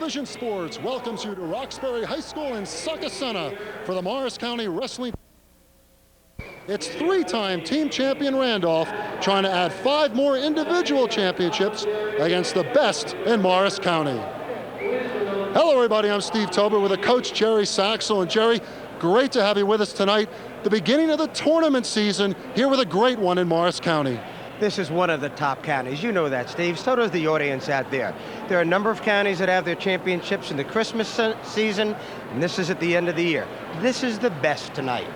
Cablevision Sports welcomes you to Roxbury High School in Succossona for the Morris County Wrestling. It's three-time team champion Randolph trying to add 5 more individual championships against the best in Morris County. Hello everybody, I'm Steve Tober with the coach Jerry Saxel. And Jerry, great to have you with us tonight. The beginning of the tournament season here with a great one in Morris County. This is one of the top counties. You know that, Steve. So does the audience out there. There are a number of counties that have their championships in the Christmas season, and this is at the end of the year. This is the best tonight.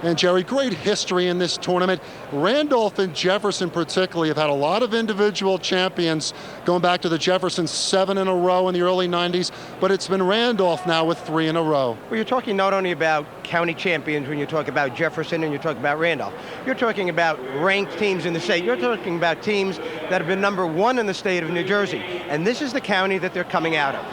And Jerry, great history in this tournament. Randolph and Jefferson particularly have had a lot of individual champions going back to the Jefferson 7 in a row in the early 90s, but it's been Randolph now with 3 in a row. Well, you're talking not only about county champions when you talk about Jefferson and you talk about Randolph. You're talking about ranked teams in the state. You're talking about teams that have been #1 in the state of New Jersey. And this is the county that they're coming out of.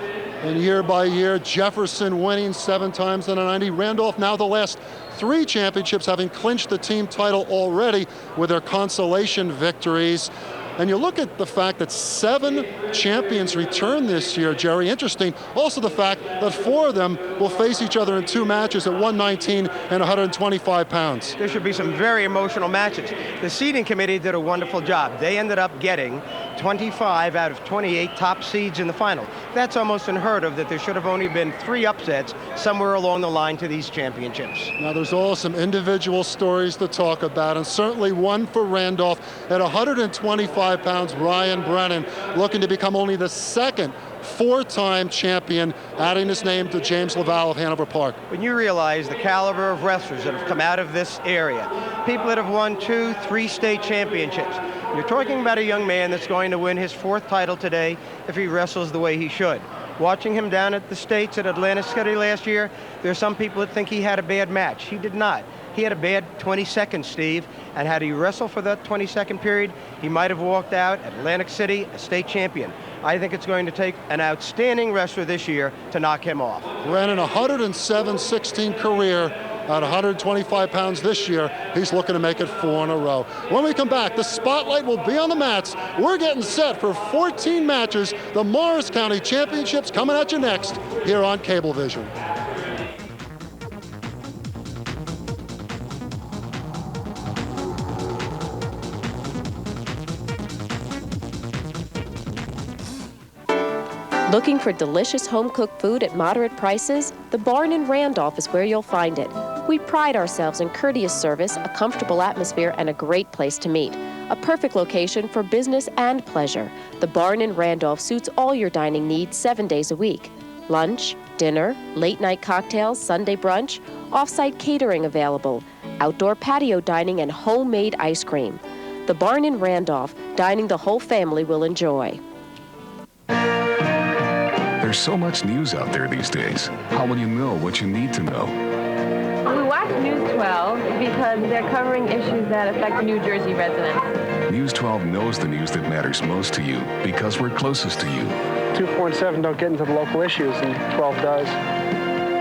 And year by year, Jefferson winning 7 times in a 90. Randolph now the last 3 championships, having clinched the team title already with their consolation victories. And you look at the fact that 7 champions return this year, Jerry. Interesting. Also the fact that 4 of them will face each other in 2 matches at 119 and 125 pounds. There should be some very emotional matches. The seeding committee did a wonderful job. They ended up getting 25 out of 28 top seeds in the final. That's almost unheard of, that there should have only been 3 upsets somewhere along the line to these championships. Now there's all some individual stories to talk about, and certainly one for Randolph at 125 pounds, Ryan Brennan, looking to become only the second 4-time champion, adding his name to James Laval of Hanover Park. When you realize the caliber of wrestlers that have come out of this area, people that have won 2, 3 state championships, you're talking about a young man that's going to win his 4th title today if he wrestles the way he should. Watching him down at the States at Atlantic City last year, there's some people that think he had a bad match. He did not. He had a bad 20 seconds, Steve, and had he wrestled for that 20-second period, he might have walked out at Atlantic City a state champion. I think it's going to take an outstanding wrestler this year to knock him off. Ran an 107-16 career at 125 pounds this year. He's looking to make it 4 in a row. When we come back, the spotlight will be on the mats. We're getting set for 14 matches. The Morris County Championships coming at you next here on Cablevision. Looking for delicious home-cooked food at moderate prices? The Barn in Randolph is where you'll find it. We pride ourselves in courteous service, a comfortable atmosphere, and a great place to meet. A perfect location for business and pleasure. The Barn in Randolph suits all your dining needs 7 days a week. Lunch, dinner, late-night cocktails, Sunday brunch, off-site catering available, outdoor patio dining, and homemade ice cream. The Barn in Randolph, dining the whole family will enjoy. There's so much news out there these days. How will you know what you need to know? We watch News 12 because they're covering issues that affect New Jersey residents. News 12 knows the news that matters most to you because we're closest to you. 2, 4, and 7 don't get into the local issues, and 12 does.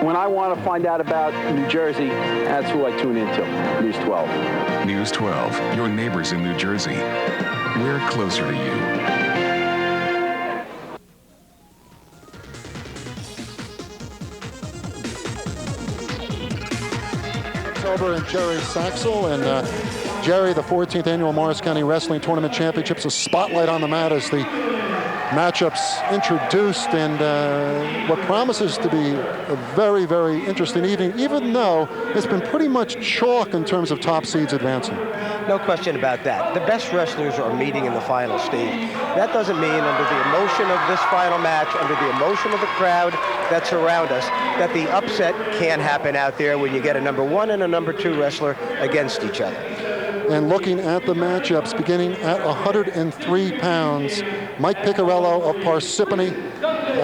When I want to find out about New Jersey, that's who I tune into, News 12. News 12, your neighbors in New Jersey. We're closer to you. And Jerry Saxel, and Jerry, the 14th annual Morris County Wrestling Tournament Championships, a spotlight on the mat as the matchups introduced, and what promises to be a very, very interesting evening, even though it's been pretty much chalk in terms of top seeds advancing. No question about that. The best wrestlers are meeting in the final, Steve. That doesn't mean, under the emotion of this final match, under the emotion of the crowd that's around us, that the upset can happen out there when you get a #1 and a #2 wrestler against each other. And looking at the matchups, beginning at 103 pounds, Mike Piccarello of Parsippany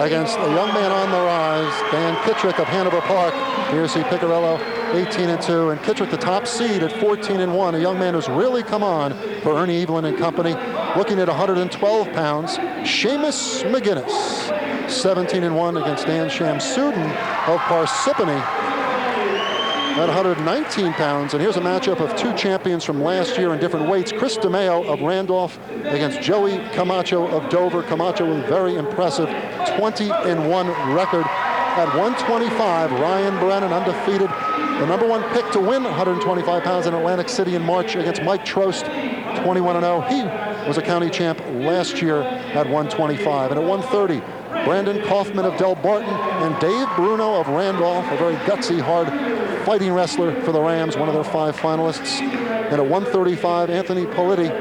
against a young man on the rise, Dan Kittrick of Hanover Park. Here's see Piccarello, 18-2, and Kittrick, the top seed at 14-1, a young man who's really come on for Ernie Evelyn and company. Looking at 112 pounds, Seamus McGinnis, 17-1 against Dan Shamsuddin of Parsippany at 119 pounds. And here's a matchup of 2 champions from last year in different weights. Chris DeMeo of Randolph against Joey Camacho of Dover. Camacho was very impressive 20-1 record. At 125, Ryan Brennan, undefeated, the number 1 pick to win 125 pounds in Atlantic City in March against Mike Trost, 21-0. He was a county champ last year at 125. And at 130, Brandon Kaufman of Del Barton and Dave Bruno of Randolph, a very gutsy, hard fighting wrestler for the Rams, one of their 5 finalists. And at 135, Anthony Politti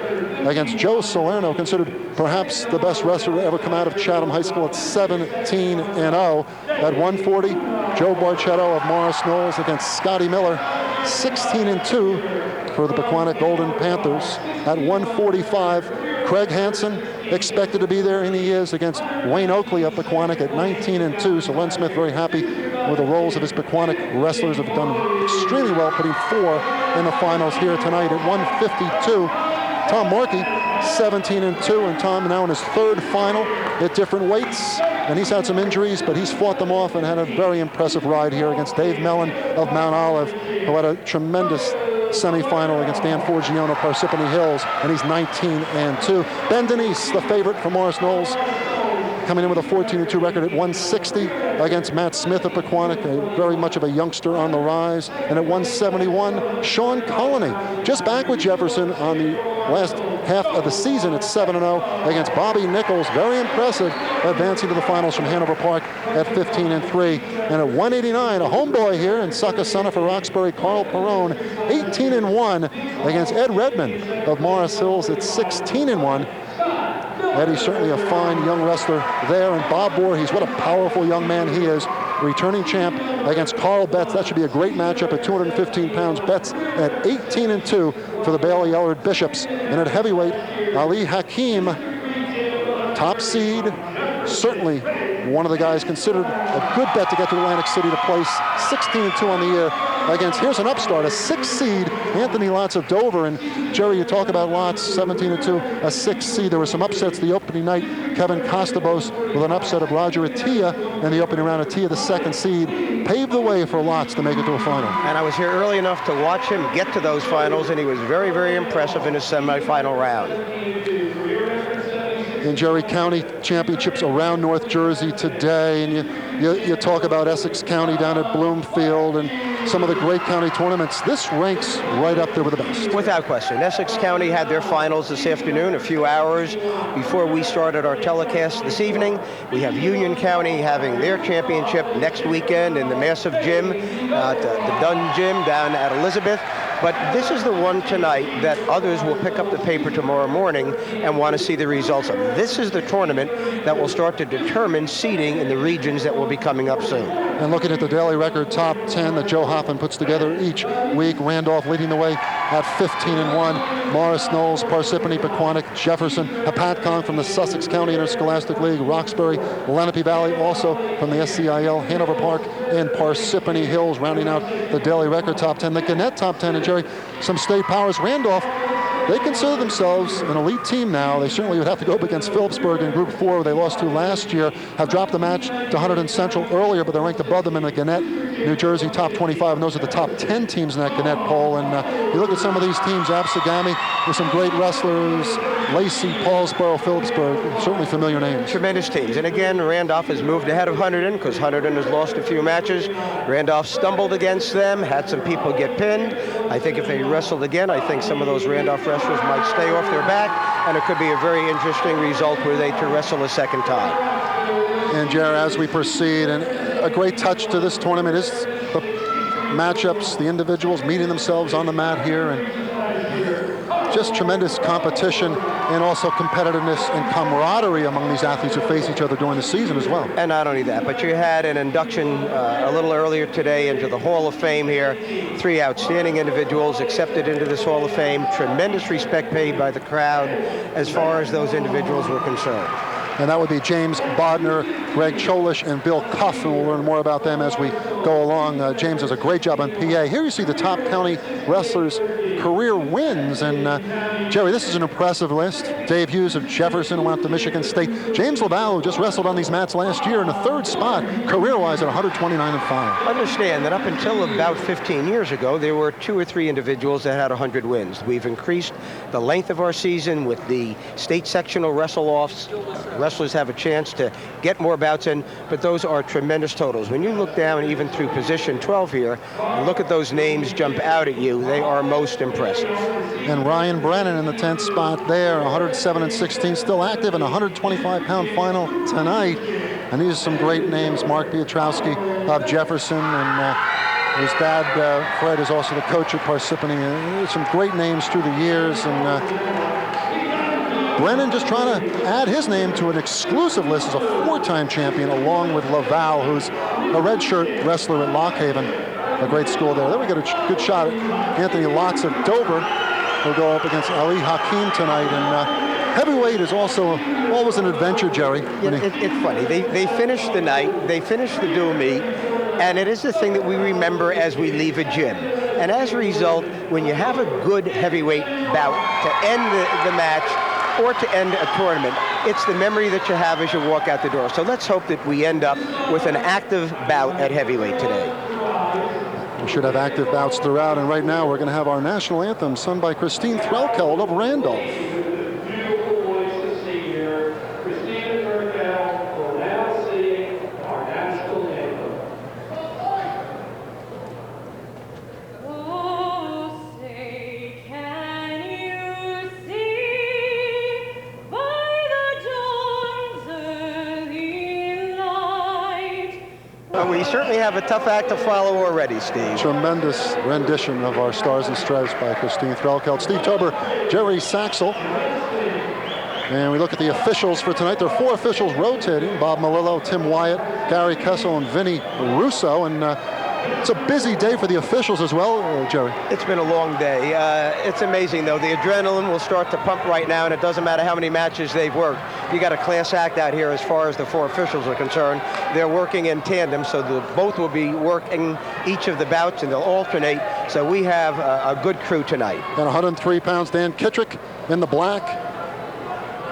against Joe Salerno, considered perhaps the best wrestler to ever come out of Chatham High School at 17-0. At 140, Joe Barchetto of Morris Knolls against Scotty Miller, 16-2 for the Pequannock Golden Panthers. At 145, Craig Hansen expected to be there, and he is, against Wayne Oakley of Pequannock at 19-2. So Len Smith very happy with the roles of his Pequannock wrestlers, have done extremely well, putting 4 in the finals here tonight. At 152, Tom Markey, 17-2, and Tom now in his 3rd final at different weights. And he's had some injuries, but he's fought them off and had a very impressive ride here against Dave Mellon of Mount Olive, who had a tremendous semifinal against Dan Forgione of Parsippany Hills, and he's 19-2. Ben Denise, the favorite for Morris Knolls, coming in with a 14-2 record at 160 against Matt Smith of Pequannock, very much of a youngster on the rise. And at 171, Sean Colony, just back with Jefferson on the last half of the season at 7-0 against Bobby Nichols. Very impressive, advancing to the finals from Hanover Park at 15-3. And at 189, a homeboy here in Succossona for Roxbury, Carl Perrone, 18-1 against Ed Redmond of Morris Hills at 16-1. Eddie's certainly a fine young wrestler there. And Bob Voorhees, what a powerful young man he is, returning champ against Carl Betts. That should be a great matchup at 215 pounds. Betts at 18-2 for the Bailey Ellard Bishops. And at heavyweight, Ali Hakim, top seed, certainly one of the guys considered a good bet to get to Atlantic City to place, 16-2 on the year against, here's an upstart, a 6th seed, Anthony Lotz of Dover. And Jerry, you talk about Lotz, 17-2, a 6th seed. There were some upsets the opening night. Kevin Costabos with an upset of Roger Attia in the opening round. Attia, the 2nd seed, paved the way for Lotz to make it to a final. And I was here early enough to watch him get to those finals, and he was very, very impressive in his semifinal round. In Jerry, County championships around North Jersey today, and you talk about Essex County down at Bloomfield and some of the great county tournaments. This ranks right up there with the best. Without question. Essex County had their finals this afternoon, a few hours before we started our telecast this evening. We have Union County having their championship next weekend in the massive gym, the Dunn Gym down at Elizabeth. But this is the one tonight that others will pick up the paper tomorrow morning and want to see the results of. This is the tournament that will start to determine seeding in the regions that will be coming up soon. And looking at the daily record top 10 that Joe Hoffman puts together each week, Randolph leading the way at 15-1. Morris Knolls, Parsippany, Pequannock, Jefferson, Hapatcong from the Sussex County Interscholastic League, Roxbury, Lenape Valley, also from the SCIL, Hanover Park, and Parsippany Hills, rounding out the daily record top 10. The Gannett top 10, and Jerry, some state powers. Randolph, they consider themselves an elite team now. They certainly would have to go up against Phillipsburg in Group 4, where they lost to last year, have dropped the match to Hunterdon Central earlier, but they're ranked above them in the Gannett, New Jersey top 25, and those are the top 10 teams in that Gannett poll. And you look at some of these teams, Absegami, with some great wrestlers, Lacey, Paulsboro, Phillipsburg, certainly familiar names. Tremendous teams. And again, Randolph has moved ahead of Hunterdon because Hunterdon has lost a few matches. Randolph stumbled against them, had some people get pinned. I think if they wrestled again, I think some of those Randolph wrestlers might stay off their back, and it could be a very interesting result were they to wrestle a second time. And Jared, as we proceed, and a great touch to this tournament is the matchups, the individuals meeting themselves on the mat here, and just tremendous competition and also competitiveness and camaraderie among these athletes who face each other during the season as well. And not only that, but you had an induction a little earlier today into the Hall of Fame here. 3 outstanding individuals accepted into this Hall of Fame. Tremendous respect paid by the crowd as far as those individuals were concerned. And that would be James Bodner, Greg Cholish, and Bill Cuff, and we'll learn more about them as we go along. James does a great job on PA. Here you see the top county wrestlers' career wins, and Jerry, this is an impressive list. Dave Hughes of Jefferson went to Michigan State. James LaValle, who just wrestled on these mats last year, in the 3rd spot, career-wise at 129-5. Understand that up until about 15 years ago, there were 2 or 3 individuals that had 100 wins. We've increased the length of our season with the state sectional wrestle-offs. Wrestlers have a chance to get more bouts in, but those are tremendous totals. When you look down even through position 12 here, and look at those names jump out at you, they are most impressive. And Ryan Brennan in the 10th spot there, 107-16, still active in a 125-pound final tonight. And these are some great names. Mark Piotrowski of Jefferson, and his dad, Fred, is also the coach at Parsippany. Some great names through the years. And Brennan just trying to add his name to an exclusive list as a 4-time champion, along with Laval, who's a redshirt wrestler at Lockhaven, a great school there. Then we get a good shot at Anthony Lotz of Dover, who'll go up against Ali Hakim tonight. And heavyweight is also always an adventure, Jerry. Yeah, it's funny. They finish the night, they finish the dual meet, and it is the thing that we remember as we leave a gym. And as a result, when you have a good heavyweight bout to end the match, or to end a tournament, it's the memory that you have as you walk out the door. So let's hope that we end up with an active bout at heavyweight today. We should have active bouts throughout, and right now we're going to have our national anthem sung by Christine Threlkeld of Randolph. We certainly have a tough act to follow already, Steve. Tremendous rendition of our Stars and Stripes by Christine Threlkeld. Steve Tober, Jerry Saxel. And we look at the officials for tonight. There are 4 officials rotating: Bob Malillo, Tim Wyatt, Gary Kessel, and Vinny Russo. And it's a busy day for the officials as well, Jerry. It's been a long day. It's amazing, though. The adrenaline will start to pump right now, and it doesn't matter how many matches they've worked. You got a class act out here as far as the 4 officials are concerned. They're working in tandem, so both will be working each of the bouts, and they'll alternate. So we have a good crew tonight. And 103 pounds, Dan Kittrick in the black,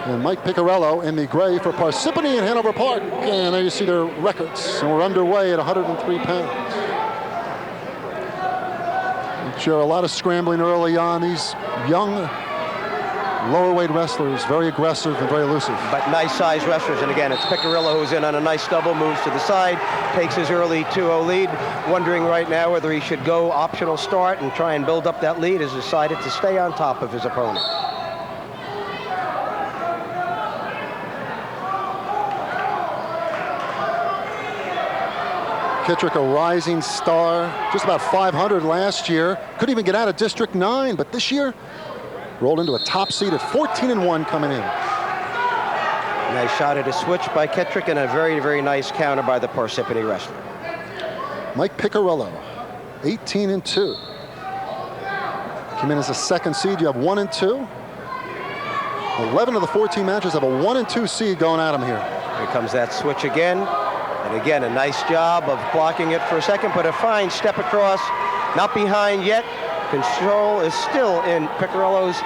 and Mike Piccarello in the gray for Parsippany and Hanover Park. And there you see their records. And we're underway at 103 pounds. Sure, a lot of scrambling early on. These young lower weight wrestlers, very aggressive and very elusive. But nice size wrestlers, and again, it's Piccarello who's in on a nice double, moves to the side, takes his early 2-0 lead, wondering right now whether he should go optional start and try and build up that lead. Has decided to stay on top of his opponent. Kittrick, a rising star, just about 500 last year. Couldn't even get out of District 9, but this year rolled into a top seed at 14-1 coming in. Nice shot at a switch by Kittrick, and a very, very nice counter by the Parsippany wrestler. Mike Piccarello, 18-2. Came in as a 2nd seed. You have 1 and 2. 11 of the 14 matches have a 1 and 2 seed going at him here. Here comes that switch again. And again, a nice job of blocking it for a second, but a fine step across. Not behind yet. Control is still in Piccarello's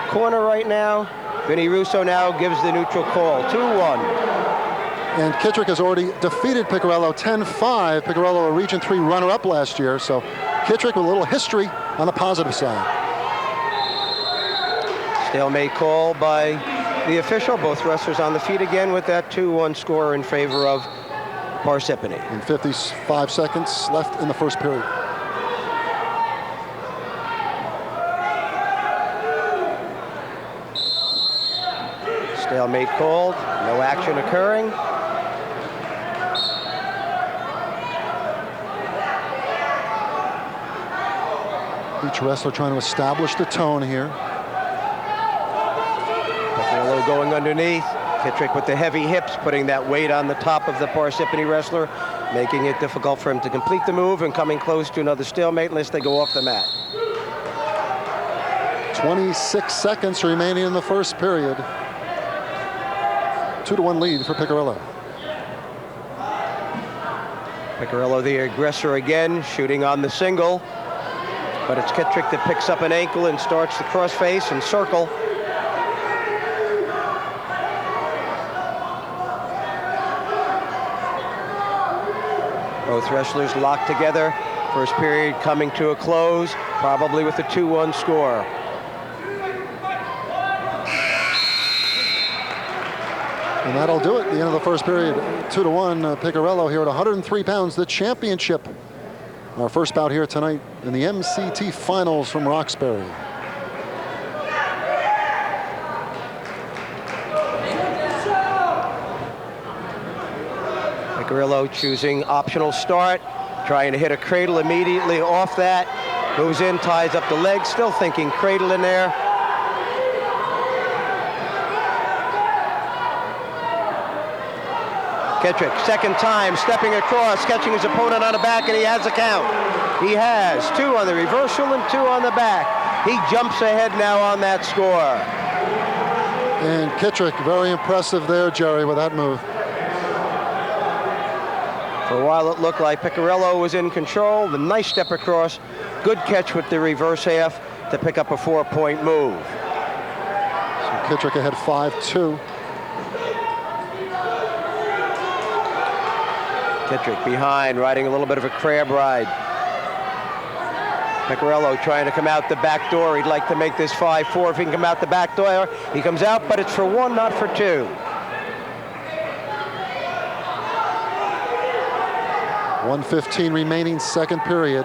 corner right now. Vinny Russo now gives the neutral call, 2-1. And Kittrick has already defeated Piccarello 10-5. Piccarello, a Region 3 runner-up last year. So Kittrick with a little history on the positive side. Stalemate call by the official. Both wrestlers on the feet again with that 2-1 score in favor of Parsippany. And 55 seconds left in the first period. Stalemate called, no action occurring. Each wrestler trying to establish the tone here. Piccarello going underneath. Kittrick with the heavy hips, putting that weight on the top of the Parsippany wrestler, making it difficult for him to complete the move and coming close to another stalemate unless they go off the mat. 26 seconds remaining in the first period. 2-1 lead for Piccarello. Piccarello, the aggressor again, shooting on the single. But it's Kittrick that picks up an ankle and starts the crossface and circle. Both wrestlers locked together. First period coming to a close, probably with a 2-1 score. And that'll do it at the end of the first period. 2-1 Picarello here at 103 pounds, the championship. Our first bout here tonight in the MCT finals from Roxbury. Picarello choosing optional start, trying to hit a cradle immediately off that. Moves in, ties up the leg, still thinking cradle in there. Kittrick, second time, stepping across, catching his opponent on the back, and he has a count. He has 2 on the reversal and 2 on the back. He jumps ahead now on that score. And Kittrick, very impressive there, Jerry, with that move. For a while it looked like Picarello was in control. The nice step across, good catch with the reverse half to pick up a 4-point move. So Kittrick ahead 5-2. Kittrick behind, riding a little bit of a crab ride. Picarello trying to come out the back door. He'd like to make this 5-4 if he can come out the back door. He comes out, but it's for 1, not for 2. .115 remaining, second period.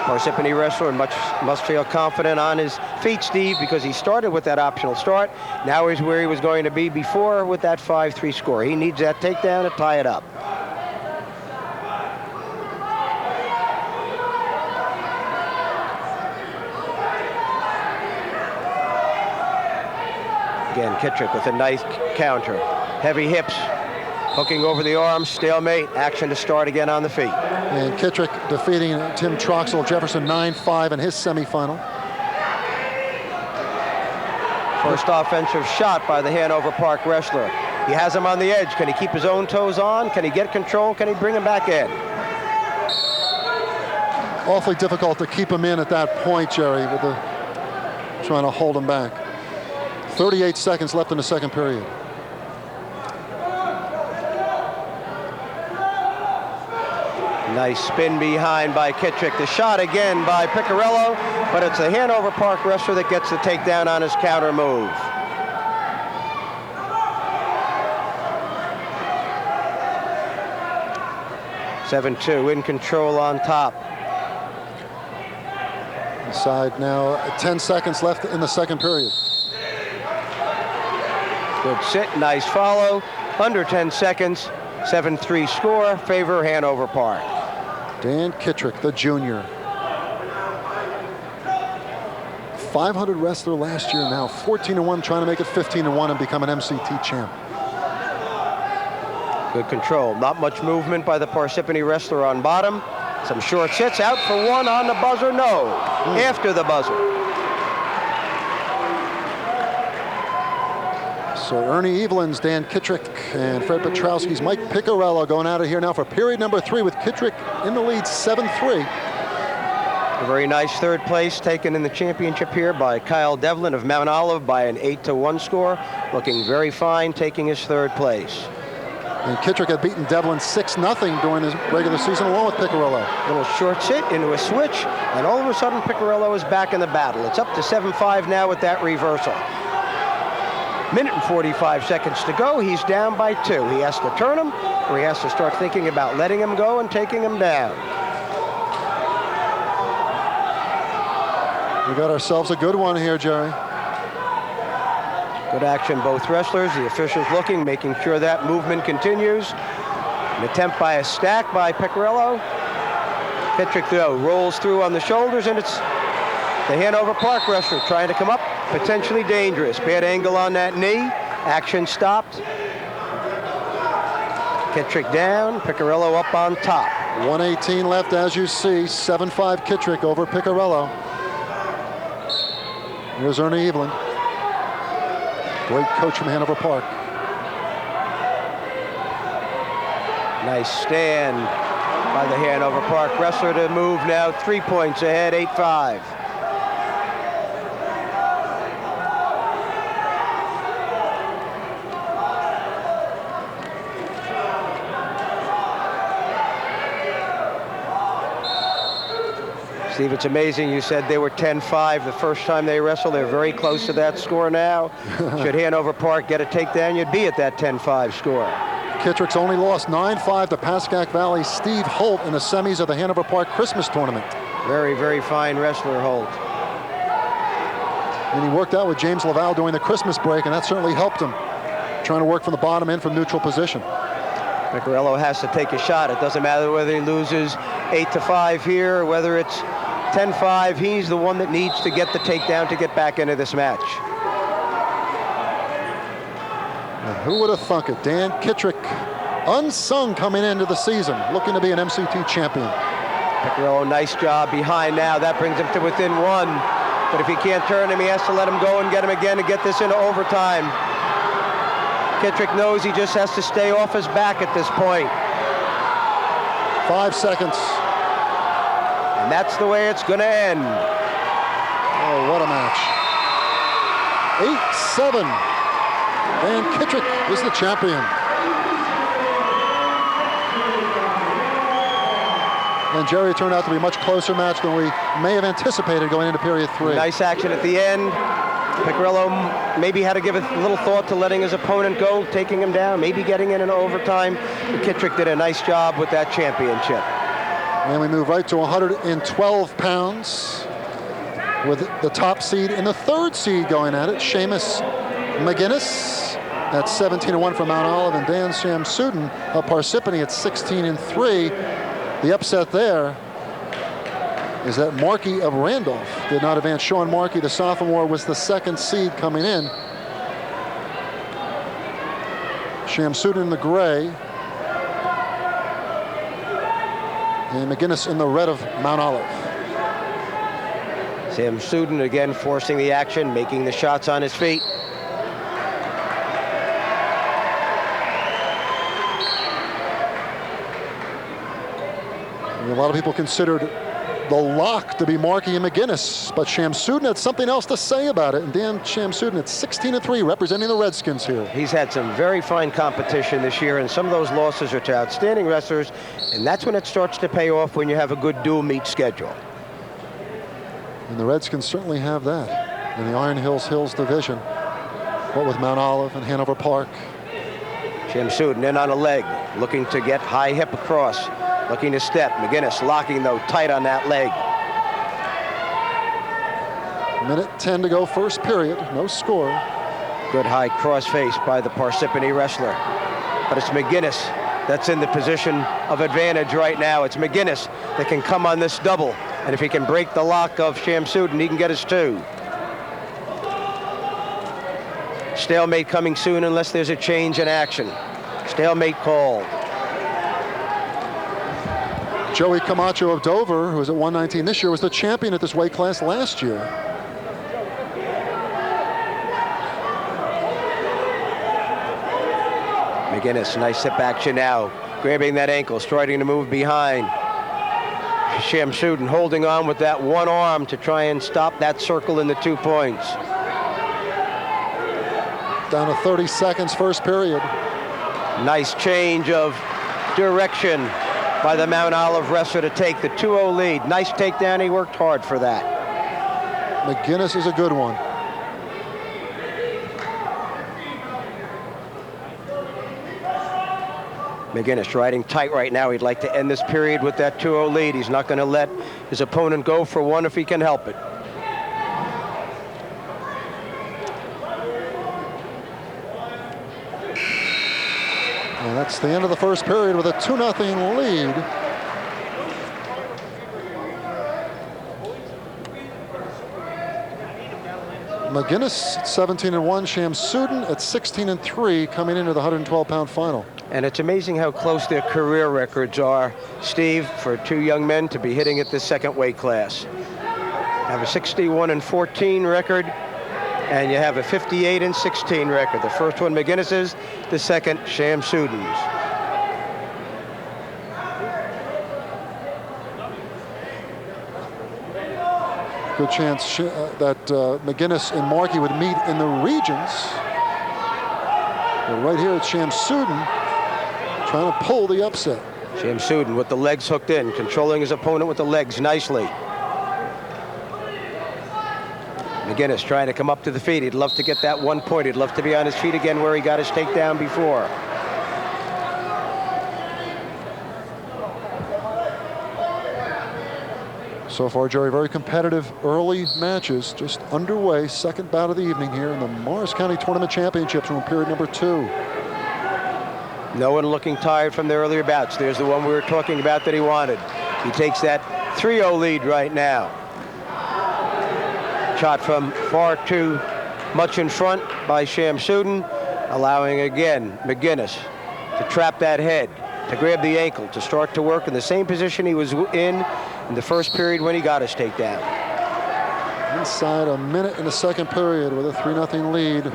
Parsippany wrestler must feel confident on his feet, Steve, because he started with that optional start. Now he's where he was going to be before with that 5-3 score. He needs that takedown to tie it up. Again, Kittrick with a nice counter. Heavy hips, hooking over the arms, stalemate, action to start again on the feet. And Kittrick defeating Tim Troxel Jefferson 9-5 in his semifinal. First offensive shot by the Hanover Park wrestler. He has him on the edge. Can he keep his own toes on? Can he get control? Can he bring him back in? Awfully difficult to keep him in at that point, Jerry, with the trying to hold him back. 38 seconds left in the second period. Nice spin behind by Kittrick. The shot again by Picarello, but it's the Hanover Park wrestler that gets the takedown on his counter move. (7-2) in control on top. Inside now, 10 seconds left in the second period. Good sit, nice follow. Under 10 seconds, 7-3 score, favor Hanover Park. Dan Kittrick, the junior. 500 wrestler last year, now 14-1, trying to make it 15-1 and become an MCT champ. Good control. Not much movement by the Parsippany wrestler on bottom. Some short sits, out for 1 on the buzzer, no. After the buzzer. So Ernie Evelyn's Dan Kittrick and Fred Petrowski's Mike Picarello going out of here now for period number 3 with Kittrick in the lead 7-3. A very nice third place taken in the championship here by Kyle Devlin of Mount Olive by an 8-1 score. Looking very fine, taking his third place. And Kittrick had beaten Devlin 6-0 during his regular season along with Picarello. Little short sit into a switch, and all of a sudden Picarello is back in the battle. It's up to 7-5 now with that reversal. Minute and 45 seconds to go. He's down by 2. He has to turn him, or he has to start thinking about letting him go and taking him down. We got ourselves a good one here, Jerry. Good action, both wrestlers. The officials looking, making sure that movement continues. An attempt by a stack by Picarello. Kittrick, though, rolls through on the shoulders, and it's the Hanover Park wrestler trying to come up, potentially dangerous. Bad angle on that knee. Action stopped. Kittrick down, Picarello up on top. 1:18 left, as you see. 7-5 Kittrick over Picarello. Here's Ernie Evelyn. Great coach from Hanover Park. Nice stand by the Hanover Park wrestler to move now 3 points ahead, 8-5. Steve, it's amazing. You said they were 10-5 the first time they wrestled. They're very close to that score now. Should Hanover Park get a takedown, you'd be at that 10-5 score. Kittrick's only lost 9-5 to Pascack Valley Steve Holt in the semis of the Hanover Park Christmas tournament. Very, very fine wrestler, Holt. And he worked out with James Laval during the Christmas break, and that certainly helped him, trying to work from the bottom in from neutral position. Piccarello has to take a shot. It doesn't matter whether he loses 8-5 here or whether it's 10-5. He's the one that needs to get the takedown to get back into this match. And who would have thunk it? Dan Kittrick, unsung coming into the season, looking to be an MCT champion. Piccarello, nice job behind now. That brings him to within one. But if he can't turn him, he has to let him go and get him again to get this into overtime. Kittrick knows he just has to stay off his back at this point. 5 seconds. And that's the way it's going to end. Oh, what a match. 8-7. Dan Kittrick is the champion. And Jerry, it turned out to be a much closer match than we may have anticipated going into period 3. Nice action at the end. Piccarello maybe had to give a little thought to letting his opponent go, taking him down, maybe getting in an overtime. But Kittrick did a nice job with that championship. And we move right to 112 pounds with the top seed and the third seed going at it, Seamus McGinnis at 17-1 from Mount Olive, and Dan Shamsuddin of Parsippany at 16-3. The upset there is that Markey of Randolph did not advance. Sean Markey, the sophomore, was the second seed coming in. Shamsuddin in the gray, and McGinnis in the red of Mount Olive. Shamsuddin again forcing the action, making the shots on his feet. And a lot of people considered the lock to be Markey and McGinnis, but Shamsuddin had something else to say about it, and Dan Shamsuddin at 16-3 representing the Redskins here. He's had some very fine competition this year, and some of those losses are to outstanding wrestlers, and that's when it starts to pay off, when you have a good dual meet schedule. And the Redskins certainly have that in the Iron Hills division, what with Mount Olive and Hanover Park. Shamsuddin in on a leg, looking to get high hip across. Looking to step. McGinnis locking, though, tight on that leg. 1:10 to go, first period. No score. Good high crossface by the Parsippany wrestler. But it's McGinnis that's in the position of advantage right now. It's McGinnis that can come on this double. And if he can break the lock of Shamsuddin, he can get his 2. Stalemate coming soon unless there's a change in action. Stalemate called. Joey Camacho of Dover, who was at 119 this year, was the champion at this weight class last year. McGinnis, nice hip action now. Grabbing that ankle, starting to move behind. Shamsuddin holding on with that one arm to try and stop that circle in the 2 points. Down to 30 seconds, first period. Nice change of direction by the Mount Olive wrestler to take the 2-0 lead. Nice takedown, he worked hard for that. McGinnis is a good one. McGinnis riding tight right now. He'd like to end this period with that 2-0 lead. He's not going to let his opponent go for one if he can help it. And that's the end of the first period with a 2-0 lead. McGinnis at 17-1, Shamsuddin at 16-3 coming into the 112-pound final. And it's amazing how close their career records are, Steve, for 2 young men to be hitting at this second weight class. Have a 61-14 record, and you have a 58-16 record. The first one McGinnis's, the second Shamsuddin's. Good chance that McGinnis and Markey would meet in the regions. But right here it's Shamsuddin trying to pull the upset. Shamsuddin with the legs hooked in, controlling his opponent with the legs nicely. McGinnis trying to come up to the feet. He'd love to get that 1 point. He'd love to be on his feet again where he got his takedown before. So far, Jerry, very competitive early matches just underway. Second bout of the evening here in the Morris County Tournament Championships from period number 2. No one looking tired from the earlier bouts. There's the one we were talking about that he wanted. He takes that 3-0 lead right now. Shot from far too much in front by Shamsuddin, allowing again McGinnis to trap that head, to grab the ankle, to start to work in the same position he was in the first period when he got his takedown. Inside a minute in the second period with a 3-0 lead.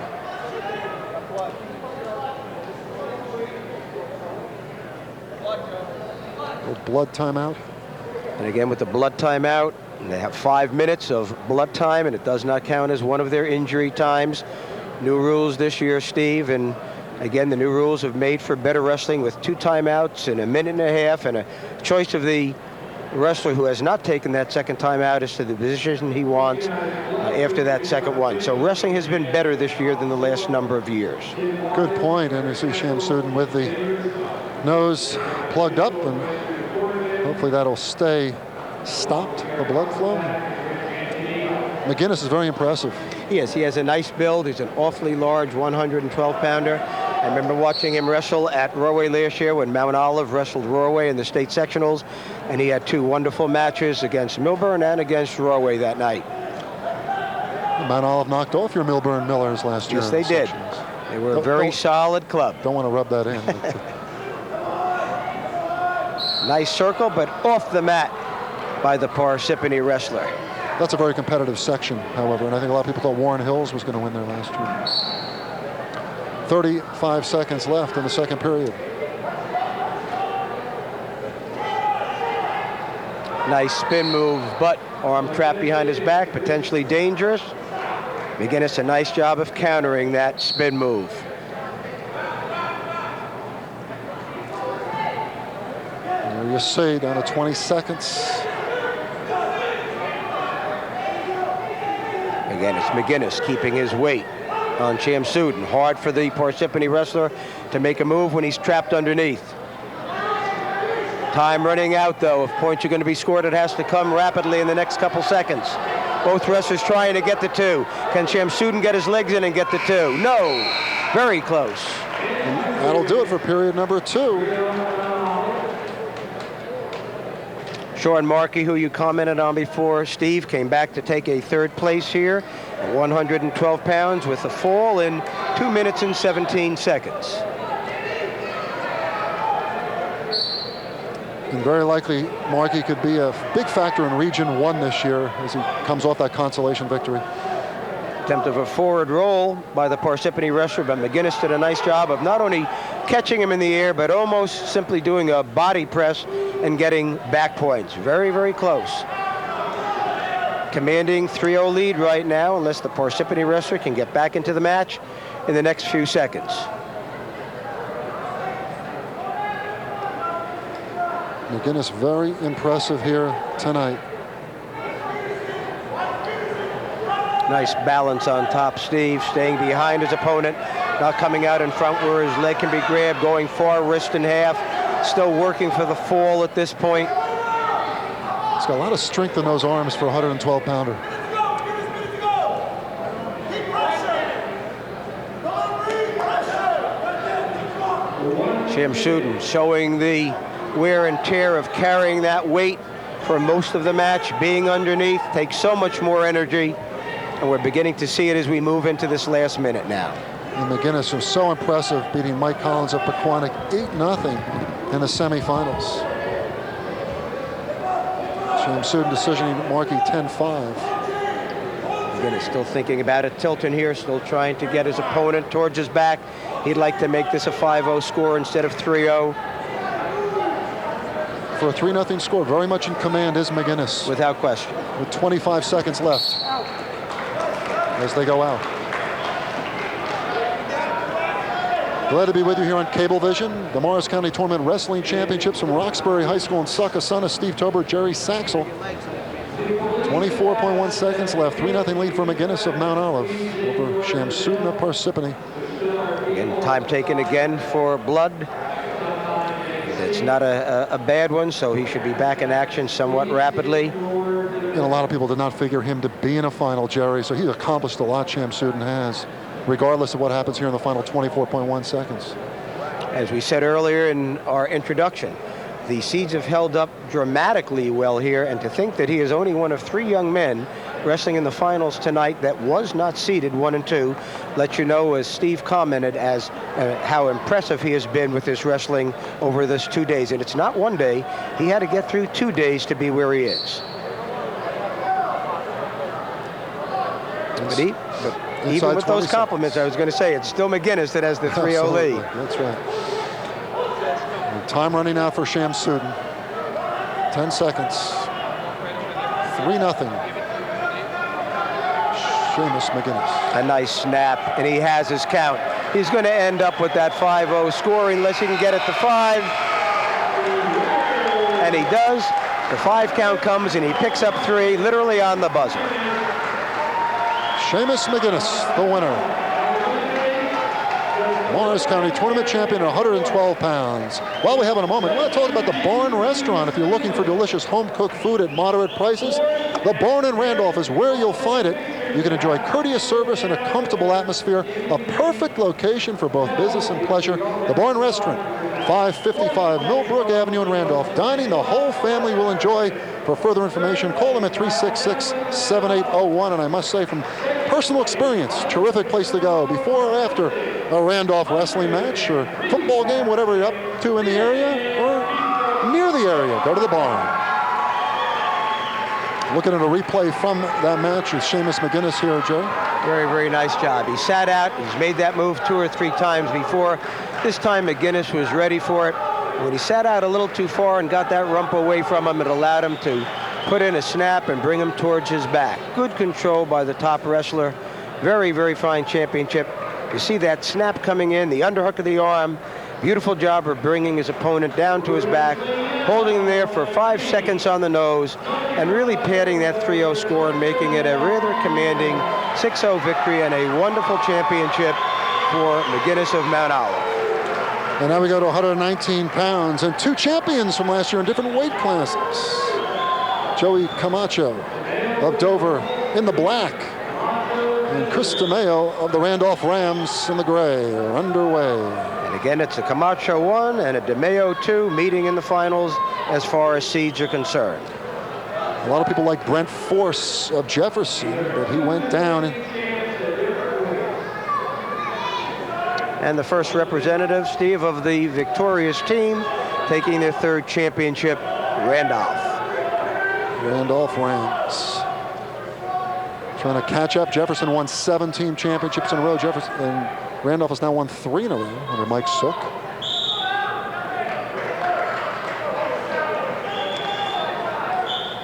A blood timeout. And again with the blood timeout, they have 5 minutes of blood time, and it does not count as one of their injury times. New rules this year, Steve, and again, the new rules have made for better wrestling with 2 timeouts and a minute and a half, and a choice of the wrestler who has not taken that second timeout as to the position he wants after that second one. So wrestling has been better this year than the last number of years. Good point, and you see Shamsuddin with the nose plugged up, and hopefully that'll stay stopped, the blood flow. McGinnis is very impressive. He has a nice build. He's an awfully large 112-pounder. I remember watching him wrestle at Roarway last year when Mount Olive wrestled Roarway in the state sectionals, and he had 2 wonderful matches against Milburn and against Roarway that night. Mount Olive knocked off your Milburn Millers last year. Yes, they did. They were a very solid club. Don't want to rub that in. Nice circle, but off the mat by the Parsippany wrestler. That's a very competitive section, however, and I think a lot of people thought Warren Hills was going to win there last year. 35 seconds left in the second period. Nice spin move, but arm trap behind his back, potentially dangerous. McGinnis, a nice job of countering that spin move. There you see, down to 20 seconds. Again, it's McGinnis keeping his weight on Shamsuddin. Hard for the Parsippany wrestler to make a move when he's trapped underneath. Time running out, though. If points are going to be scored, it has to come rapidly in the next couple seconds. Both wrestlers trying to get the 2. Can Shamsuddin get his legs in and get the 2? No. Very close. And that'll do it for period number 2. Sean Markey, who you commented on before, Steve, came back to take a 3rd place here at 112 pounds with a fall in 2 minutes and 17 seconds. And very likely Markey could be a big factor in Region 1 this year as he comes off that consolation victory. Attempt of a forward roll by the Parsippany wrestler, but McGinnis did a nice job of not only catching him in the air, but almost simply doing a body press and getting back points. Very, very close. Commanding 3-0 lead right now, unless the Parsippany wrestler can get back into the match in the next few seconds. McGinnis very impressive here tonight. Nice balance on top, Steve, staying behind his opponent, not coming out in front where his leg can be grabbed, going far, wrist in half, still working for the fall at this point. He's got a lot of strength in those arms for a 112-pounder. Shamsuddin showing the wear and tear of carrying that weight for most of the match. Being underneath takes so much more energy, and we're beginning to see it as we move into this last minute now. And McGinnis was so impressive, beating Mike Collins of Pequannock 8-0 in the semifinals. Shamsuddin decisioning Markey 10-5. McGinnis still thinking about it. Tilton here, still trying to get his opponent towards his back. He'd like to make this a 5-0 score instead of 3-0. For a 3-0 score, very much in command is McGinnis. Without question. With 25 seconds left as they go out. Glad to be with you here on Cablevision. The Morris County Tournament Wrestling Championships from Roxbury High School in Succossuna. Steve Tobert, Jerry Saxel. 24.1 seconds left. 3-0 lead for McGinnis of Mount Olive over Shamsuddin of Parsippany. Again, time taken again for Blood. It's not a bad one, so he should be back in action somewhat rapidly. And a lot of people did not figure him to be in a final, Jerry, so he's accomplished a lot, Shamsuddin has, regardless of what happens here in the final 24.1 seconds. As we said earlier in our introduction, the seeds have held up dramatically well here, and to think that he is only one of 3 young men wrestling in the finals tonight that was not seeded 1 and 2 lets you know, as Steve commented, as how impressive he has been with his wrestling over this 2 days. And it's not 1 day. He had to get through 2 days to be where he is. But even with those compliments, I was going to say, it's still McGinnis that has the 3-0 lead. That's right. And time running out for Shamsuddin. 10 seconds. 3-0. Seamus McGinnis. A nice snap, and he has his count. He's going to end up with that 5-0 score unless he can get it to 5. And he does. The 5 count comes, and he picks up 3, literally on the buzzer. Seamus McGinnis, the winner. Morris County Tournament champion at 112 pounds. While we have in a moment, I want to talk about the Barn Restaurant. If you're looking for delicious home-cooked food at moderate prices, the Barn in Randolph is where you'll find it. You can enjoy courteous service and a comfortable atmosphere, a perfect location for both business and pleasure. The Barn Restaurant, 555 Millbrook Avenue in Randolph. Dining the whole family will enjoy. For further information, call them at 366-7801. And I must say, from personal experience, terrific place to go before or after a Randolph wrestling match or football game, whatever you're up to in the area or near the area. Go to the Barn. Looking at a replay from that match with Seamus McGinnis here, Joe. Very, very nice job. He sat out. He's made that move 2 or 3 times before. This time McGinnis was ready for it. When he sat out a little too far and got that rump away from him, it allowed him to put in a snap and bring him towards his back. Good control by the top wrestler. Very, very fine championship. You see that snap coming in, the underhook of the arm. Beautiful job of bringing his opponent down to his back, holding him there for 5 seconds on the nose, and really padding that 3-0 score and making it a rather commanding 6-0 victory and a wonderful championship for McGinnis of Mount Olive. And now we go to 119 pounds and 2 champions from last year in different weight classes. Joey Camacho of Dover in the black, and Chris DeMeo of the Randolph Rams in the gray are underway. And again, it's a Camacho 1 and a DeMeo 2 meeting in the finals as far as seeds are concerned. A lot of people like Brent Force of Jefferson, but he went down. And the first representative, Steve, of the victorious team, taking their 3rd championship, Randolph. Randolph Rams. Trying to catch up. Jefferson won 17 championships in a row. Jefferson and Randolph has now won 3 in a row under Mike Sook.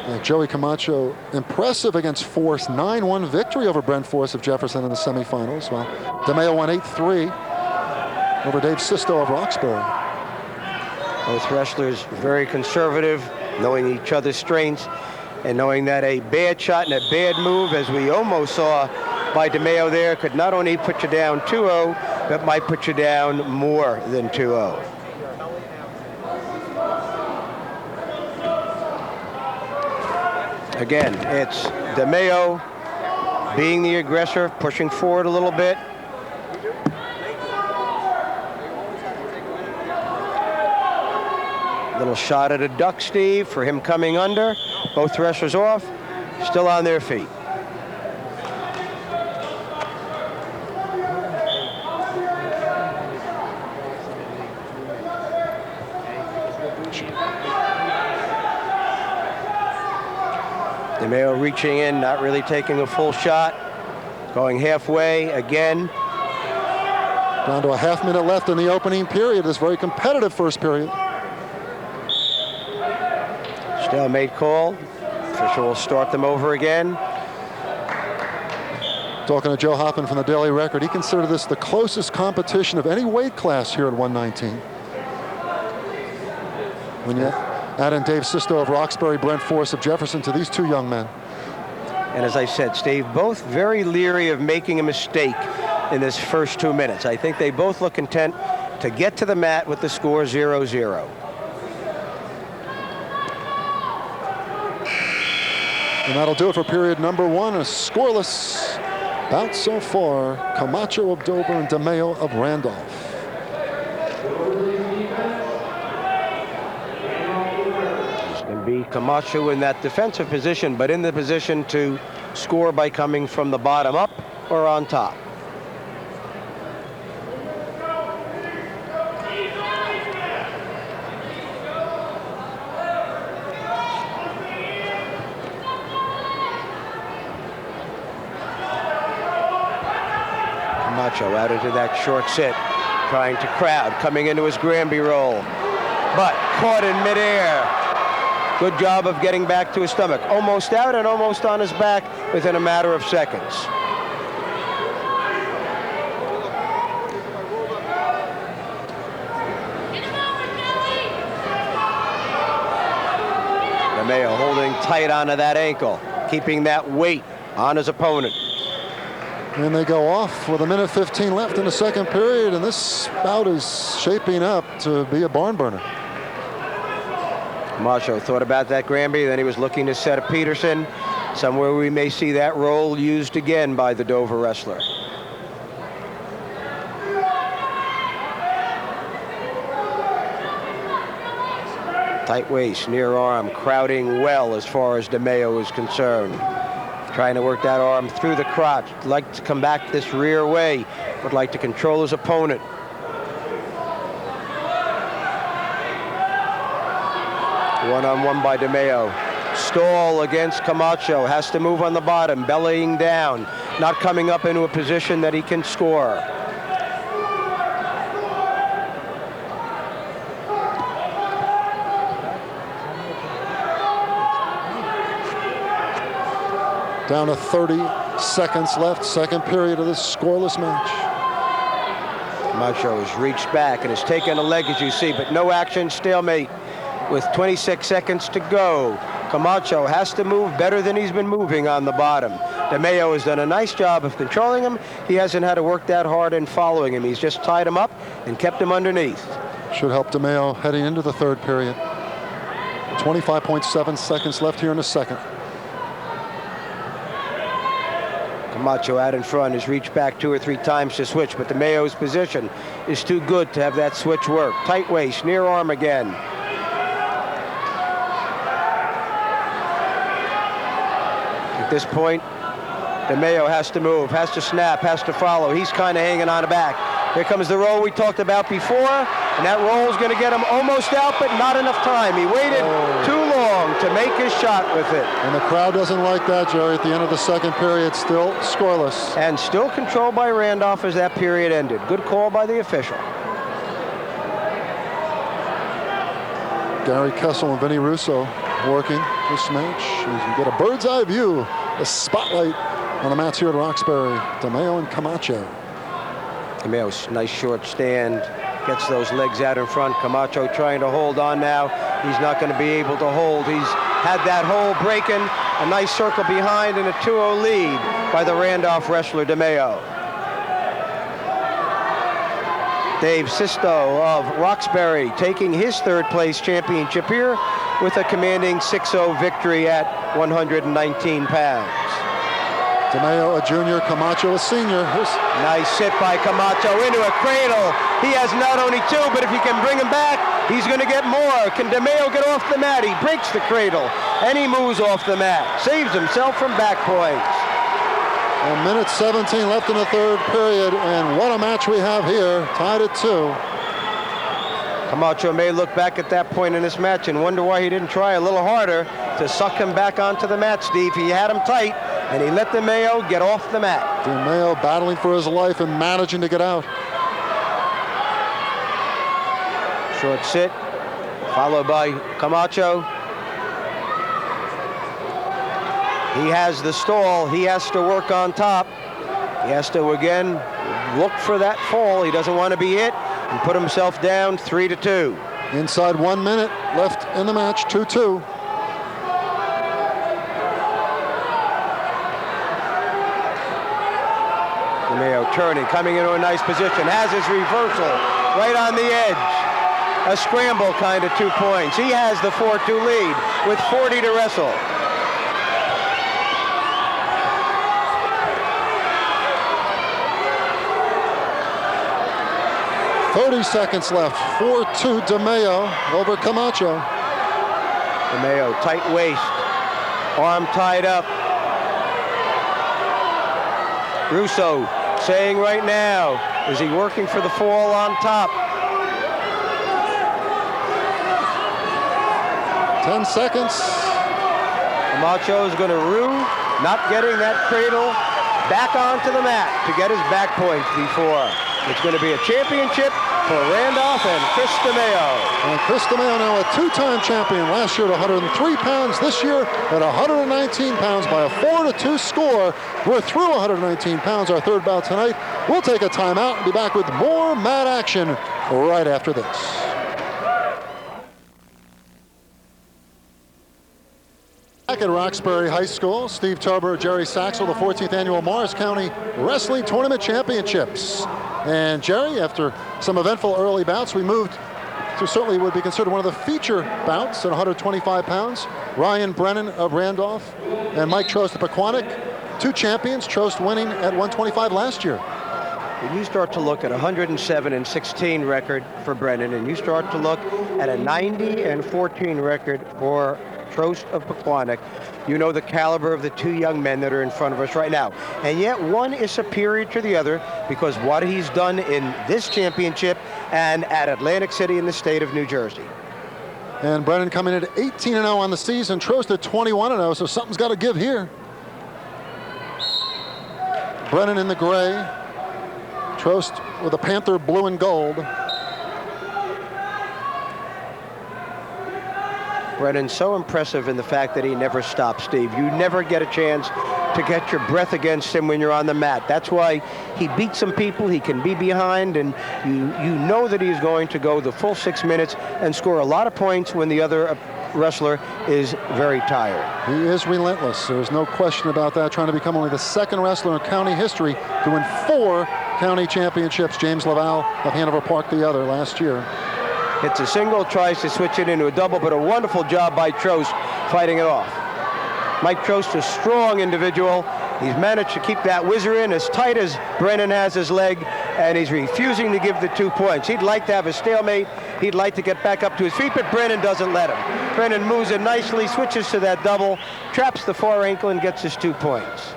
And Joey Camacho, impressive against Force. 9-1 victory over Brent Force of Jefferson in the semifinals. Well, DeMeo won 8-3 over Dave Sisto of Roxbury. Both wrestlers very conservative, knowing each other's strengths, and knowing that a bad shot and a bad move, as we almost saw by DeMeo there, could not only put you down 2-0, but might put you down more than 2-0. Again, it's DeMeo being the aggressor, pushing forward a little bit. Little shot at a duck, Steve, for him coming under. Both wrestlers off, still on their feet. DeMeo reaching in, not really taking a full shot. Going halfway again. Down to a half-minute left in the opening period. This very competitive first period. Stalemate call. Official will start them over again. Talking to Joe Hoffman from the Daily Record, he considered this the closest competition of any weight class here at 119. Add in Dave Sisto of Roxbury, Brent Force of Jefferson to these two young men. And as I said, Steve, both very leery of making a mistake in this first 2 minutes. I think they both look content to get to the mat with the score 0-0. And that'll do it for period number one. A scoreless bout so far. Camacho of Dover and DeMeo of Randolph. Be Camacho in that defensive position, but in the position to score by coming from the bottom up or on top. Camacho out into that short sit, trying to crowd, coming into his Granby roll, but caught in midair. Good job of getting back to his stomach. Almost out and almost on his back within a matter of seconds. DeMeo holding tight onto that ankle, keeping that weight on his opponent. And they go off with 1:15 left in the second period, and this bout is shaping up to be a barn burner. Camacho thought about that Granby, then he was looking to set a Peterson. Somewhere we may see that roll used again by the Dover wrestler. Tight waist, near arm, crowding well as far as DeMeo is concerned. Trying to work that arm through the crotch. Like to come back this rear way. Would like to control his opponent. One-on-one by DeMeo. Stall against Camacho. Has to move on the bottom, bellying down. Not coming up into a position that he can score. Down to 30 seconds left, second period of this scoreless match. Camacho has reached back and has taken a leg, as you see, but no action, stalemate. With 26 seconds to go, Camacho has to move better than he's been moving on the bottom. DeMeo has done a nice job of controlling him. He hasn't had to work that hard in following him. He's just tied him up and kept him underneath. Should help DeMeo heading into the third period. 25.7 seconds left here in the second. Camacho out in front has reached back 2 or 3 times to switch, but DeMeo's position is too good to have that switch work. Tight waist, near arm again. At this point, DeMeo has to move, has to snap, has to follow. He's kind of hanging on the back. Here comes the roll we talked about before, and that roll is going to get him almost out, but not enough time. He waited too long to make his shot with it. And the crowd doesn't like that, Jerry. At the end of the second period, still scoreless. And still controlled by Randolph as that period ended. Good call by the official. Gary Kessel and Vinny Russo working this match. You can get a bird's eye view, a spotlight on the mats here at Roxbury. DeMeo and Camacho. DeMeo's nice short stand, gets those legs out in front. Camacho trying to hold on now. He's not going to be able to hold. He's had that hold breaking. A nice circle behind and a 2-0 lead by the Randolph wrestler DeMeo. Dave Sisto of Roxbury taking his third place championship here with a commanding 6-0 victory at 119 pounds. DeMeo, a junior, Camacho, a senior. Nice sit by Camacho into a cradle. He has not only 2, but if he can bring him back, he's going to get more. Can DeMeo get off the mat? He breaks the cradle, and he moves off the mat. Saves himself from back points. 1:17 left in the third period, and what a match we have here, tied at 2. Camacho may look back at that point in this match and wonder why he didn't try a little harder to suck him back onto the mat, Steve. He had him tight, and he let DeMeo get off the mat. DeMeo battling for his life and managing to get out. Short sit, followed by Camacho. He has the stall. He has to work on top. He has to, again, look for that fall. He doesn't want to be hit and put himself down 3-2. Inside 1 minute left in the match, 2-2. DeMeo turning, coming into a nice position, has his reversal right on the edge. A scramble kind of 2 points. He has the 4-2 lead with 40 to wrestle. .30 seconds left. 4-2 DeMeo over Camacho. DeMeo, tight waist, arm tied up. Russo saying right now, is he working for the fall on top? 10 seconds. Camacho is going to rue not getting that cradle back onto the mat to get his back points before. It's going to be a championship for Randolph and Chris DeMeo. And Chris DeMeo now a two-time champion. Last year at 103 pounds. This year at 119 pounds by a 4-2 score. We're through 119 pounds, our third bout tonight. We'll take a timeout and be back with more mat action right after this. Back at Roxbury High School, Steve Tober, Jerry Saxel, the 14th annual Morris County Wrestling Tournament Championships. And Jerry, after some eventful early bouts, we moved to certainly would be considered one of the feature bouts at 125 pounds. Ryan Brennan of Randolph and Mike Trost of Pequannock, two champions, Trost winning at 125 last year. When you start to look at a 107-16 record for Brennan, and you start to look at a 90-14 record for Trost of Pequannock, you know the caliber of the two young men that are in front of us right now. And yet one is superior to the other because what he's done in this championship and at Atlantic City in the state of New Jersey. And Brennan coming in at 18-0 on the season, Trost at 21-0, so something's got to give here. Brennan in the gray, Trost with a Panther blue and gold. Brennan's so impressive in the fact that he never stops, Steve. You never get a chance to get your breath against him when you're on the mat. That's why he beats some people, he can be behind, and you know that he's going to go the full 6 minutes and score a lot of points when the other wrestler is very tired. He is relentless. There's no question about that. Trying to become only the second wrestler in county history to win 4 county championships. James Laval of Hanover Park the other last year. Hits a single, tries to switch it into a double, but a wonderful job by Trost fighting it off. Mike Trost, a strong individual. He's managed to keep that whizzer in as tight as Brennan has his leg, and he's refusing to give the 2 points. He'd like to have a stalemate. He'd like to get back up to his feet, but Brennan doesn't let him. Brennan moves it nicely, switches to that double, traps the far ankle, and gets his 2 points.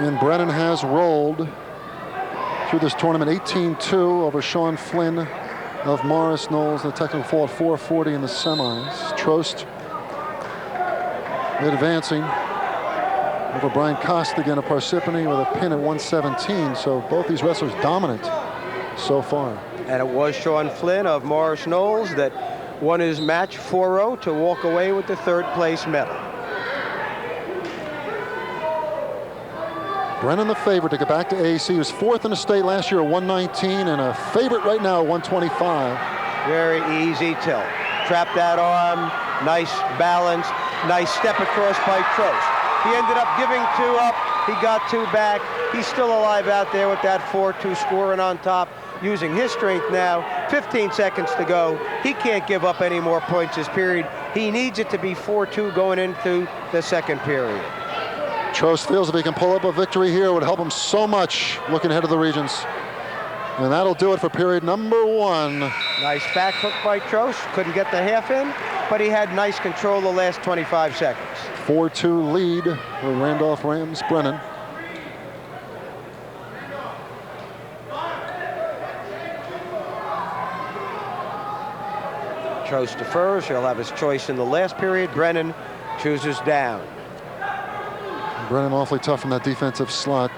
And Brennan has rolled through this tournament 18-2 over Sean Flynn of Morris Knowles. The technical fall at 440 in the semis. Trost advancing over Brian Costigan of Parsippany with a pin at 117. So both these wrestlers dominant so far. And it was Sean Flynn of Morris Knowles that won his match 4-0 to walk away with the 3rd place medal. Brennan the favorite to get back to AAC. He was 4th in the state last year at 119 and a favorite right now at 125. Very easy tilt. Trap that arm, nice balance, nice step across by Trost. He ended up giving 2 up, he got 2 back. He's still alive out there with that 4-2 scoring on top, using his strength now. 15 seconds to go. He can't give up any more points this period. He needs it to be 4-2 going into the 2nd period. Trost feels if he can pull up a victory here, it would help him so much looking ahead of the regions. And that'll do it for period number 1. Nice back hook by Trost. Couldn't get the half in, but he had nice control the last 25 seconds. 4-2 lead for Randolph Rams Brennan. Trost defers. He'll have his choice in the last period. Brennan chooses down. Brennan awfully tough from that defensive slot.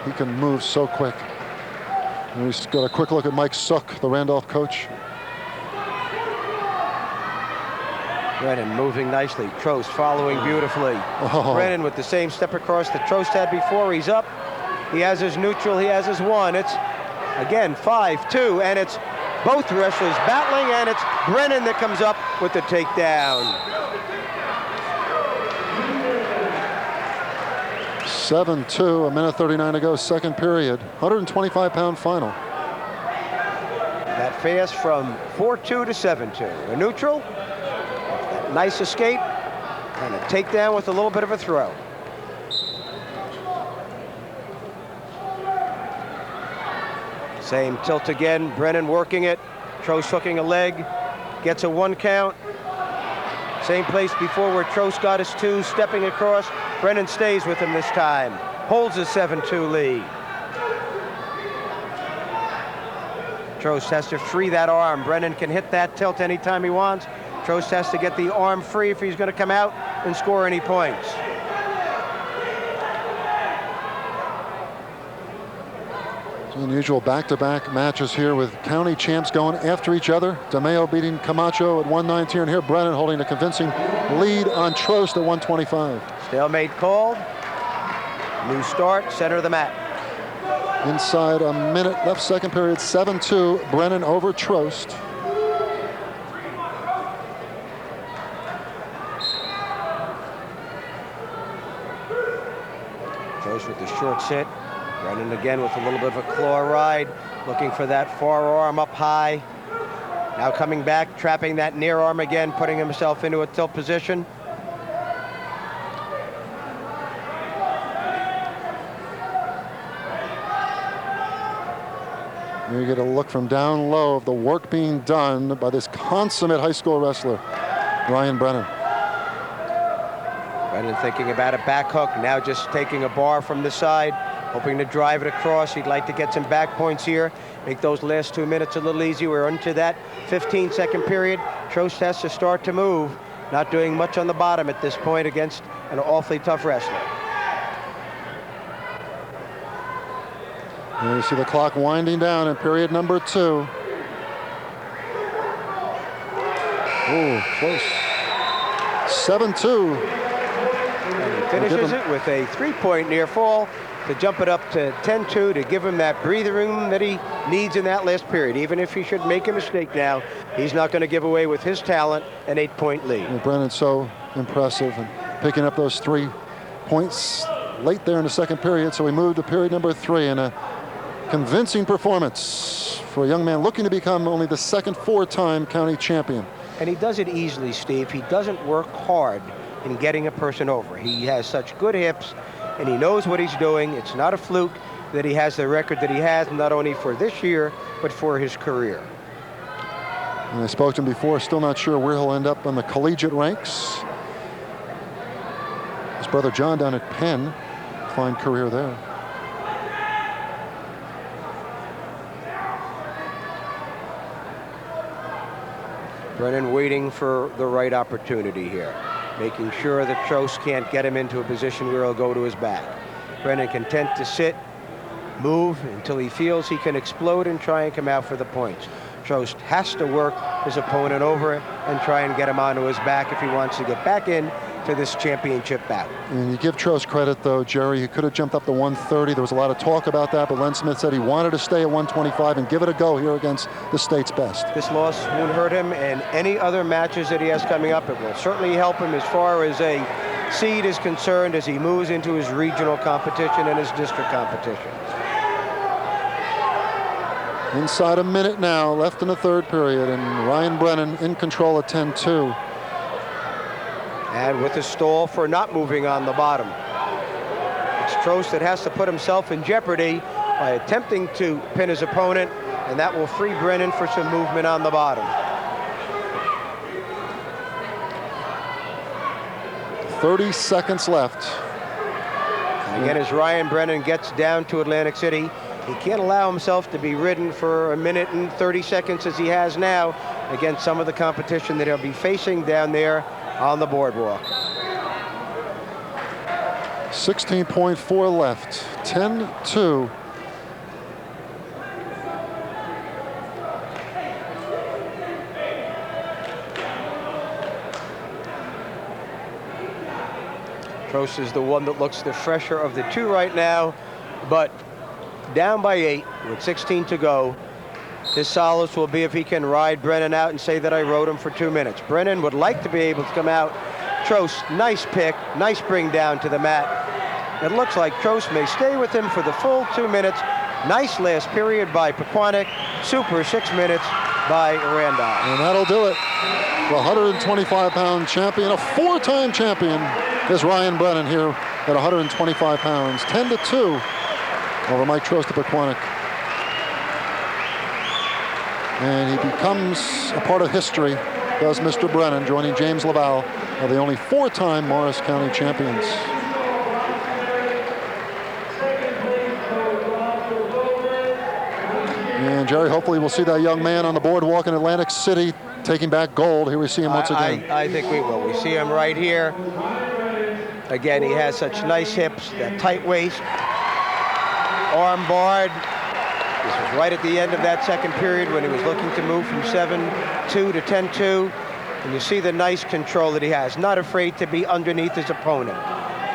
He can move so quick. And we just got a quick look at Mike Sook, the Randolph coach. Brennan moving nicely. Trost following beautifully. Oh. Brennan with the same step across that Trost had before. He's up. He has his neutral, he has his one. It's, again, 5-2, and it's both wrestlers battling, and it's Brennan that comes up with the takedown. 7-2, a minute 39 to go, second period. 125-pound final. That fast from 4-2 to 7-2. A neutral, that nice escape, and a takedown with a little bit of a throw. Same tilt again, Brennan working it. Trost hooking a leg, gets a 1 count. Same place before where Trost got his 2, stepping across. Brennan stays with him this time, holds his 7-2 lead. Trost has to free that arm. Brennan can hit that tilt anytime he wants. Trost has to get the arm free if he's going to come out and score any points. Unusual back-to-back matches here with county champs going after each other. DeMeo beating Camacho at 119, and here Brennan holding a convincing lead on Trost at 125. Stalemate called. New start, center of the mat. Inside a minute left, second period, 7-2, Brennan over Trost. Trost with the short sit. Brennan again with a little bit of a claw ride, looking for that far arm up high. Now coming back, trapping that near arm again, putting himself into a tilt position. Here you get a look from down low of the work being done by this consummate high school wrestler, Ryan Brennan. Brennan thinking about a back hook, now just taking a bar from the side, hoping to drive it across. He'd like to get some back points here, make those last 2 minutes a little easier. We're into that 15-second period. Trost has to start to move, not doing much on the bottom at this point against an awfully tough wrestler. And you see the clock winding down in period number 2. Oh, close. 7-2. And he finishes it with a 3-point near fall to jump it up to 10-2 to give him that breathing room that he needs in that last period. Even if he should make a mistake now, he's not going to give away with his talent an 8-point lead. Well, Brennan's so impressive and picking up those 3 points late there in the second period. So we move to period number 3 and a convincing performance for a young man looking to become only the second 4-time county champion. And he does it easily, Steve. He doesn't work hard in getting a person over. He has such good hips, and he knows what he's doing. It's not a fluke that he has the record that he has, not only for this year, but for his career. And I spoke to him before, still not sure where he'll end up on the collegiate ranks. His brother John down at Penn, fine career there. Brennan waiting for the right opportunity here, making sure that Trost can't get him into a position where he'll go to his back. Brennan content to sit, move until he feels he can explode and try and come out for the points. Trost has to work his opponent over and try and get him onto his back if he wants to get back in to this championship bout. And you give Trost credit, though, Jerry. He could have jumped up to 130. There was a lot of talk about that, but Len Smith said he wanted to stay at 125 and give it a go here against the state's best. This loss won't hurt him, and any other matches that he has coming up, it will certainly help him as far as a seed is concerned as he moves into his regional competition and his district competition. Inside a minute now, left in the third period, and Ryan Brennan in control at 10-2. And with a stall for not moving on the bottom. It's Trost that has to put himself in jeopardy by attempting to pin his opponent, and that will free Brennan for some movement on the bottom. 30 seconds left. And again, as Ryan Brennan gets down to Atlantic City, he can't allow himself to be ridden for a minute and 30 seconds as he has now against some of the competition that he'll be facing down there on the boardwalk. 16.4 left, 10-2. Trost is the one that looks the fresher of the two right now. but down by 8 with 16 to go. His solace will be if he can ride Brennan out and say that I rode him for 2 minutes. Brennan would like to be able to come out. Trost, nice pick, nice bring down to the mat. It looks like Trost may stay with him for the full 2 minutes. Nice last period by Pequannock. Super 6 minutes by Randolph. And that'll do it. The 125-pound champion, a 4-time champion, is Ryan Brennan here at 125 pounds. 10-2 over Mike Trost of Pequannock. And he becomes a part of history, does Mr. Brennan, joining James Laval, are the only 4-time Morris County champions. And Jerry, hopefully we'll see that young man on the boardwalk in Atlantic City taking back gold. Here we see him once again. I think we will. We see him right here. Again, he has such nice hips, that tight waist, arm barred. This was right at the end of that second period when he was looking to move from 7-2 to 10-2. And you see the nice control that he has, not afraid to be underneath his opponent.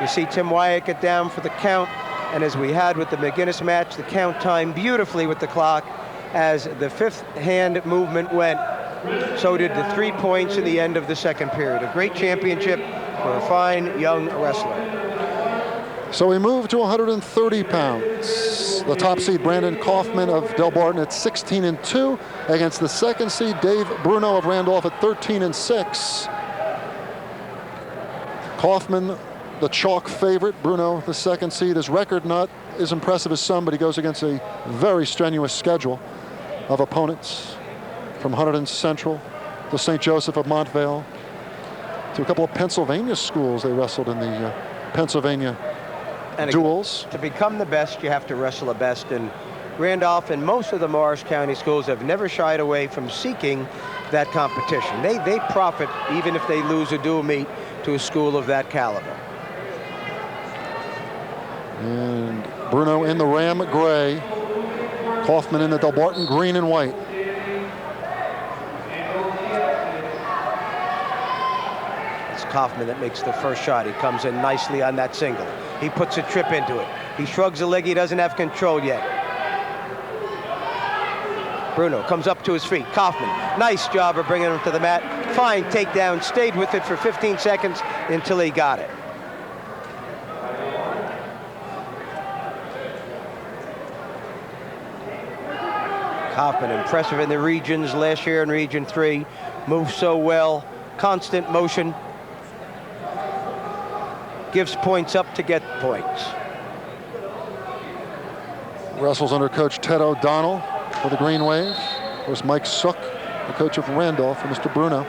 You see Tim Wyatt get down for the count, and as we had with the McGinnis match, the count timed beautifully with the clock. As the 5th hand movement went, so did the 3 points in the end of the second period. A great championship for a fine young wrestler. So we move to 130 pounds. The top seed, Brandon Kaufman of Delbarton, at 16-2 against the second seed, Dave Bruno of Randolph, at 13-6. Kaufman, the chalk favorite. Bruno, the second seed. His record not as impressive as some, but he goes against a very strenuous schedule of opponents, from Hunterdon Central to St. Joseph of Montvale to a couple of Pennsylvania schools. They wrestled in the Pennsylvania duels. To become the best, you have to wrestle the best. And Randolph and most of the Morris County schools have never shied away from seeking that competition. They profit even if they lose a dual meet to a school of that caliber. And Bruno in the Ram gray, Kaufman in the Delbarton green and white. It's Kaufman that makes the first shot. He comes in nicely on that single. He puts a trip into it. He shrugs a leg. He doesn't have control yet. Bruno comes up to his feet. Kaufman, nice job of bringing him to the mat. Fine takedown, stayed with it for 15 seconds until he got it. Kaufman, impressive in the regions last year in Region 3. Moves so well, constant motion. Gives points up to get points. Wrestles under coach Ted O'Donnell for the Green Wave. Of course, Mike Sook, the coach of Randolph, for Mr. Bruno.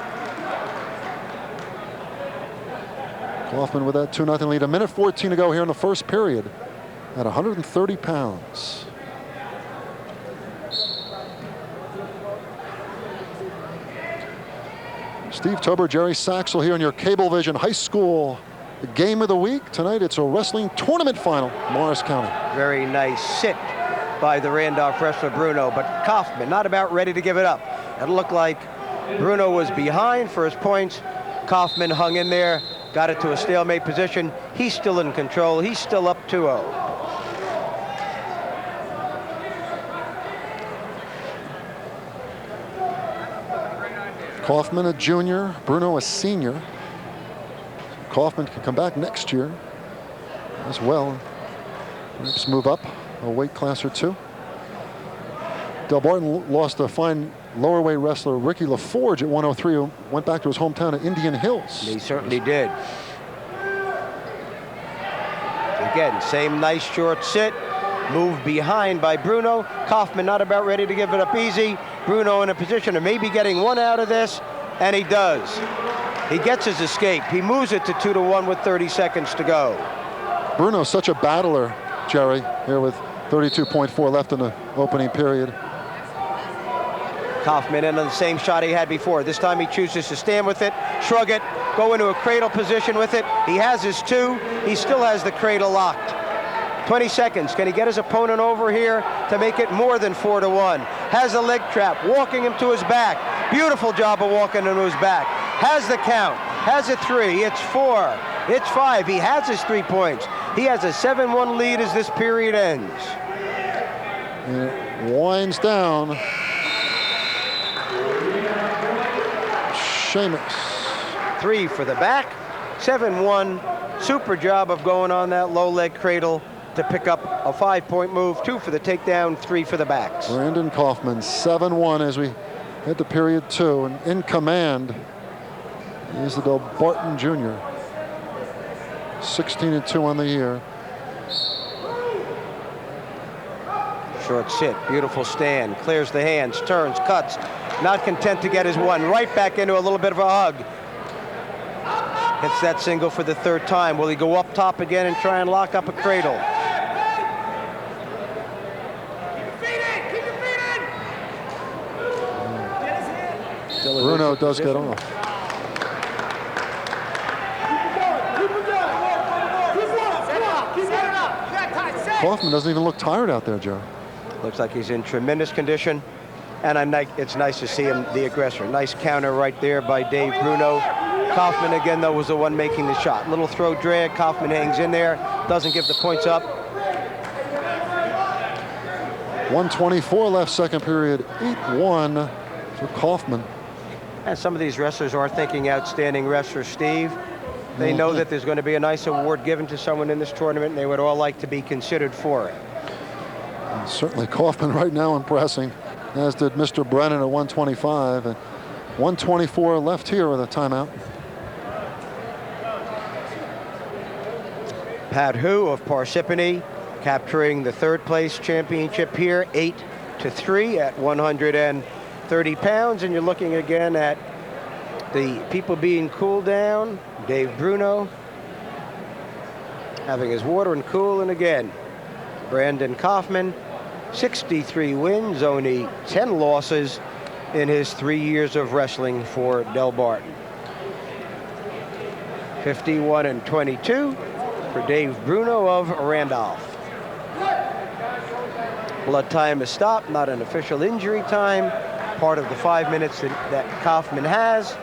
Kaufman with that 2-0 lead. 1:14 to go here in the first period at 130 pounds. Steve Tober, Jerry Saxel here in your Cablevision High School Game of the Week. Tonight it's a wrestling tournament final, Morris County. Very nice sit by the Randolph wrestler Bruno, but Kaufman not about ready to give it up. It looked like Bruno was behind for his points. Kaufman hung in there, got it to a stalemate position. He's still in control. He's still up 2-0. Kaufman, a junior, Bruno, a senior. Kaufman can come back next year as well. Perhaps move up a weight class or two. Delbarton lost a fine lower weight wrestler, Ricky LaForge, at 103, who went back to his hometown of Indian Hills. He certainly did. Again, same nice short sit. Moved behind by Bruno. Kaufman not about ready to give it up easy. Bruno in a position of maybe getting one out of this, and he does. He gets his escape. He moves it to 2-1 with 30 seconds to go. Bruno's such a battler, Jerry, here with 32.4 left in the opening period. Kaufman in on the same shot he had before. This time he chooses to stand with it, shrug it, go into a cradle position with it. He has his 2. He still has the cradle locked. 20 seconds. Can he get his opponent over here to make it more than 4-1? Has a leg trap, walking him to his back. Beautiful job of walking him to his back. Has the count, has a 3, it's 4, it's 5. He has his 3 points. He has a 7-1 lead as this period ends. And it winds down. Sheamus. 3 for the back, 7-1. Super job of going on that low leg cradle to pick up a 5-point move. 2 for the takedown, 3 for the backs. Brandon Kaufman, 7-1 as we head to period 2. And in command is the Del Barton Jr. 16-2 on the year. Short sit, beautiful stand, clears the hands, turns, cuts. Not content to get his one, right back into a little bit of a hug. Hits that single for the 3rd time. Will he go up top again and try and lock up a cradle? Bruno does get off. Kaufman doesn't even look tired out there, Joe. Looks like he's in tremendous condition. And it's nice to see him, the aggressor. Nice counter right there by Dave Bruno. Kaufman, again, though, was the one making the shot. Little throw drag. Kaufman hangs in there. Doesn't give the points up. 1:24 left, second period. 8-1 for Kaufman. And some of these wrestlers are thinking outstanding wrestlers, Steve. They know that there's going to be a nice award given to someone in this tournament, and they would all like to be considered for it. And certainly Kaufman right now impressing, as did Mr. Brennan at 125. And 1:24 left here with a timeout. Pat Hu of Parsippany capturing the 3rd place championship here, 8-3 at 130 pounds. And you're looking again at the people being cooled down. Dave Bruno having his water and cooling again. Brandon Kaufman, 63 wins, only 10 losses in his 3 years of wrestling for Del Barton. 51-22 for Dave Bruno of Randolph. Blood time is stopped, not an official injury time. Part of the 5 minutes that Kaufman has.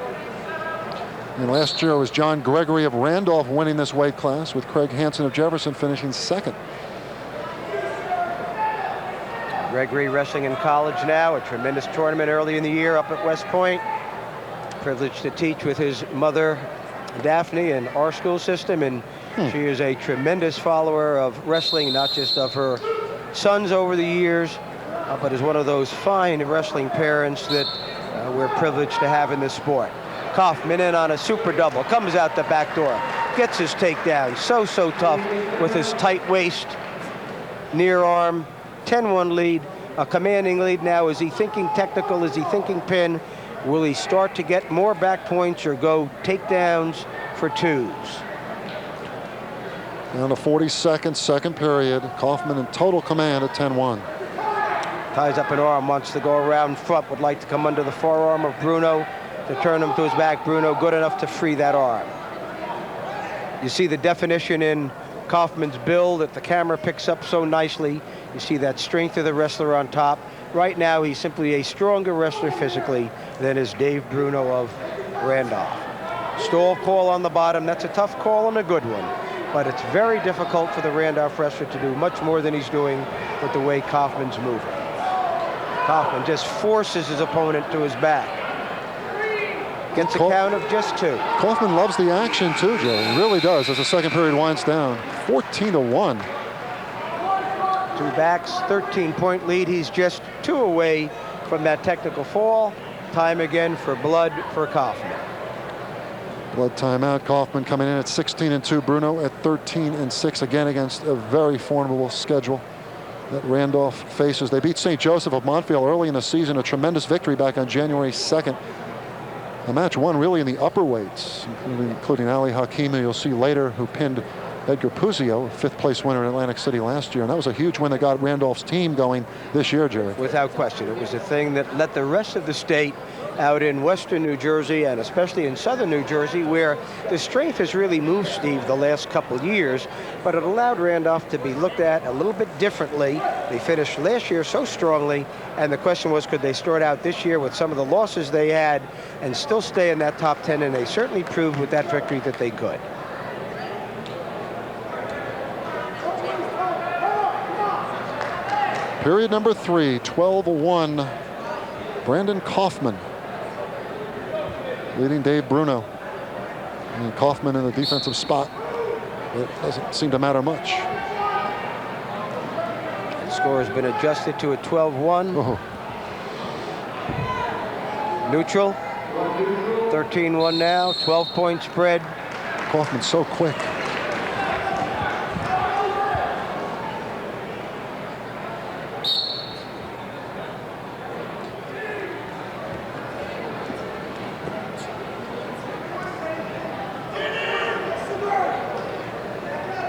And last year it was John Gregory of Randolph winning this weight class, with Craig Hansen of Jefferson finishing 2nd. Gregory wrestling in college now, a tremendous tournament early in the year up at West Point. Privileged to teach with his mother, Daphne, in our school system, and she is a tremendous follower of wrestling, not just of her sons over the years, but is one of those fine wrestling parents that we're privileged to have in this sport. Kaufman in on a super double, comes out the back door, gets his takedown. So tough with his tight waist, near arm, 10-1 lead, a commanding lead now. Is he thinking technical? Is he thinking pin? Will he start to get more back points or go takedowns for 2s? Down to 40 seconds, second period. Kaufman in total command at 10-1. Ties up an arm, wants to go around front, would like to come under the forearm of Bruno to turn him to his back. Bruno good enough to free that arm. You see the definition in Kaufman's build that the camera picks up so nicely. You see that strength of the wrestler on top. Right now, he's simply a stronger wrestler physically than is Dave Bruno of Randolph. Stall call on the bottom. That's a tough call and a good one. But it's very difficult for the Randolph wrestler to do much more than he's doing with the way Kaufman's moving. Kaufman just forces his opponent to his back. Gets a count of just 2. Kaufman loves the action too, Joe. He really does as the second period winds down. 14-1. 2 backs, 13-point lead. He's just 2 away from that technical fall. Time again for blood for Kaufman. Blood timeout. Kaufman coming in at 16-2. Bruno at 13-6, again against a very formidable schedule that Randolph faces. They beat St. Joseph of Montville early in the season, a tremendous victory back on January 2nd. A match won really in the upper weights, including Ali Hakim, who you'll see later, who pinned Edgar Puzio, a 5th place winner in Atlantic City last year. And that was a huge win that got Randolph's team going this year, Jerry. Without question. It was a thing that let the rest of the state out in western New Jersey and especially in southern New Jersey, where the strength has really moved, Steve, the last couple of years, but it allowed Randolph to be looked at a little bit differently. They finished last year so strongly, and the question was, could they start out this year with some of the losses they had and still stay in that top 10, and they certainly proved with that victory that they could. Period number 3, 12-1. Brandon Kaufman leading Dave Bruno. And Kaufman in the defensive spot. It doesn't seem to matter much. The score has been adjusted to a 12-1. Oh. Neutral. 13-1 now. 12-point spread. Kaufman's so quick.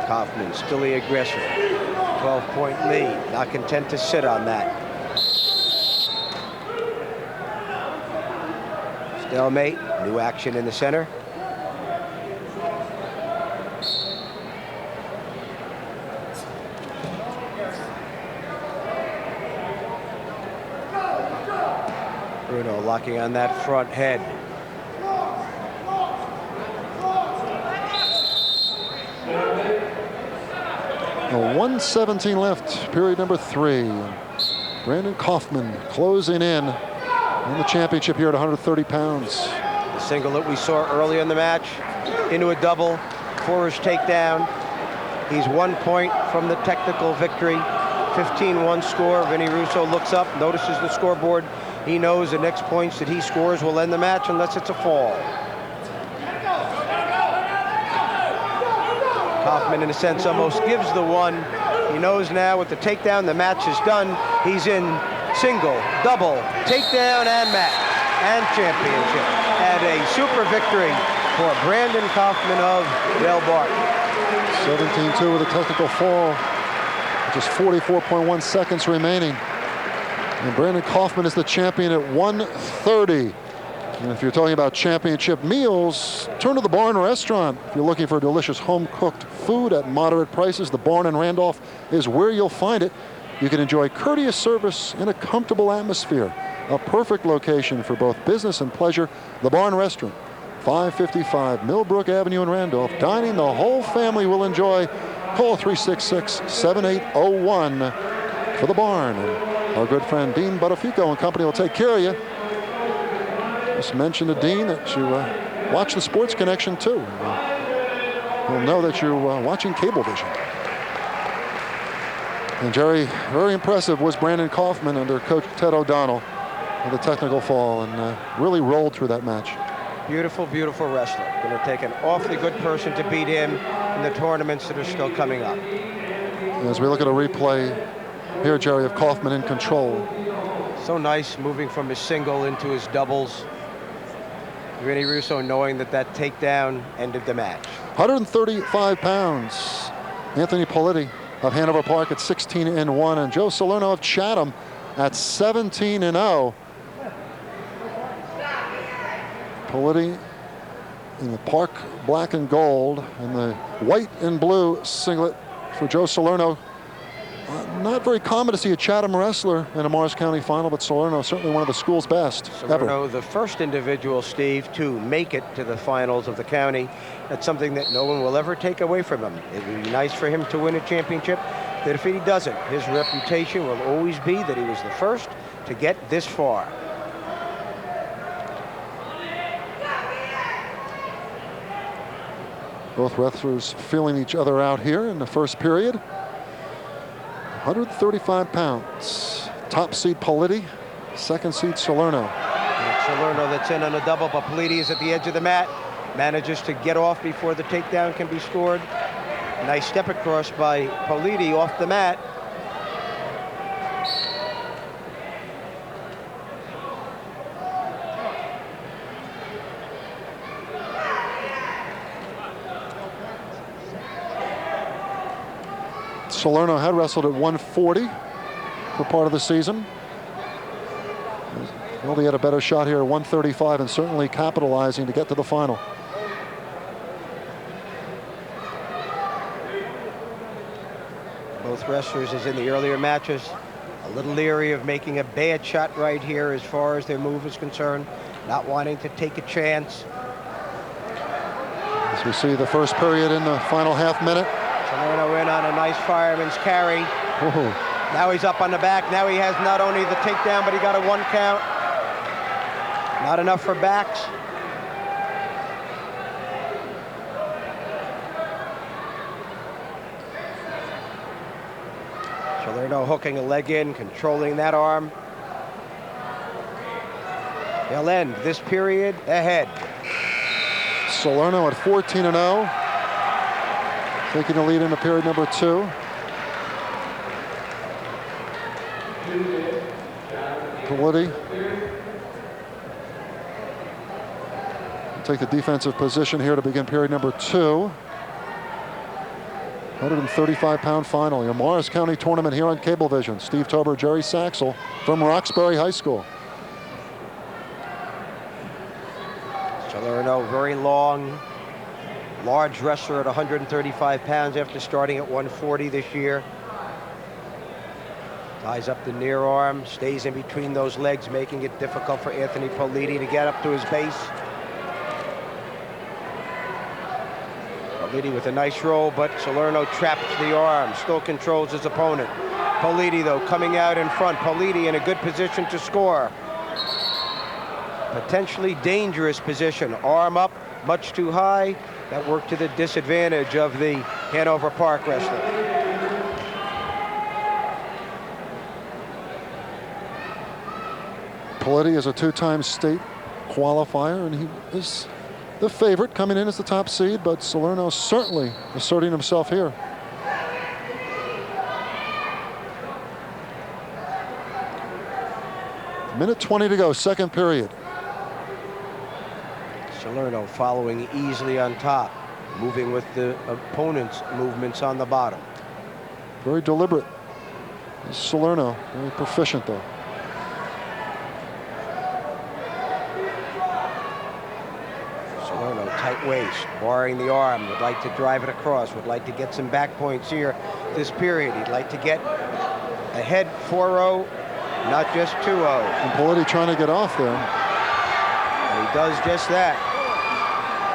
Kaufman still the aggressor. 12-point lead. Not content to sit on that. Stalemate. New action in the center. Bruno locking on that front head. A 1:17 left, period number 3. Brandon Kaufman closing in on the championship here at 130 pounds. The single that we saw earlier in the match, into a double for his takedown. He's 1 point from the technical victory. 15-1 score. Vinny Russo looks up, notices the scoreboard. He knows the next points that he scores will end the match unless it's a fall. Kaufman, in a sense, almost gives the one. He knows now with the takedown, the match is done. He's in single, double, takedown, and match, and championship. And a super victory for Brandon Kaufman of Del Bart. 17-2 with a technical fall. Just 44.1 seconds remaining. And Brandon Kaufman is the champion at 130. And if you're talking about championship meals, turn to the Barn Restaurant. If you're looking for delicious home-cooked food at moderate prices, the Barn in Randolph is where you'll find it. You can enjoy courteous service in a comfortable atmosphere. A perfect location for both business and pleasure. The Barn Restaurant, 555 Millbrook Avenue in Randolph. Dining the whole family will enjoy. Call 366-7801 for the Barn. And our good friend Dean Buttafico and company will take care of you. Just mention to Dean that you watch the Sports Connection too. He'll know that you're watching Cablevision. And Jerry, very impressive was Brandon Kaufman under Coach Ted O'Donnell with a technical fall, and really rolled through that match. Beautiful, beautiful wrestler. Going to take an awfully good person to beat him in the tournaments that are still coming up. As we look at a replay here, Jerry, of Kaufman in control. So nice moving from his single into his doubles. Vinny Russo knowing that that takedown ended the match. 135 pounds. Anthony Politti of Hanover Park at 16-1, and Joe Salerno of Chatham at 17-0. Politti in the Park black and gold, and the white and blue singlet for Joe Salerno. Not very common to see a Chatham wrestler in a Morris County final, but Salerno certainly one of the school's best Salerno, ever. the first individual, Steve, to make it to the finals of the county. That's something that no one will ever take away from him. It would be nice for him to win a championship, that if he doesn't, his reputation will always be that he was the first to get this far. Both wrestlers feeling each other out here in the first period. 135 pounds. Top seed Politti, second seed Salerno. And it's Salerno that's in on a double, but Politti is at the edge of the mat. Manages to get off before the takedown can be scored. Nice step across by Politti off the mat. Salerno had wrestled at 140 for part of the season. Well, he had a better shot here at 135 and certainly capitalizing to get to the final. Both wrestlers, as in the earlier matches, a little leery of making a bad shot right here as far as their move is concerned, not wanting to take a chance. As we see the first period in the final half minute. Salerno in on a nice fireman's carry. Ooh. Now he's up on the back. Now he has not only the takedown, but he got a 1 count. Not enough for backs. Salerno hooking a leg in, controlling that arm. They'll end this period ahead. Salerno at 14-0. Taking the lead into period number 2. Politi take the defensive position here to begin period number 2. 135-pound final. Your Morris County tournament here on Cablevision. Steve Tober, Jerry Saxel from Roxbury High School. Salerno, very long, large wrestler at 135 pounds after starting at 140 this year. Ties up the near arm, stays in between those legs, making it difficult for Anthony Politi to get up to his base. Politi with a nice roll, but Salerno traps the arm, still controls his opponent. Politi, though, coming out in front. Politi in a good position to score. Potentially dangerous position. Arm up, much too high. That worked to the disadvantage of the Hanover Park wrestler. Politi is a 2-time state qualifier, and he is the favorite coming in as the top seed, but Salerno certainly asserting himself here. Minute 20 to go, second period. Salerno following easily on top, moving with the opponent's movements on the bottom. Very deliberate. Salerno, very proficient though. Salerno, tight waist, barring the arm, would like to drive it across, would like to get some back points here this period. He'd like to get ahead 4-0, not just 2-0. And Politi trying to get off there. And he does just that.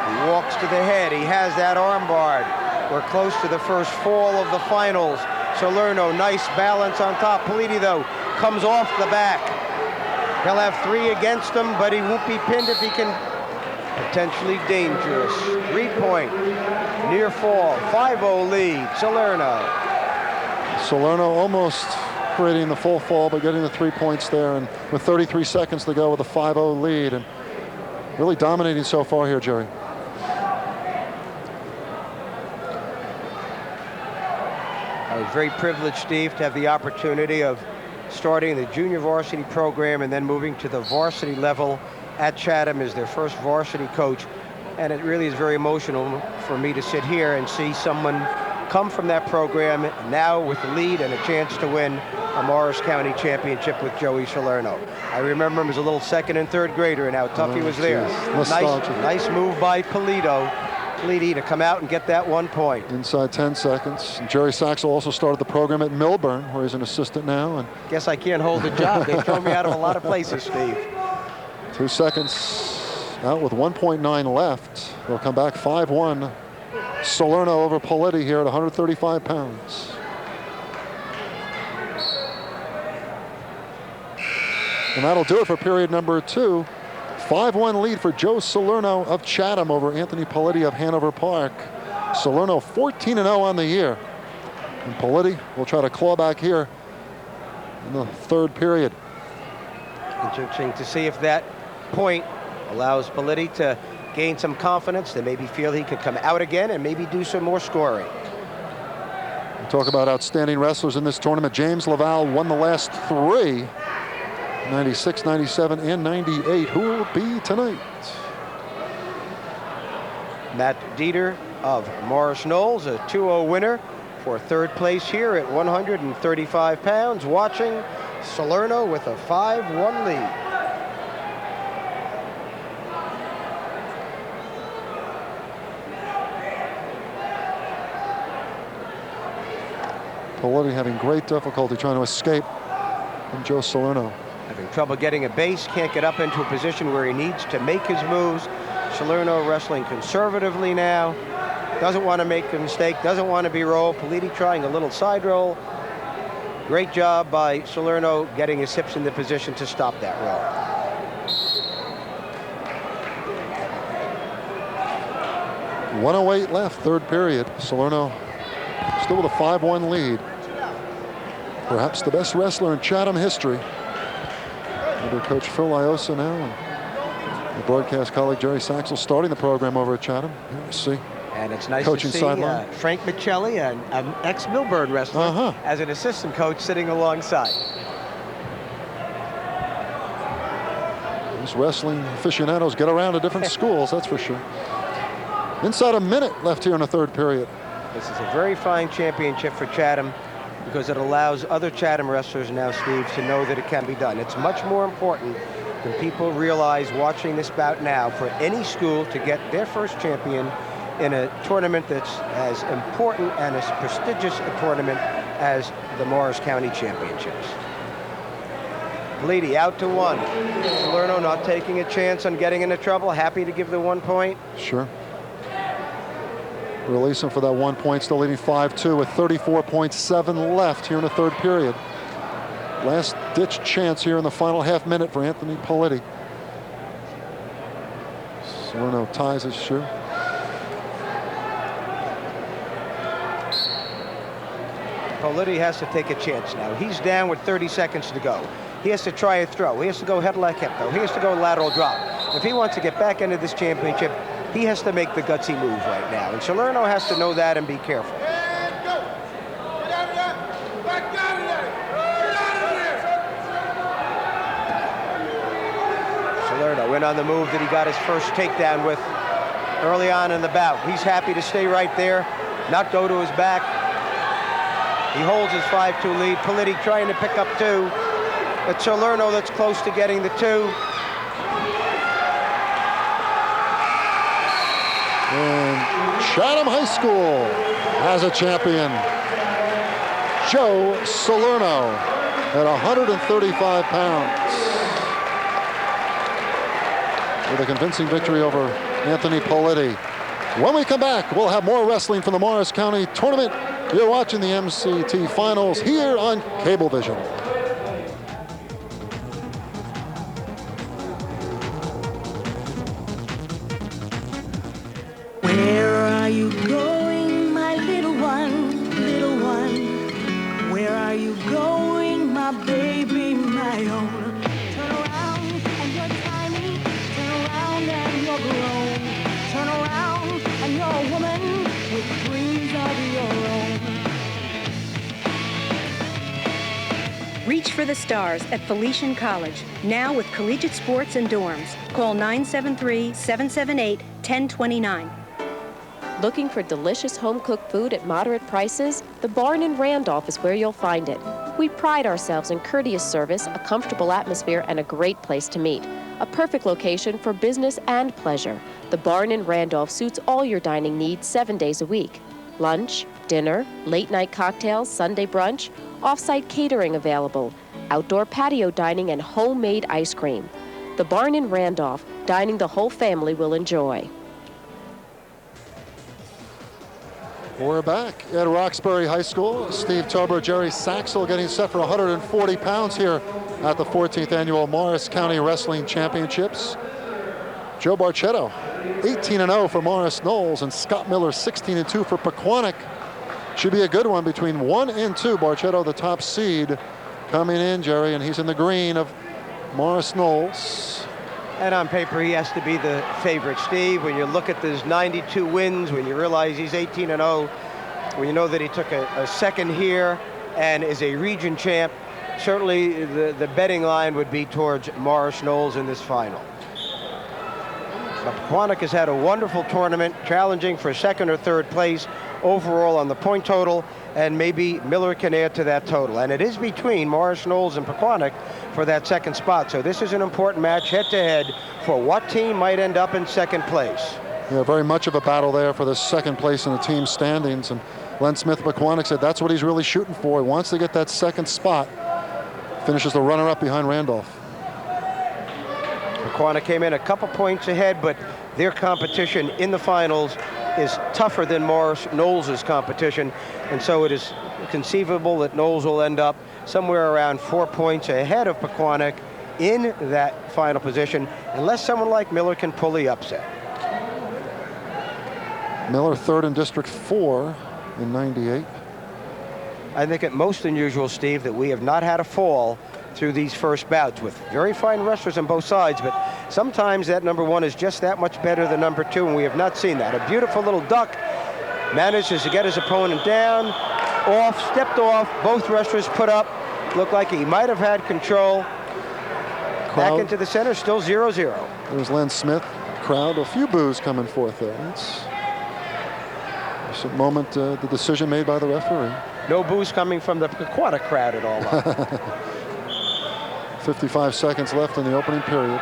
He walks to the head. He has that arm barred. We're close to the first fall of the finals. Salerno, nice balance on top. Politi, though, comes off the back. He'll have 3 against him, but he won't be pinned if he can. Potentially dangerous. 3-point, near fall, 5-0 lead, Salerno. Salerno almost creating the full fall, but getting the 3 points there, and with 33 seconds to go with a 5-0 lead, and really dominating so far here, Jerry. I was very privileged, Steve, to have the opportunity of starting the junior varsity program and then moving to the varsity level at Chatham as their first varsity coach. And it really is very emotional for me to sit here and see someone come from that program now with the lead and a chance to win a Morris County championship with Joey Salerno. I remember him as a little second and third grader and how tough he was there. Nice move by Politi to come out and get that 1 point. Inside 10 seconds. And Jerry Saxel also started the program at Milburn, where he's an assistant now. And guess I can't hold a job. They throw me out of a lot of places, Steve. 2 seconds out with 1.9 left. They'll come back 5-1. Salerno over Politi here at 135 pounds. And that'll do it for period number 2. 5-1 lead for Joe Salerno of Chatham over Anthony Politi of Hanover Park. Salerno 14-0 on the year. And Politi will try to claw back here in the third period. Interesting to see if that point allows Politi to gain some confidence, to maybe feel he could come out again and maybe do some more scoring. We'll talk about outstanding wrestlers in this tournament. James Laval won the last 3. 96, 97, and 98. Who will it be tonight? Matt Dieter of Morris Knowles, a 2-0 winner for third place here at 135 pounds, watching Salerno with a 5-1 lead. Politi having great difficulty trying to escape from Joe Salerno. Having trouble getting a base, can't get up into a position where he needs to make his moves. Salerno wrestling conservatively now. Doesn't want to make a mistake, doesn't want to be rolled. Politi trying a little side roll. Great job by Salerno getting his hips into position to stop that row. .108 left, third period. Salerno still with a 5-1 lead. Perhaps the best wrestler in Chatham history. Under coach Phil Liosa now. And the broadcast colleague Jerry Saxel starting the program over at Chatham. Here we see. And it's nice Coaching to see sideline. Frank Michelli, an ex-Millburn wrestler, as an assistant coach sitting alongside. These wrestling aficionados get around to different schools, that's for sure. Inside a minute left here in the third period. This is a very fine championship for Chatham because it allows other Chatham wrestlers now, Steve, to know that it can be done. It's much more important than people realize watching this bout now for any school to get their first champion in a tournament that's as important and as prestigious a tournament as the Morris County Championships. Bleedy out to 1. Salerno not taking a chance on getting into trouble. Happy to give the 1 point. Sure. Releasing for that 1 point, still leading 5-2 with 34.7 left here in the third period. Last ditch chance here in the final half minute for Anthony Politti. Salerno ties his shoe. Politti has to take a chance now. He's down with 30 seconds to go. He has to try a throw. He has to go headlock hip though. He has to go lateral drop. If he wants to get back into this championship, he has to make the gutsy move right now. And Salerno has to know that and be careful. Salerno in on the move that he got his first takedown with early on in the bout. He's happy to stay right there, not go to his back. He holds his 5-2 lead. Politti trying to pick up 2. It's Salerno that's close to getting the 2. And Chatham High School has a champion. Joe Salerno at 135 pounds. With a convincing victory over Anthony Politti. When we come back, we'll have more wrestling from the Morris County Tournament. You're watching the MCT Finals here on Cablevision. Where are you going, my little one, little one? Where are you going, my baby, my own? Turn around and you're tiny, turn around and you're grown. Turn around and you're a woman with dreams of your own. Reach for the stars at Felician College, now with collegiate sports and dorms. Call 973-778-1029. Looking for delicious home-cooked food at moderate prices? The Barn in Randolph is where you'll find it. We pride ourselves in courteous service, a comfortable atmosphere, and a great place to meet. A perfect location for business and pleasure. The Barn in Randolph suits all your dining needs 7 days a week. Lunch, dinner, late-night cocktails, Sunday brunch, off-site catering available, outdoor patio dining, and homemade ice cream. The Barn in Randolph, dining the whole family will enjoy. We're back at Roxbury High School. Steve Tober, Jerry Saxel getting set for 140 pounds here at the 14th Annual Morris County Wrestling Championships. Joe Barchetto, 18-0 for Morris Knowles, and Scott Miller, 16-2 for Pequannock. Should be a good one between 1 and 2. Barchetto, the top seed, coming in, Jerry, and he's in the green of Morris Knowles. And on paper, he has to be the favorite. Steve, when you look at those 92 wins, when you realize he's 18-0, when you know that he took a second here and is a region champ, certainly the betting line would be towards Morris Knowles in this final. But Pequannock has had a wonderful tournament, challenging for second or third place overall on the point total, and maybe Miller can add to that total. And it is between Morris Knowles and Pequannock for that second spot. So this is an important match head-to-head for what team might end up in second place. Yeah, very much of a battle there for the second place in the team standings. And Len Smith Pequannock said that's what he's really shooting for. He wants to get that second spot. Finishes the runner-up behind Randolph. Pequannock came in a couple points ahead, but their competition in the finals is tougher than Morris Knowles' competition, and so it is conceivable that Knowles will end up somewhere around 4 points ahead of Pequannock in that final position, unless someone like Miller can pull the upset. Miller third in District 4 in 98. I think it most unusual, Steve, that we have not had a fall through these first bouts with very fine wrestlers on both sides, but sometimes that number 1 is just that much better than number 2, and we have not seen that. A beautiful little duck, manages to get his opponent down, off, stepped off, both wrestlers put up, looked like he might have had control. Back into the center, still 0-0. There's Len Smith, crowd, a few boos coming forth there. It's a moment, the decision made by the referee. No boos coming from the Pequannock crowd at all. 55 seconds left in the opening period.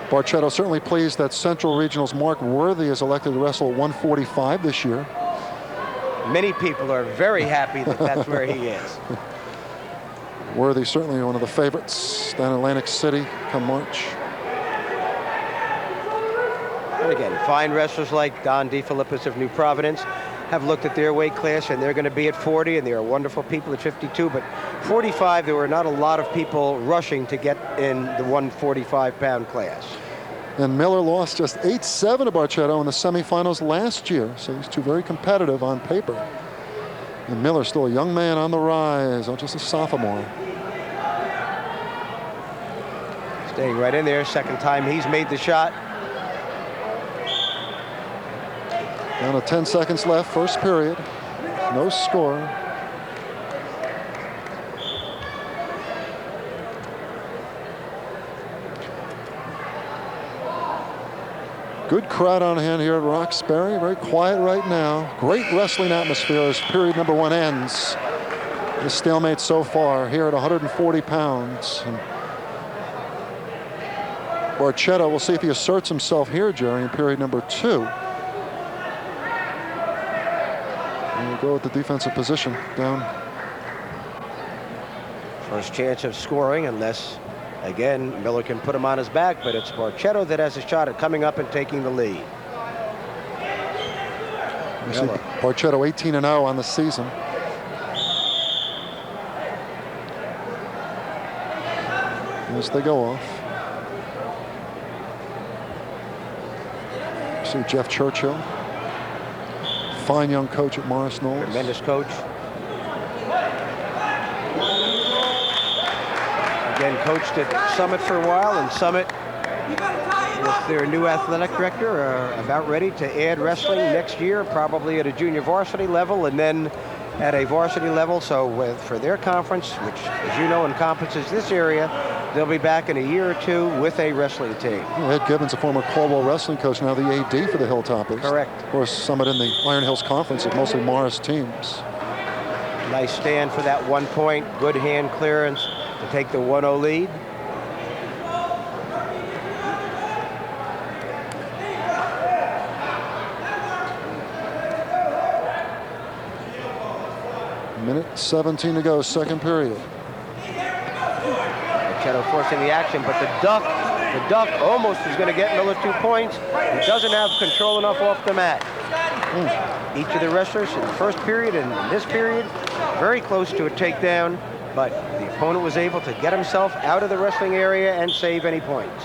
Barchetto certainly pleased that Central Regional's Mark Worthy is elected to wrestle at 145 this year. Many people are very happy that that's where he is. Worthy certainly one of the favorites down in Atlantic City come March. And again, fine wrestlers like Don DeFilippis of New Providence have looked at their weight class, and they're going to be at 40, and there are wonderful people at 52, but 45, there were not a lot of people rushing to get in the 145-pound class. And Miller lost just 8-7 to Barchetto in the semifinals last year, so these two very competitive on paper. And Miller still a young man on the rise, just a sophomore. Staying right in there, second time he's made the shot. Down to 10 seconds left, first period. No score. Good crowd on hand here at Roxbury. Very quiet right now. Great wrestling atmosphere as period number 1 ends. The stalemate so far here at 140 pounds. And Barchetto, we'll see if he asserts himself here, Jerry, in period number 2. And we'll go with the defensive position down. First chance of scoring, unless, again, Miller can put him on his back, but it's Barchetto that has a shot at coming up and taking the lead. Barchetto 18-0 on the season. As they go off. See Jeff Churchill, fine young coach at Morris Knowles. Tremendous coach. Again, coached at Summit for a while, and Summit, with their new athletic director, are about ready to add wrestling next year, probably at a junior varsity level, and then at a varsity level. So for their conference, which, as you know, encompasses this area, they'll be back in a year or 2 with a wrestling team. Ed Gibbons, a former Caldwell wrestling coach, now the AD for the Hilltoppers. Correct. Of course, Summit in the Iron Hills Conference of mostly Morris teams. Nice stand for that 1 point. Good hand clearance to take the 1-0 lead. Minute 17 to go, second period. Barchetto forcing the action, but the duck almost is going to get Miller 2 points. He doesn't have control enough off the mat. Each of the wrestlers in the first period and in this period, very close to a takedown, but the opponent was able to get himself out of the wrestling area and save any points.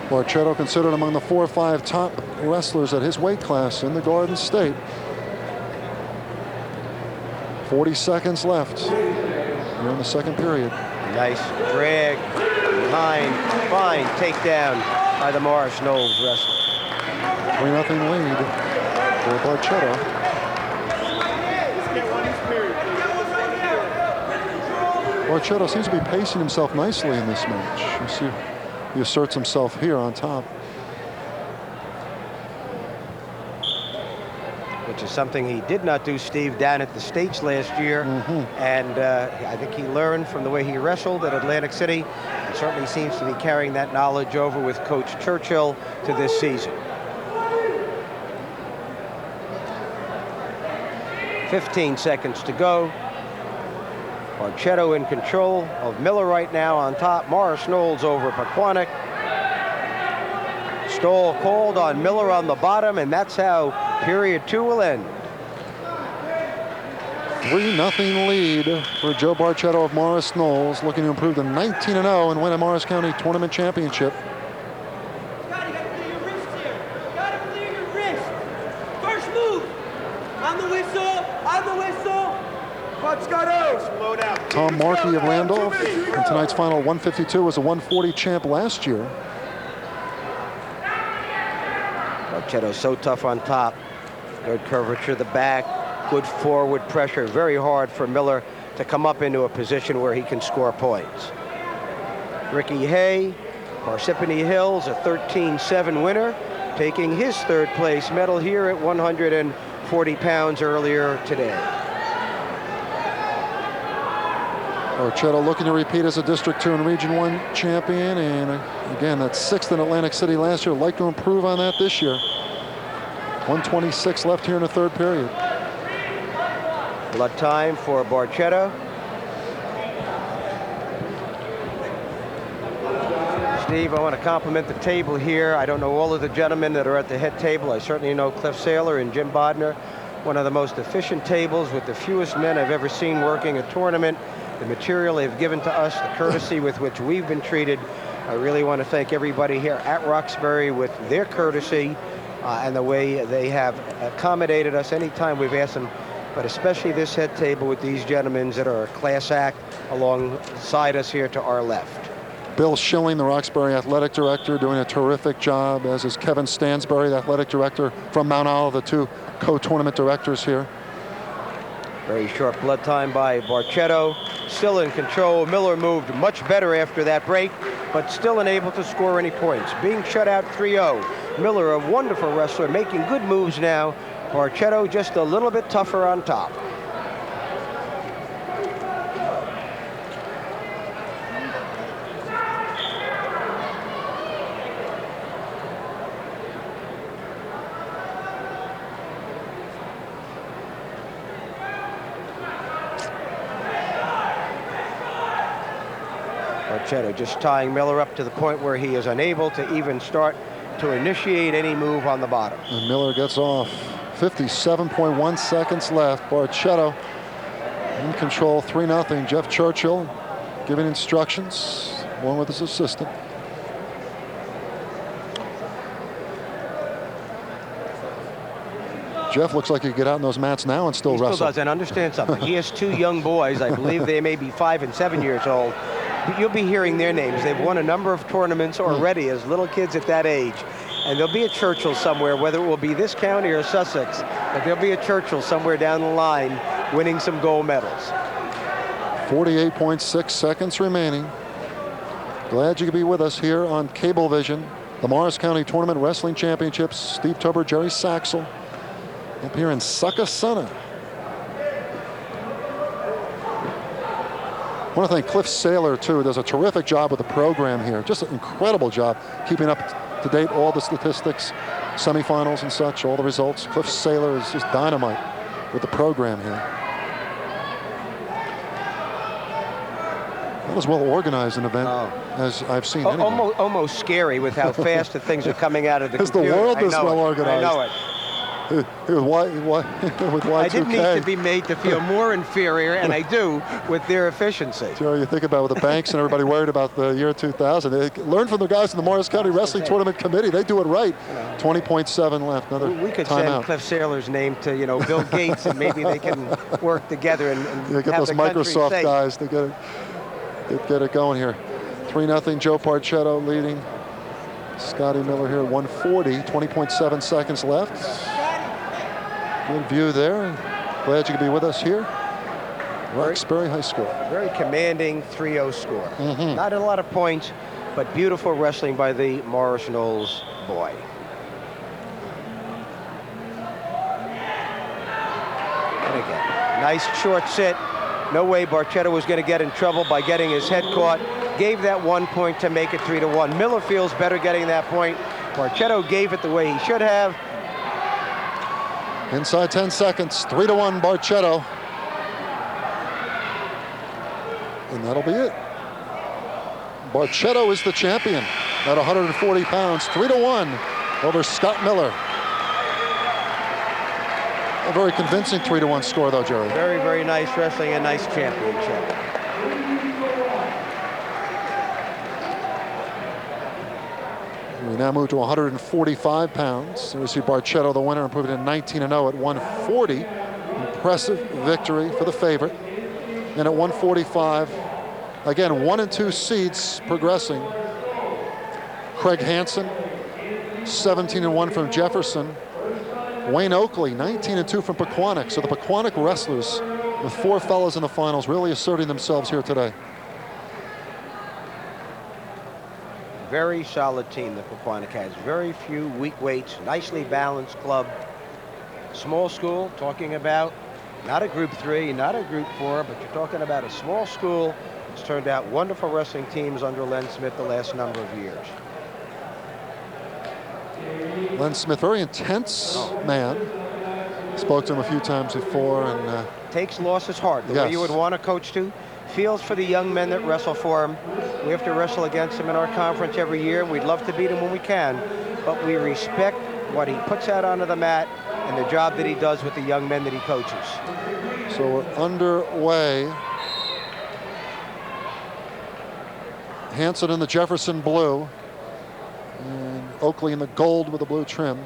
Barchetto considered among the 4 or 5 top wrestlers at his weight class in the Garden State. 40 seconds left here in the second period. Nice drag behind, fine takedown by the Morris Knowles wrestler. 3-0 lead for Barchetto. Barchetto seems to be pacing himself nicely in this match. You see, he asserts himself here on top. Which is something he did not do, Steve, down at the States last year. And I think he learned from the way he wrestled at Atlantic City. He certainly seems to be carrying that knowledge over with Coach Churchill to this season. 15 seconds to go. Barchetto in control of Miller right now on top. Morris Knowles over Pequannock. Stall called on Miller on the bottom, and that's how period 2 will end. 3-0 lead for Joe Barchetto of Morris Knowles, looking to improve to 19-0 and win a Morris County Tournament Championship. Scotty, you got to clear your wrist here. Got to clear your wrist. First move. On the whistle. On the whistle. Slow down. Tom Markey of Randolph in tonight's final 152 was a 140 champ last year. Barchetto's so tough on top. Good curvature of the back. Good forward pressure. Very hard for Miller to come up into a position where he can score points. Ricky Hay, Parsippany Hills, a 13-7 winner, taking his third place medal here at 140 pounds earlier today. Barchetto looking to repeat as a District 2 and Region 1 champion, and again, that's 6th in Atlantic City last year. Like to improve on that this year. 126 left here in the third period. Blood time for Barchetto. Steve, I want to compliment the table here. I don't know all of the gentlemen that are at the head table. I certainly know Cliff Saylor and Jim Bodner. One of the most efficient tables with the fewest men I've ever seen working a tournament. The material they've given to us, the courtesy with which we've been treated. I really want to thank everybody here at Roxbury with their courtesy and the way they have accommodated us anytime we've asked them, but especially this head table with these gentlemen that are a class act alongside us here to our left. Bill Schilling, the Roxbury Athletic Director, doing a terrific job, as is Kevin Stansbury, the Athletic Director from Mount Olive, the two co-tournament directors here. Very short blood time by Barchetto. Still in control. Miller moved much better after that break, but still unable to score any points. Being shut out 3-0. Miller, a wonderful wrestler, making good moves now. Barchetto just a little bit tougher on top. Barchetto just tying Miller up to the point where he is unable to even start to initiate any move on the bottom. And Miller gets off. 57.1 seconds left. Barchetto in control, 3-0. Jeff Churchill giving instructions along with his assistant. Jeff looks like he could get out in those mats now and still wrestle. He still does, and understand something. He has two young boys. I believe they may be 5 and 7 years old. You'll be hearing their names. They've won a number of tournaments already as little kids at that age. And there'll be a Churchill somewhere, whether it will be this county or Sussex, but there'll be a Churchill somewhere down the line winning some gold medals. 48.6 seconds remaining. Glad you could be with us here on Cablevision. The Morris County Tournament Wrestling Championships. Steve Tober, Jerry Saxel, up here in Succasunna. I want to thank Cliff Saylor, too, who does a terrific job with the program here. Just an incredible job keeping up to date all the statistics, semifinals and such, all the results. Cliff Saylor is just dynamite with the program here. Not as well organized an event as I've seen. Almost scary with how fast the things are coming out of the computer. Is the world this well organized? I know it. With Y2K. I didn't need to be made to feel more inferior, and I do with their efficiency. Joe, you think about with the banks and everybody worried about the year 2000. They learn from the guys in the Morris County Wrestling Tournament Committee. They do it right. 20.7 left. Another we could send out. Cliff Saylor's name to Bill Gates, and maybe they can work together and get have those the Microsoft country guys to get it going here. 3-0. Joe Barchetto leading. Scotty Miller here, 140. 20.7 seconds left. Good view there. Glad you could be with us here. Roxbury High School. Very commanding 3-0 score. Not a lot of points, but beautiful wrestling by the Morris Knowles boy. And again, nice short sit. No way Barchetto was going to get in trouble by getting his head caught. Gave that 1 point to make it 3-1. Miller feels better getting that point. Barchetto gave it the way he should have. Inside 10 seconds, 3-1 Barchetto. And that'll be it. Barchetto is the champion at 140 pounds, 3-1 over Scott Miller. A very convincing 3-1 score, though, Jerry. Very, very nice wrestling, a nice championship. We now move to 145 pounds. And we see Barchetto, the winner, improving to 19-0 at 140. Impressive victory for the favorite. And at 145, again, 1 and 2 seeds progressing. Craig Hansen, 17-1 from Jefferson. Wayne Oakley, 19-2 from Pequannock. So the Pequannock wrestlers, with 4 fellas in the finals, really asserting themselves here today. Very solid team that Pequannock has. Very few weak weights, nicely balanced club. Small school, talking about not a group 3, not a group 4, but you're talking about a small school. It's turned out wonderful wrestling teams under Len Smith the last number of years. Len Smith, very intense man. Spoke to him a few times before, and takes losses hard, the yes. way you would want a coach to. Feels for the young men that wrestle for him. We have to wrestle against him in our conference every year, and we'd love to beat him when we can, but we respect what he puts out onto the mat and the job that he does with the young men that he coaches. So we're underway. Hansen in the Jefferson blue, and Oakley in the gold with the blue trim.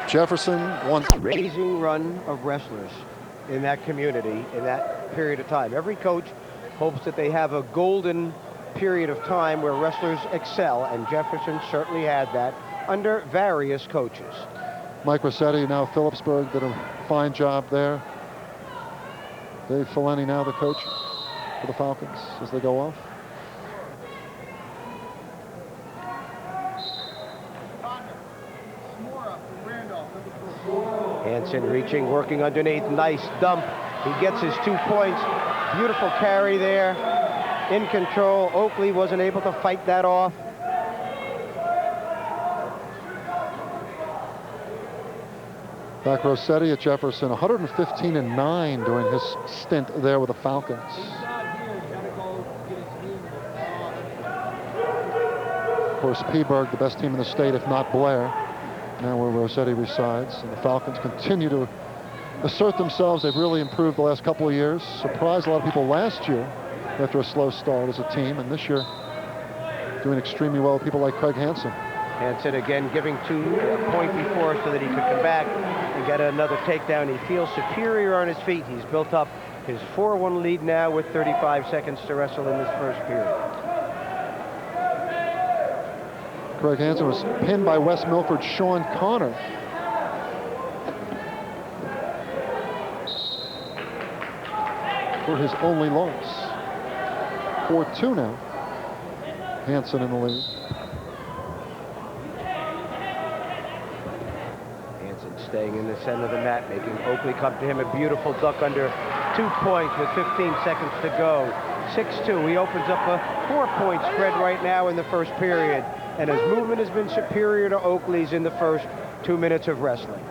Jefferson wants a raising run of wrestlers in that community in that period of time. Every coach hopes that they have a golden period of time where wrestlers excel, and Jefferson certainly had that under various coaches. Mike Rossetti, now Phillipsburg, did a fine job there. Dave Fileni now the coach for the Falcons as they go off. Hansen reaching, working underneath, nice dump. He gets his 2 points. Beautiful carry there. In control. Oakley wasn't able to fight that off. Back Rossetti at Jefferson, 115-9 during his stint there with the Falcons. Of course, Peaburg, the best team in the state, if not Blair, now where Rossetti resides. And the Falcons continue to assert themselves. They've really improved the last couple of years. Surprised a lot of people last year after a slow start as a team, and this year doing extremely well with people like Craig Hansen. Hansen again giving 2 point before so that he could come back and get another takedown. He feels superior on his feet. He's built up his 4-1 lead now with 35 seconds to wrestle in this first period. Craig Hansen was pinned by West Milford's Sean Connor. For his only loss. 4-2 now. Hansen in the lead. Hansen staying in the center of the mat, making Oakley come to him. A beautiful duck under 2 points with 15 seconds to go. 6-2. He opens up a 4-point spread right now in the first period. And his movement has been superior to Oakley's in the first 2 minutes of wrestling.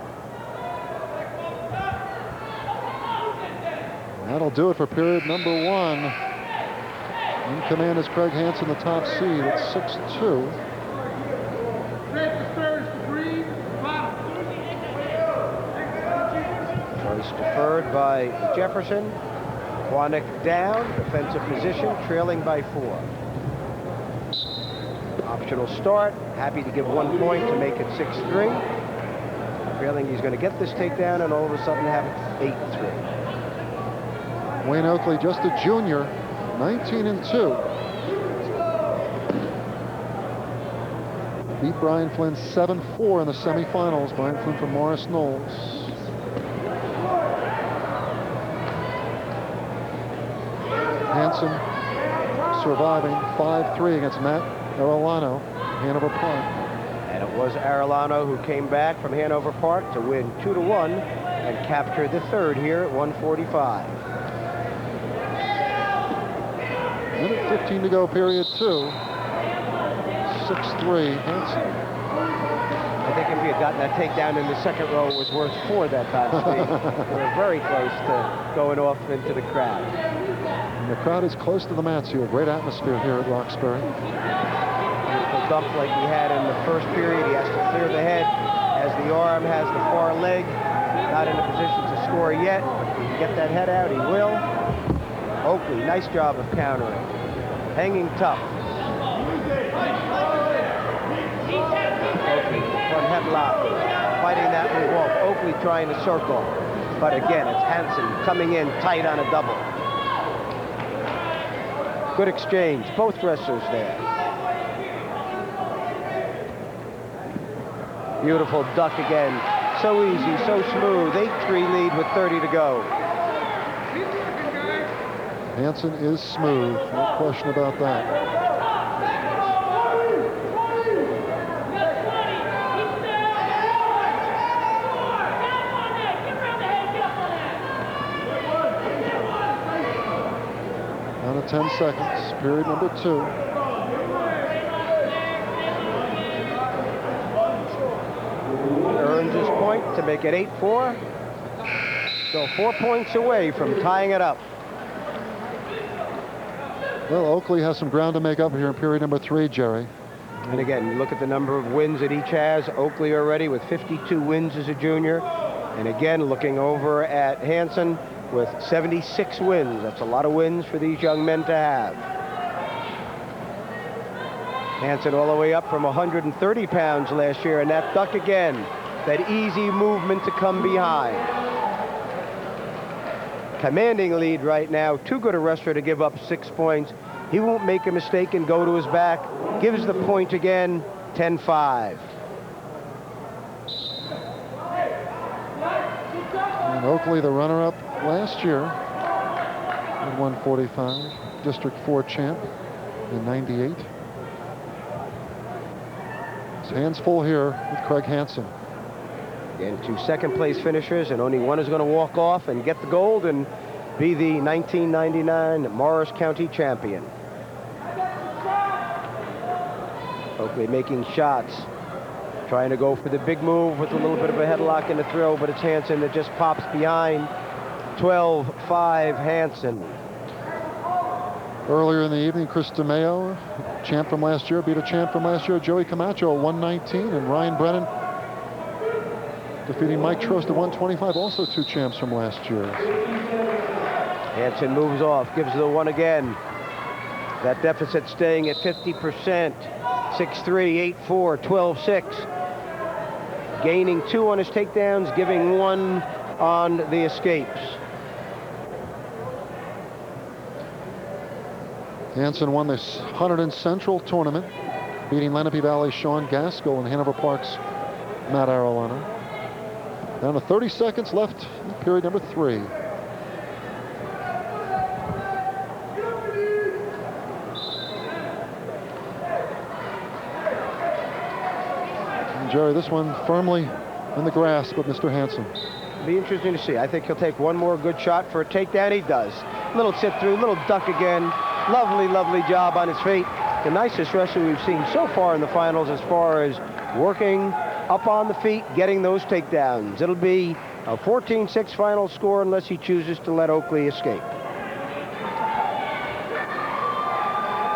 That'll do it for period number 1. In command is Craig Hansen, the top seed at 6-2. Choice deferred by Jefferson. Quantick down, defensive position, trailing by 4. Optional start, happy to give 1 point to make it 6-3. Feeling he's going to get this takedown and all of a sudden have it 8-3. Wayne Oakley, just a junior, 19-2. Beat Brian Flynn 7-4 in the semifinals. Brian Flynn from Morris Knowles. Hansen surviving 5-3 against Matt Arellano, Hanover Park. And it was Arellano who came back from Hanover Park to win 2-1 and capture the third here at 145. Minute 15 to go, period 2. 6'3", Hansen. I think if he had gotten that takedown in the second row, it was worth 4 that time. We're very close to going off into the crowd. And the crowd is close to the mats here. Great atmosphere here at Roxbury. Beautiful dump like he had in the first period. He has to clear the head, has the arm, has the far leg. Not in a position to score yet, but if he can get that head out, he will. Oakley, nice job of countering. Hanging tough. Oakley, front headlock, fighting that move off. Oakley trying to circle. But again, it's Hansen coming in tight on a double. Good exchange, both wrestlers there. Beautiful duck again. So easy, so smooth. 8-3 lead with 30 to go. Hansen is smooth, no question about that. Down to 10 seconds, period number 2. Earns his point to make it 8-4. So 4 points away from tying it up. Well, Oakley has some ground to make up here in period number 3, Jerry. And again, you look at the number of wins that each has. Oakley already with 52 wins as a junior. And again, looking over at Hansen with 76 wins. That's a lot of wins for these young men to have. Hansen all the way up from 130 pounds last year. And that duck again, that easy movement to come behind. Commanding lead right now. Too good a wrestler to give up 6 points. He won't make a mistake and go to his back. Gives the point again, 10-5. And Oakley, the runner-up last year at 145, District 4 champ in '98. His hands full here with Craig Hansen. Again, 2 second-place finishers, and only one is going to walk off and get the gold and be the 1999 Morris County champion. Oakley making shots, trying to go for the big move with a little bit of a headlock in the throw, but it's Hansen that just pops behind. 12-5 Hansen. Earlier in the evening, Chris DeMeo, champ from last year, beat a champ from last year, Joey Camacho, 119, and Ryan Brennan defeating Mike Trost at 125, also 2 champs from last year. Hansen moves off, gives the one again. That deficit staying at 50%. 6-3, 8-4, 12-6. Gaining 2 on his takedowns, giving 1 on the escapes. Hansen won this Hunterdon Central tournament, beating Lenape Valley Sean Gaskell and Hanover Park's Matt Arolano. Down to 30 seconds left in period number 3. And Jerry, this one firmly in the grasp of Mr. Hansen. Be interesting to see. I think he'll take one more good shot for a takedown. He does. Little sit through, little duck again. Lovely, lovely job on his feet. The nicest wrestler we've seen so far in the finals as far as working up on the feet, getting those takedowns. It'll be a 14-6 final score unless he chooses to let Oakley escape.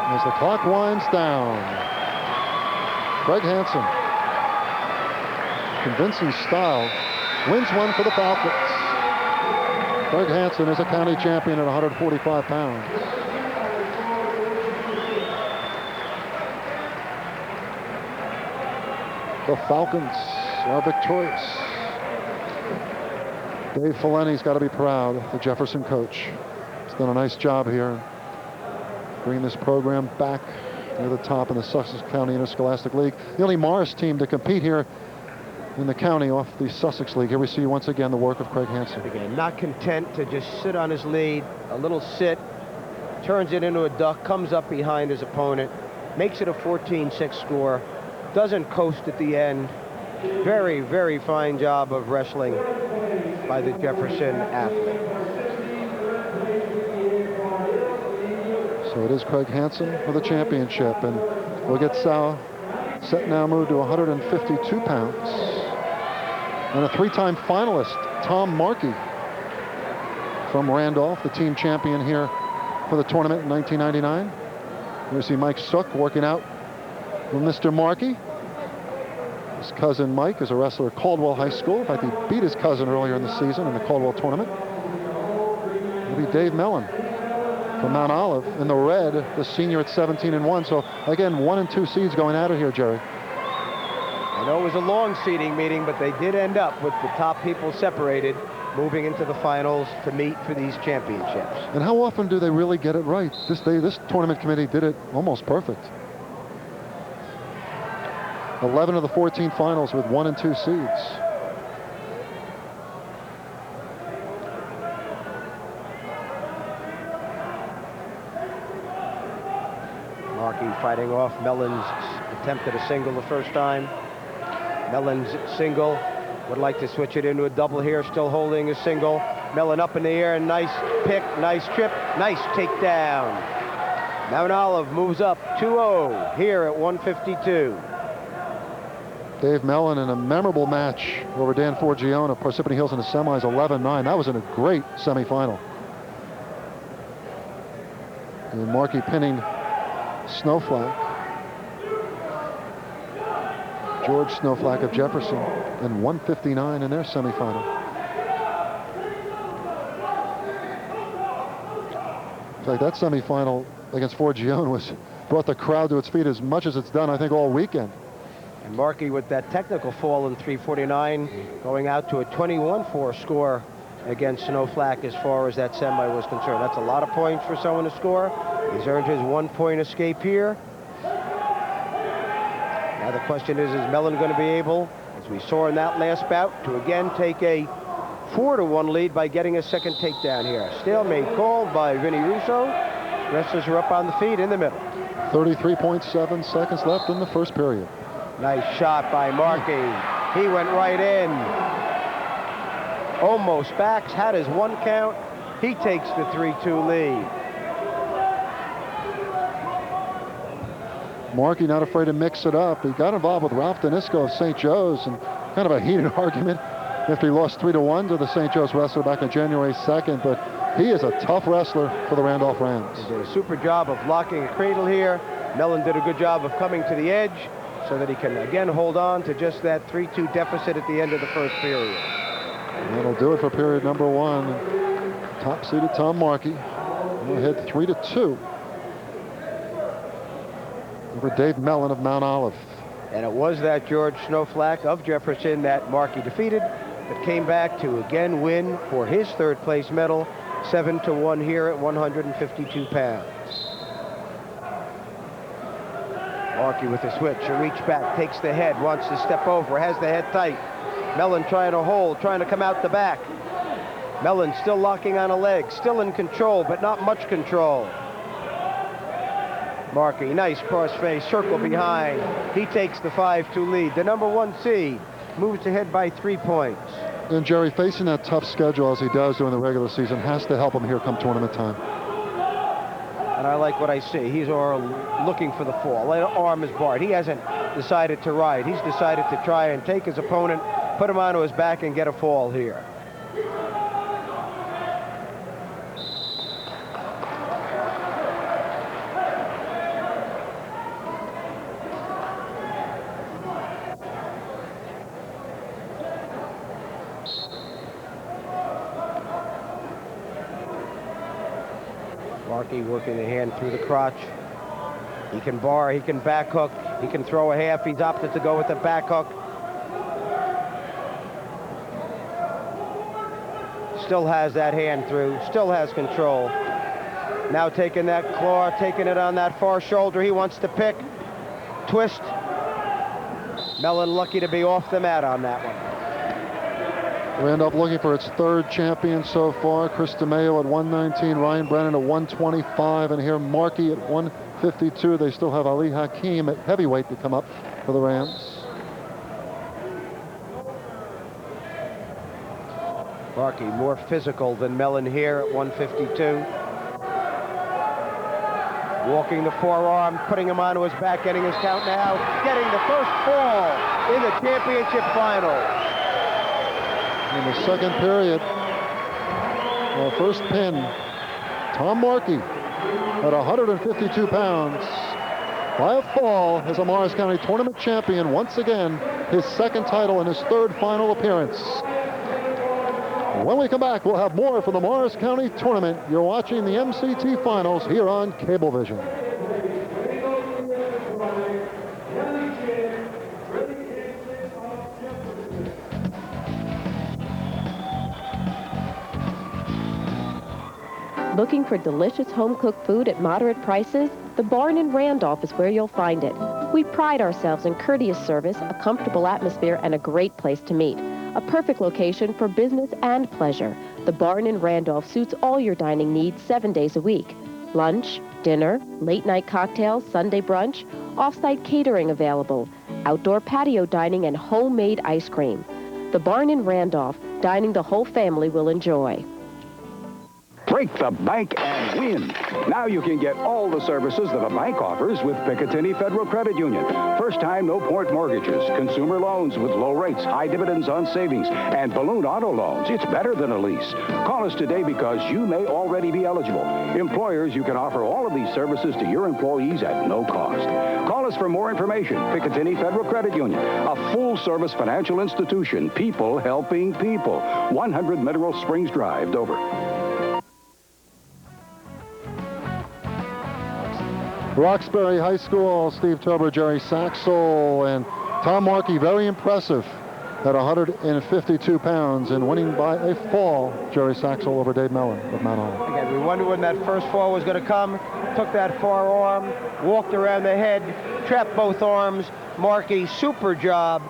As the clock winds down, Craig Hansen, convincing style, wins one for the Falcons. Craig Hansen is a county champion at 145 pounds. The Falcons are victorious. Dave Fileni's got to be proud, the Jefferson coach. He's done a nice job here, bringing this program back near the top in the Sussex County Interscholastic League. The only Morris team to compete here in the county off the Sussex League. Here we see once again the work of Craig Hansen. Again, not content to just sit on his lead, a little sit, turns it into a duck, comes up behind his opponent, makes it a 14-6 score, doesn't coast at the end. Very, very fine job of wrestling by the Jefferson athlete. So it is Craig Hansen for the championship, and we'll get Sal Set now moved to 152 pounds. And a three-time finalist, Tom Markey from Randolph, the team champion here for the tournament in 1999. You see Mike Sook working out with Mr. Markey. His cousin Mike is a wrestler at Caldwell High School. In fact, he beat his cousin earlier in the season in the Caldwell tournament. It'll be Dave Mellon from Mount Olive in the red, the senior at 17-1. So again, 1 and 2 seeds going at it here, Jerry. I know it was a long seeding meeting, but they did end up with the top people separated, moving into the finals to meet for these championships. And how often do they really get it right? This tournament committee did it almost perfect. 11 of the 14 finals with 1 and 2 seeds. Markey fighting off Mellon's attempt at a single the first time. Mellon's single, would like to switch it into a double here, still holding a single. Mellon up in the air, nice pick, nice trip, nice takedown. Mount Olive moves up 2-0 here at 152. Dave Mellon in a memorable match over Dan Forgione of Parsippany Hills in the semis, 11-9. That was in a great semifinal. And Markey pinning Snowflake, George Snowflake of Jefferson, in 159 in their semifinal. In fact, that semifinal against Forgione brought the crowd to its feet as much as it's done, I think, all weekend. And Markey with that technical fall in 349, going out to a 21-4 score against Snowflake as far as that semi was concerned. That's a lot of points for someone to score. He's earned his 1-point escape here. Now the question is Mellon going to be able, as we saw in that last bout, to again take a 4-1 lead by getting a second takedown here. Stalemate called by Vinny Russo. Wrestlers are up on the feet in the middle. 33.7 seconds left in the first period. Nice shot by Markey. He went right in. Almost backs, had his 1 count. He takes the 3-2 lead. Markey not afraid to mix it up. He got involved with Ralph Danisco of St. Joe's and kind of a heated argument after he lost 3-1 to the St. Joe's wrestler back on January 2nd. But he is a tough wrestler for the Randolph Rams. He did a super job of blocking a cradle here. Mellon did a good job of coming to the edge so that he can again hold on to just that 3-2 deficit at the end of the first period. And that'll do it for period number 1. Top seeded Tom Markey will head 3-2 over Dave Mellon of Mount Olive. And it was that George Snowflake of Jefferson that Markey defeated, but came back to again win for his 3rd place medal, 7-1 here at 152 pounds. Markey with a switch, a reach back, takes the head, wants to step over, has the head tight. Mellon trying to hold, trying to come out the back. Mellon still locking on a leg, still in control, but not much control. Markey, nice crossface, circle behind. He takes the 5-2 lead. The number 1 seed moves ahead by 3 points. And Jerry, facing that tough schedule as he does during the regular season has to help him here come tournament time. And I like what I see. He's looking for the fall. That arm is barred. He hasn't decided to ride. He's decided to try and take his opponent, put him onto his back, and get a fall here. Markey working the hand through the crotch. He can bar, he can back hook, he can throw a half. He's opted to go with the back hook. Still has that hand through, still has control. Now taking that claw, taking it on that far shoulder. He wants to pick, twist. Mellon lucky to be off the mat on that one. Randolph looking for its 3rd champion so far. Chris DeMeo at 119, Ryan Brennan at 125, and here Markey at 152. They still have Ali Hakim at heavyweight to come up for the Rams. Markey more physical than Mellon here at 152. Walking the forearm, putting him onto his back, getting his count now, getting the first fall in the championship final. In the second period, our first pin, Tom Markey at 152 pounds by a fall as a Morris County tournament champion once again, his second title and his third final appearance. When we come back, we'll have more for the Morris County tournament. You're watching the MCT finals here on Cablevision. Looking for delicious home-cooked food at moderate prices? The Barn in Randolph is where you'll find it. We pride ourselves in courteous service, a comfortable atmosphere, and a great place to meet. A perfect location for business and pleasure. The Barn in Randolph suits all your dining needs 7 days a week. Lunch, dinner, late-night cocktails, Sunday brunch, off-site catering available, outdoor patio dining, and homemade ice cream. The Barn in Randolph, dining the whole family will enjoy. Break the bank and win. Now you can get all the services that a bank offers with Picatinny Federal Credit Union. First time, no point mortgages, consumer loans with low rates, high dividends on savings, and balloon auto loans. It's better than a lease. Call us today because you may already be eligible. Employers, you can offer all of these services to your employees at no cost. Call us for more information. Picatinny Federal Credit Union, a full-service financial institution, people helping people. 100 Mineral Springs Drive, Dover. Roxbury High School, Steve Tober, Jerry Saxel, and Tom Markey, very impressive at 152 pounds and winning by a fall. Jerry Saxel over Dave Mellon of Mount Olive. Again, we wondered when that first fall was going to come. Took that forearm, walked around the head, trapped both arms. Markey, super job.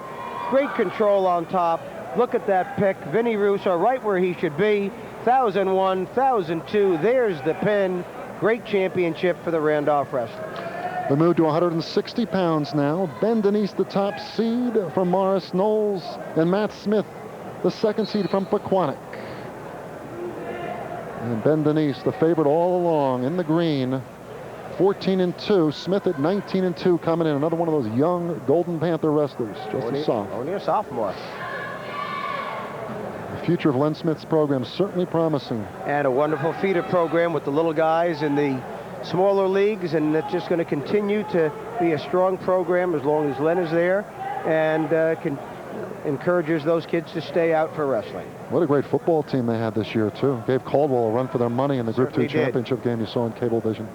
Great control on top. Look at that pick. Vinny Russo right where he should be. 1,001, 1,002. There's the pin. Great championship for the Randolph Wrestlers. We move to 160 pounds now. Ben Denise, the top seed from Morris Knowles, and Matt Smith, the second seed from Pequannock. And Ben Denise, the favorite all along in the green, 14-2. Smith at 19-2, coming in. Another one of those young Golden Panther wrestlers, just a sophomore. Only a sophomore. The future of Len Smith's program is certainly promising. And a wonderful feeder program with the little guys in the smaller leagues, and it's just going to continue to be a strong program as long as Len is there, and encourages those kids to stay out for wrestling. What a great football team they had this year, too. Gave Caldwell a run for their money in the Group 2 championship game you saw on Cablevision.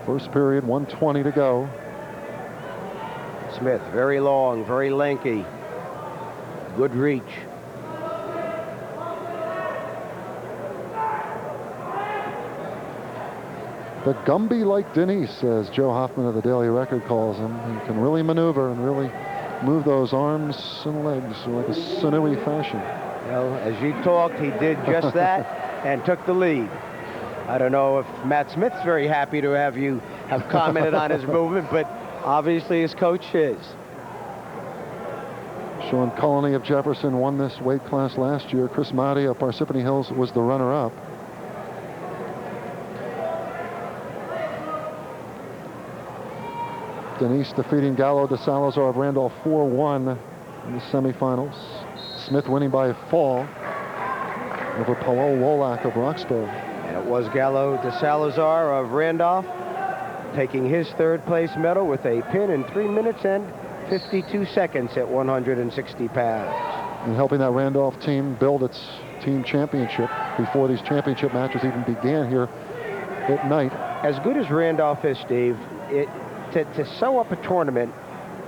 First period, 1:20 to go. Smith, very long, very lanky. Good reach. The Gumby like Denise, as Joe Hoffman of the Daily Record calls him. He can really maneuver and really move those arms and legs like a sinewy fashion. Well, as you talked, he did just that and took the lead. I don't know if Matt Smith's very happy to have you have commented on his movement, but obviously his coach is. Sean Culleney of Jefferson won this weight class last year. Chris Motti of Parsippany Hills was the runner-up. Denise defeating Gallo de Salazar of Randolph 4-1 in the semifinals. Smith winning by a fall over Paolo Wolak of Roxbury. And it was Gallo de Salazar of Randolph taking his third place medal with a pin in 3 minutes and 52 seconds at 160 pounds. And helping that Randolph team build its team championship before these championship matches even began here at night. As good as Randolph is, Steve, to sew up a tournament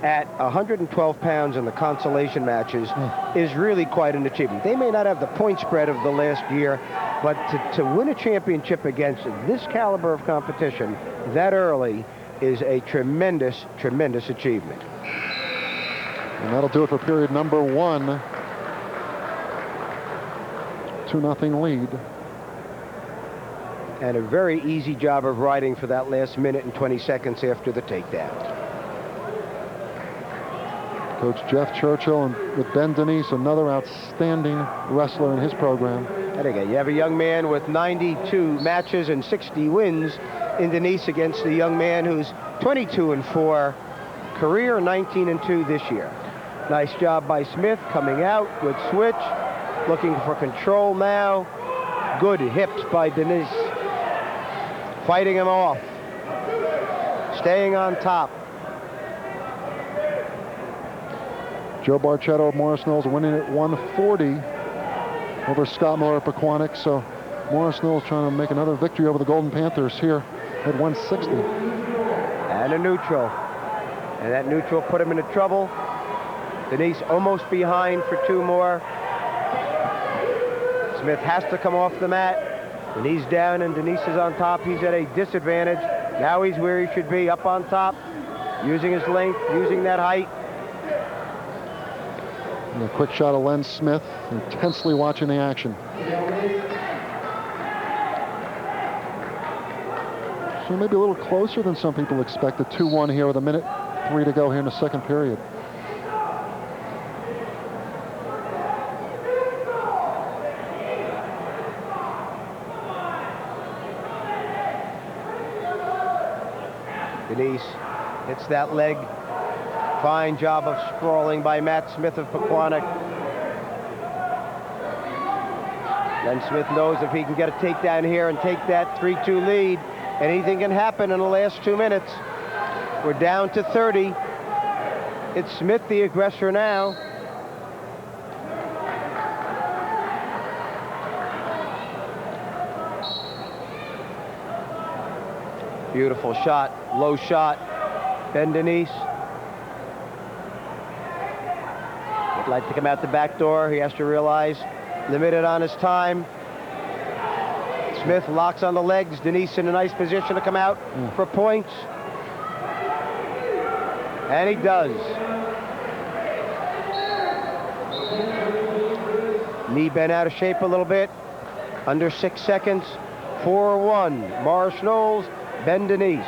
at 112 pounds in the consolation matches is really quite an achievement. They may not have the point spread of the last year, but to win a championship against this caliber of competition that early is a tremendous, tremendous achievement. And that'll do it for period number 1. 2-0 lead. And a very easy job of riding for that last minute and 20 seconds after the takedown. Coach Jeff Churchill and with Ben Denise, another outstanding wrestler in his program. And again, you have a young man with 92 matches and 60 wins in Denise against the young man who's 22-4, career 19-2 this year. Nice job by Smith coming out, good switch, looking for control now. Good hips by Denise, fighting him off, staying on top. Joe Barchetto of Morris Knolls winning at 140 over Scott Miller at Pequannock. So Morris Knolls trying to make another victory over the Golden Panthers here at 160. And a neutral. And that neutral put him into trouble. Denise almost behind for 2 more. Smith has to come off the mat. When he's down and Denise is on top, he's at a disadvantage. Now he's where he should be, up on top, using his length, using that height. And a quick shot of Len Smith, intensely watching the action. So maybe a little closer than some people expected. 2-1 here with 1:03 to go here in the second period. Denise hits that leg. Fine job of sprawling by Matt Smith of Pequannock. Len Smith knows if he can get a takedown here and take that 3-2 lead, anything can happen in the last 2 minutes. We're down to 30. It's Smith the aggressor now. Beautiful shot, low shot. Ben Denise. Would like to come out the back door. He has to realize, limited on his time. Smith locks on the legs. Denise in a nice position to come out for points. And he does. Knee bent out of shape a little bit. Under 6 seconds. 4-1. Morris Knolls, Ben Denise.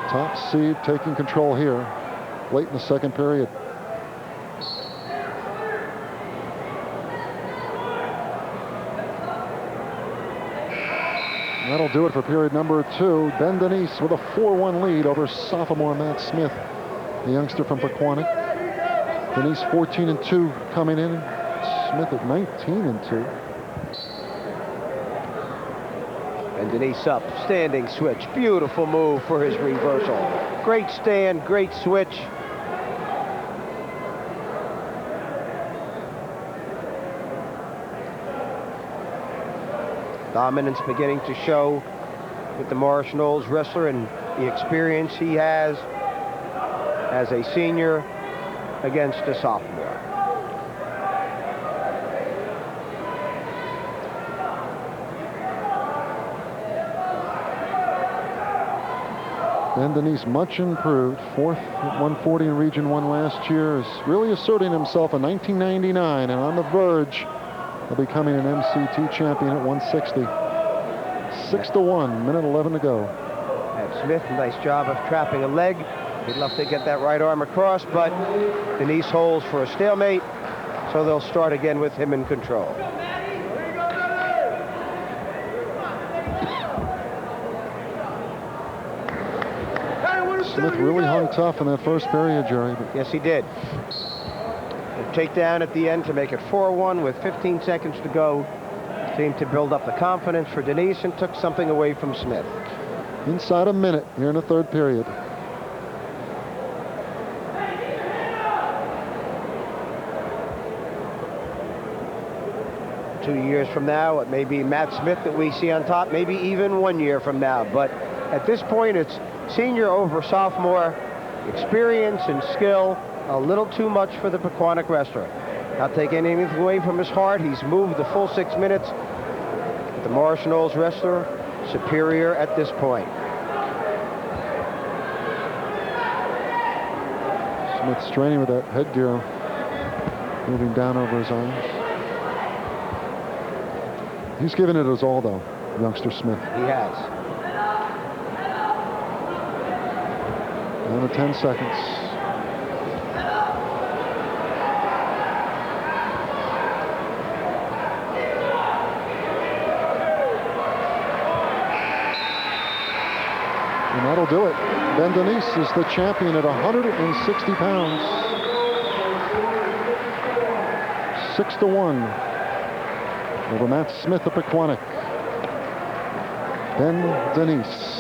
Top seed taking control here late in the second period. That'll do it for period number 2. Ben Denise with a 4-1 lead over sophomore Matt Smith, the youngster from Pequannock. Denise 14-2 coming in. Smith at 19-2. And Denise up, standing switch. Beautiful move for his reversal. Great stand, great switch. Dominance beginning to show with the Morris Knolls wrestler and the experience he has as a senior against a sophomore. Ben Denise much improved. 4th at 140 in Region 1 last year, is really asserting himself in 1999 and on the verge of becoming an MCT champion at 160. 6-1, 1:11 to go. And Smith, nice job of trapping a leg. He'd love to get that right arm across, but Denise holds for a stalemate, so they'll start again with him in control. Smith really hung tough in that first period, Jerry. Yes, he did. A takedown at the end to make it 4-1 with 15 seconds to go. Seemed to build up the confidence for Denise and took something away from Smith. Inside a minute here in the third period. Two years from now, it may be Matt Smith that we see on top, maybe even 1 year from now. But at this point, it's senior over sophomore, experience and skill, a little too much for the Pequannock wrestler. Not taking anything away from his heart. He's moved the full 6 minutes. The Morris Knolls wrestler, superior at this point. Smith straining with that headgear, moving down over his eyes. He's given it his all, though, youngster Smith. He has. Down to 10 seconds. do it. Ben Denise is the champion at 160 pounds. 6-1 over Matt Smith of Pequannock. Ben Denise.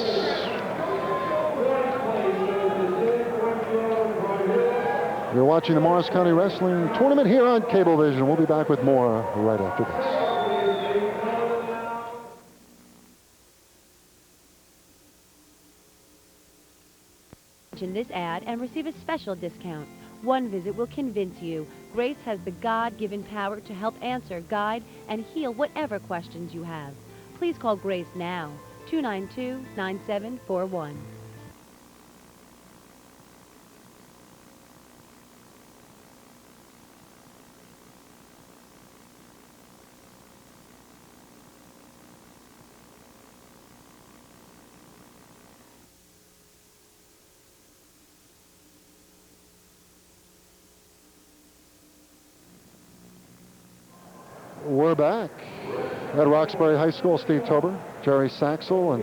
You're watching the Morris County Wrestling Tournament here on Cablevision. We'll be back with more right after this. In this ad and receive a special discount. One visit will convince you Grace has the God-given power to help answer, guide, and heal whatever questions you have. Please call Grace now, 292-9741. We're back at Roxbury High School. Steve Tober, Jerry Saxel, and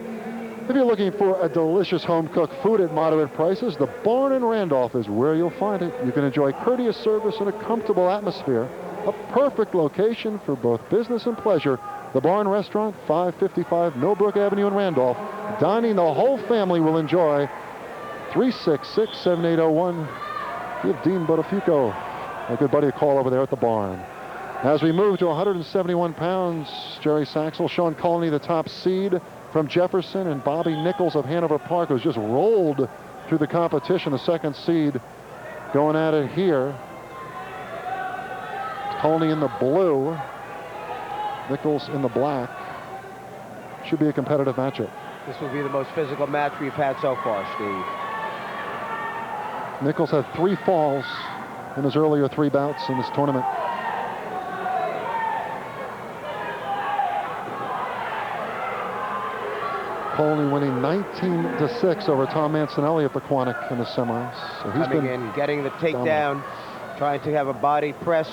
if you're looking for a delicious home-cooked food at moderate prices, the Barn in Randolph is where you'll find it. You can enjoy courteous service and a comfortable atmosphere. A perfect location for both business and pleasure. The Barn Restaurant, 555 Millbrook Avenue in Randolph. Dining the whole family will enjoy. 366-7801. Give Dean Botafuco, a good buddy, a call over there at the Barn. As we move to 171 pounds, Jerry Saxel, Sean Colony, the top seed from Jefferson, and Bobby Nichols of Hanover Park, who's just rolled through the competition, the second seed, going at it here. Colony in the blue, Nichols in the black. Should be a competitive matchup. This will be the most physical match we've had so far, Steve. Nichols had 3 falls in his earlier 3 bouts in this tournament. Colony winning 19-6 over Tom Mancinelli at Pequannock in the semis. So he's coming in, getting the takedown, trying to have a body press.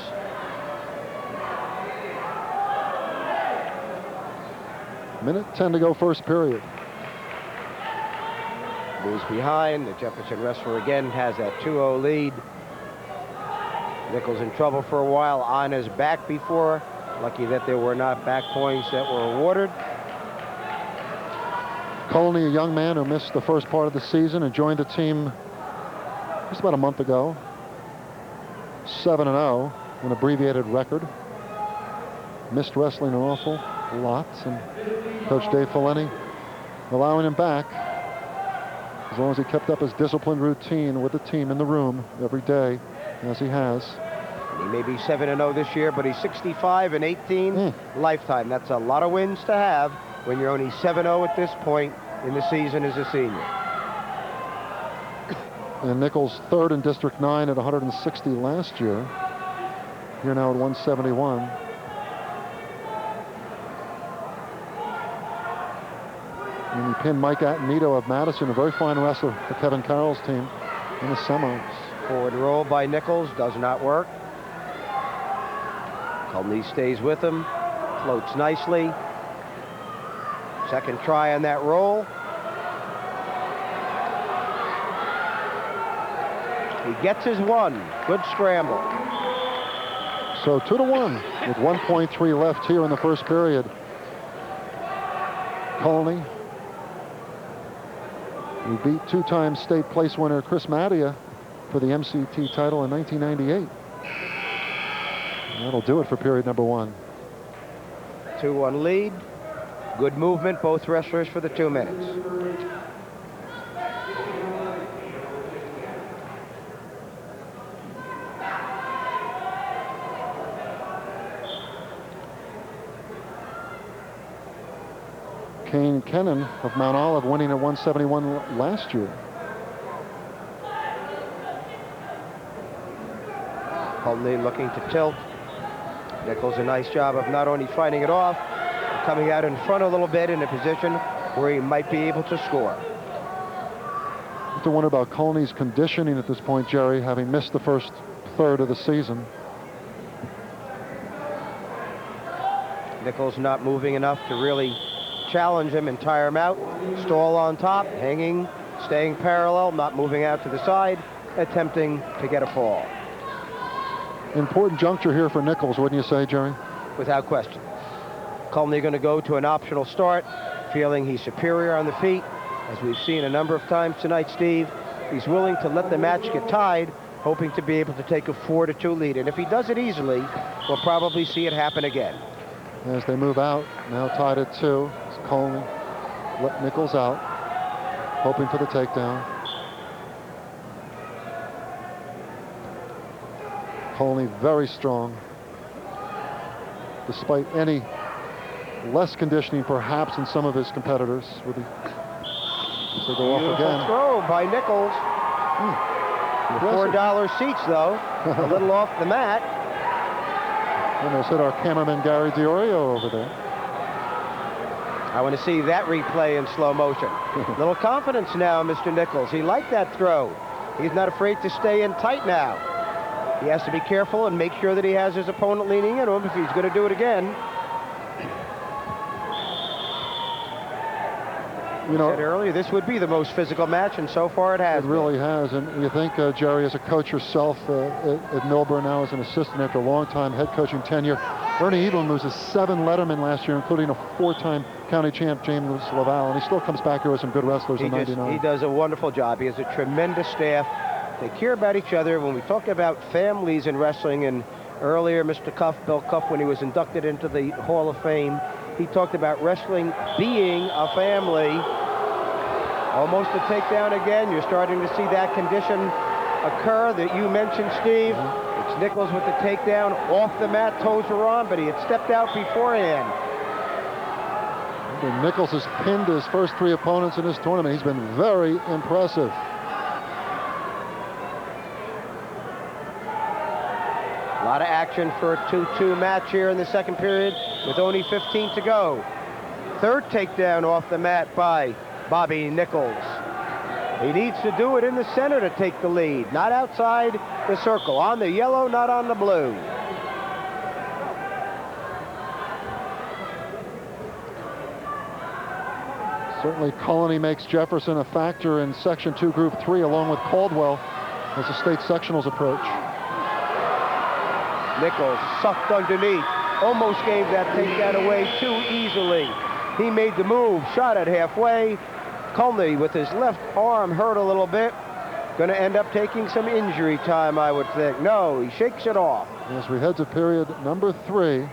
Minute 10 to go, first period. Moves behind. The Jefferson wrestler again has that 2-0 lead. Nichols in trouble for a while on his back before. Lucky that there were not back points that were awarded. Colony, a young man who missed the first part of the season and joined the team just about a month ago. 7-0, an abbreviated record. Missed wrestling an awful lot, and Coach Dave Fileni allowing him back as long as he kept up his disciplined routine with the team in the room every day, as he has. He may be 7-0 this year, but he's 65-18 lifetime. That's a lot of wins to have when you're only 7-0 at this point in the season as a senior. And Nichols third in District 9 at 160 last year. Here now at 171. And he pinned Mike Atenito of Madison, a very fine wrestler for Kevin Carroll's team, in the semis. Forward roll by Nichols does not work. Colney stays with him, floats nicely. Second try on that roll. He gets his one. Good scramble. So 2-1 with 1.3 left here in the first period. Colony, who beat 2-time state place winner Chris Mattia for the MCT title in 1998. And that'll do it for period number 1. 2-1 lead. Good movement, both wrestlers for the 2 minutes. Kane Kennan of Mount Olive winning at 171 last year. Colney looking to tilt. Nichols a nice job of not only fighting it off, but coming out in front a little bit in a position where he might be able to score. I have to wonder about Colney's conditioning at this point, Jerry, having missed the first third of the season. Nichols not moving enough to really challenge him and tire him out. Stall on top, hanging staying parallel, not moving out to the side, attempting to get a fall. Important juncture here for Nichols, wouldn't you say, Jerry? Without question. Culney going to go to an optional start, feeling he's superior on the feet. As we've seen a number of times tonight, Steve, he's willing to let the match get tied, hoping to be able to take a 4-2 lead. And if he does it easily, we'll probably see it happen again. As they move out, now tied at 2. Culney let Nichols out, hoping for the takedown. Culney very strong, despite any less conditioning perhaps in some of his competitors. With the, so go off again. Throw by Nichols. The $4 seats, though, a little off the mat. Almost hit our cameraman Gary DiOrio over there. I want to see that replay in slow motion. Little confidence now, Mr. Nichols. He liked that throw. He's not afraid to stay in tight now. He has to be careful and make sure that he has his opponent leaning into him if he's going to do it again. You know, earlier, this would be the most physical match, and so far it has. It really has. And you think, Jerry, as a coach yourself at Millburn now as an assistant after a long time head coaching tenure, Ernie Evelyn was a 7 Letterman last year, including a 4-time county champ, James Laval, and he still comes back here with some good wrestlers in 99. He does a wonderful job. He has a tremendous staff. They care about each other. When we talk about families in wrestling, and earlier Mr. Cuff, Bill Cuff, when he was inducted into the Hall of Fame, he talked about wrestling being a family. Almost a takedown again. You're starting to see that condition occur that you mentioned, Steve. It's Nichols with the takedown off the mat. Toes were on, but he had stepped out beforehand. And Nichols has pinned his first 3 opponents in this tournament. He's been very impressive. A lot of action for a 2-2 match here in the second period with only 15 to go. Third takedown off the mat by Bobby Nichols. He needs to do it in the center to take the lead, not outside the circle. On the yellow, not on the blue. Certainly Colony makes Jefferson a factor in Section 2, Group 3, along with Caldwell as the state sectionals approach. Nichols sucked underneath, almost gave that takedown away too easily. He made the move, shot it halfway. Culney with his left arm hurt a little bit. Going to end up taking some injury time, I would think. No, he shakes it off. As we head to period number 3,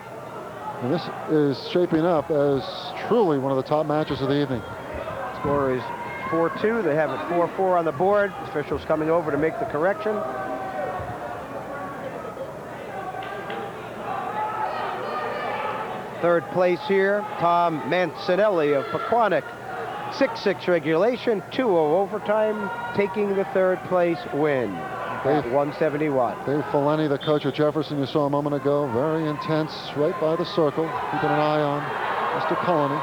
and this is shaping up as truly one of the top matches of the evening. Score is 4-2. They have it 4-4 on the board. Officials coming over to make the correction. Third place here, Tom Mancinelli of Pequannock. 6-6 regulation, 2-0 overtime, taking the third place win at 171. Dave Fileni, the coach of Jefferson, you saw a moment ago, very intense, right by the circle, keeping an eye on Mr. Colony.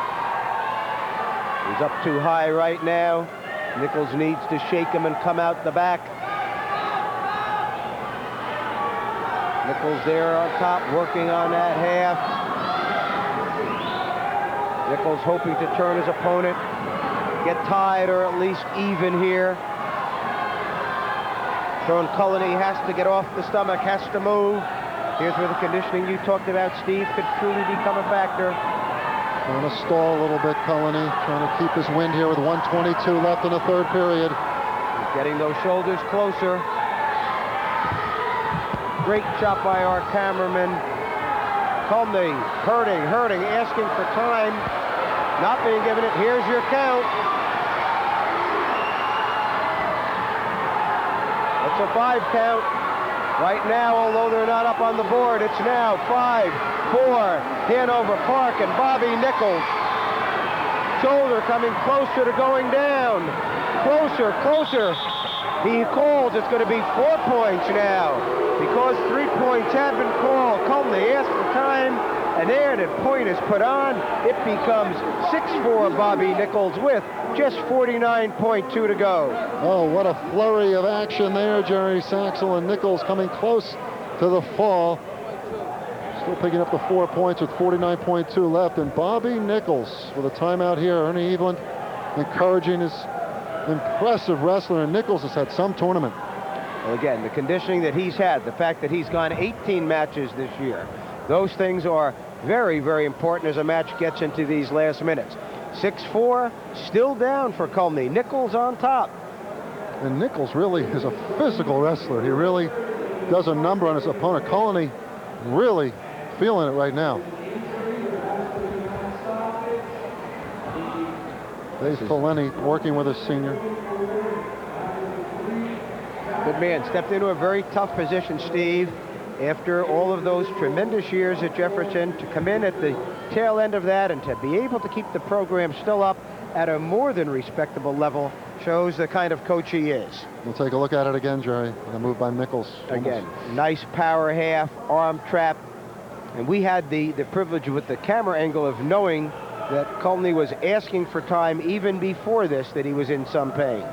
He's up too high right now. Nichols needs to shake him and come out the back. Nichols there on top, working on that half. Nichols hoping to turn his opponent, get tied or at least even here. Sean Culleney has to get off the stomach, has to move. Here's where the conditioning you talked about, Steve, could truly become a factor. Trying to stall a little bit, Culleney, trying to keep his wind here with 1:22 left in the third period. He's getting those shoulders closer. Great shot by our cameraman. Culleney hurting, asking for time. Not being given it. Here's your count. It's a 5 count. Right now, although they're not up on the board, it's now 5-4. Hanover Park and Bobby Nichols. Shoulder coming closer to going down. Closer. He calls. It's going to be 4 points now because 3 points have been called. Culleney asked for time. And there, the point is put on. It becomes 6-4 Bobby Nichols with just 49.2 to go. Oh, what a flurry of action there, Jerry. Saxel and Nichols coming close to the fall. Still picking up the 4 points with 49.2 left. And Bobby Nichols with a timeout here. Ernie Evelyn encouraging his impressive wrestler, and Nichols has had some tournament. Well, again, the conditioning that he's had, the fact that he's gone 18 matches this year, those things are very, very important as a match gets into these last minutes. 6-4, still down for Colney. Nichols on top. And Nichols really is a physical wrestler. He really does a number on his opponent. Colney really feeling it right now. Dave Poleni working with his senior. Good man. Stepped into a very tough position, Steve, after all of those tremendous years at Jefferson, to come in at the tail end of that and to be able to keep the program still up at a more than respectable level shows the kind of coach he is. We'll take a look at it again, Jerry. And a move by Nichols. Again, nice power half, arm trap. And we had the privilege with the camera angle of knowing that Colney was asking for time even before this, that he was in some pain.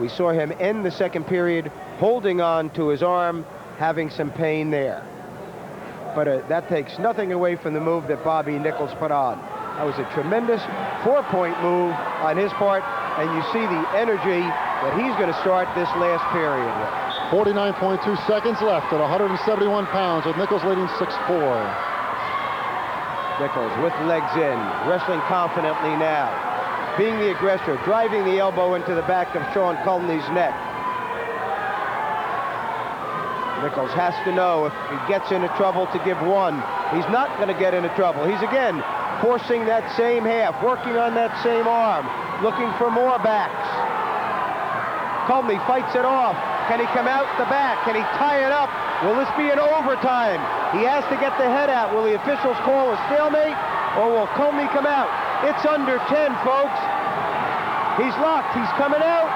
We saw him end the second period holding on to his arm, having some pain there. But that takes nothing away from the move that Bobby Nichols put on. That was a tremendous 4-point move on his part, and you see the energy that he's going to start this last period with. 49.2 seconds left at 171 pounds, with Nichols leading 6-4. Nichols with legs in, wrestling confidently now. Being the aggressor, driving the elbow into the back of Sean Colney's neck. Nichols has to know if he gets into trouble to give one. He's not going to get into trouble. He's again forcing that same half, working on that same arm, looking for more backs. Colney fights it off. Can he come out the back? Can he tie it up? Will this be an overtime? He has to get the head out. Will the officials call a stalemate, or will Colney come out? It's under 10, folks. He's locked. He's coming out.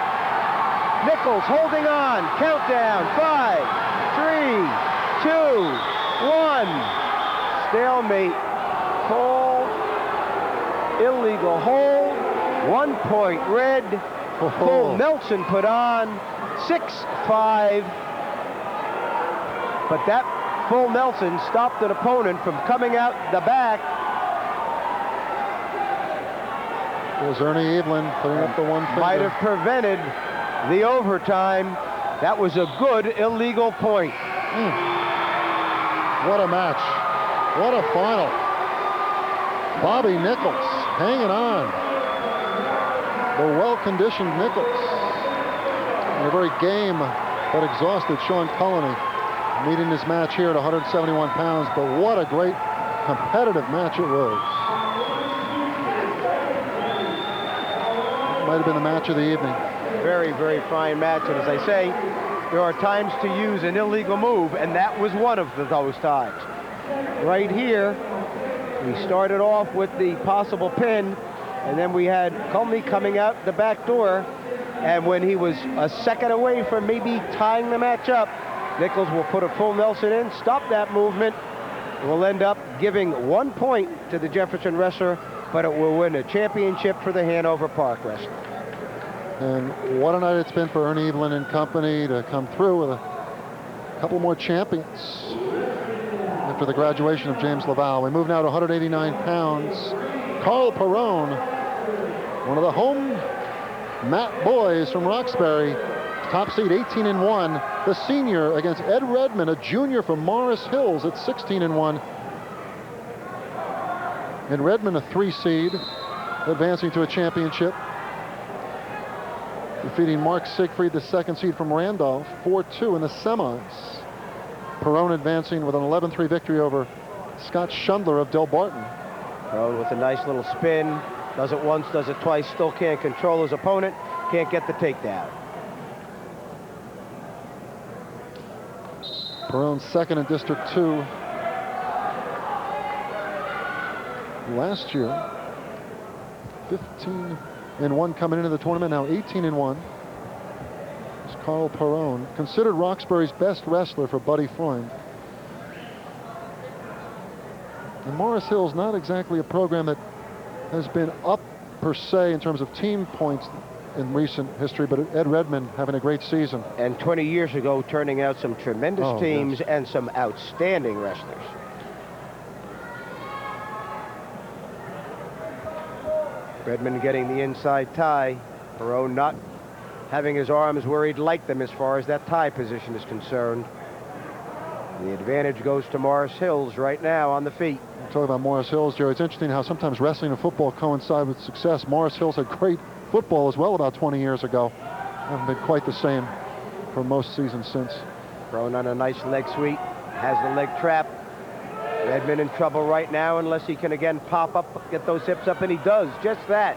Nichols holding on. Countdown. 5, 3, 2, 1. Stalemate. Call. Illegal hold. 1 point red. Full Nelson put on. 6-5. But that full Nelson stopped an opponent from coming out the back. It was Ernie Evelyn putting up the one finger. Might have prevented the overtime. That was a good illegal point. What a match. What a final. Bobby Nichols hanging on. The well-conditioned Nichols. And a very game but exhausted Sean Colney leading this match here at 171 pounds. But what a great competitive match it was. Might have been the match of the evening. Very, very fine match. And as I say, there are times to use an illegal move, and that was one of those times. Right here, we started off with the possible pin, and then we had Colney coming out the back door, and when he was a second away from maybe tying the match up, Nichols will put a full Nelson in, stop that movement. Will end up giving 1 point to the Jefferson wrestler, but it will win a championship for the Hanover Park wrestler. And what a night it's been for Ernie Evelyn and company to come through with a couple more champions after the graduation of James Laval. We move now to 189 pounds. Carl Perrone, one of the home mat boys from Roxbury, top seed 18-1. The senior against Ed Redmond, a junior from Morris Hills at 16-1. And Redmond, a 3 seed, advancing to a championship, defeating Mark Siegfried, the 2nd seed from Randolph, 4-2 in the semis. Perrone advancing with an 11-3 victory over Scott Schundler of Del Barton. Perrone with a nice little spin, does it once, does it twice, still can't control his opponent, can't get the takedown. Perrone 2nd in District 2. Last year, 15-1 coming into the tournament, now 18-1. It's Carl Perrone, considered Roxbury's best wrestler for Buddy Freund. And Morris Hill's not exactly a program that has been up per se in terms of team points in recent history, but Ed Redmond having a great season. And 20 years ago, turning out some tremendous teams, yes, and some outstanding wrestlers. Redmond getting the inside tie. Perrone not having his arms where he'd like them as far as that tie position is concerned. The advantage goes to Morris Hills right now on the feet. Talking about Morris Hills, Jerry, it's interesting how sometimes wrestling and football coincide with success. Morris Hills had great football as well about 20 years ago. Haven't been quite the same for most seasons since. Thrown on a nice leg sweep, has the leg trap. Redmond in trouble right now unless he can again pop up, get those hips up, and he does just that.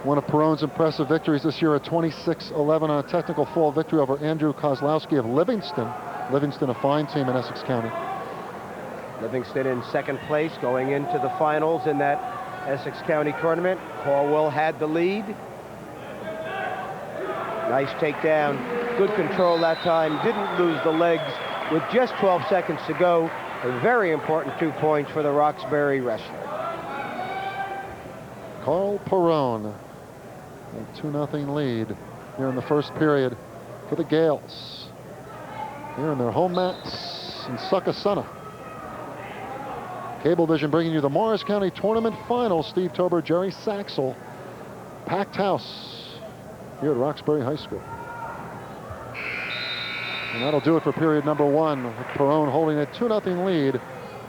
One of Perrone's impressive victories this year, a 26-11 on a technical fall victory over Andrew Kozlowski of Livingston. Livingston, a fine team in Essex County. Livingston in second place going into the finals in that Essex County tournament. Caldwell had the lead. Nice takedown. Good control that time. Didn't lose the legs with just 12 seconds to go. A very important 2 points for the Roxbury wrestler. Carl Perrone, a 2-0 lead here in the first period for the Gales. Here in their home mats in Succasunna. Cablevision bringing you the Morris County Tournament Final. Steve Tober, Jerry Saxel. Packed house here at Roxbury High School. And that'll do it for period number 1, with Perrone holding a 2-0 lead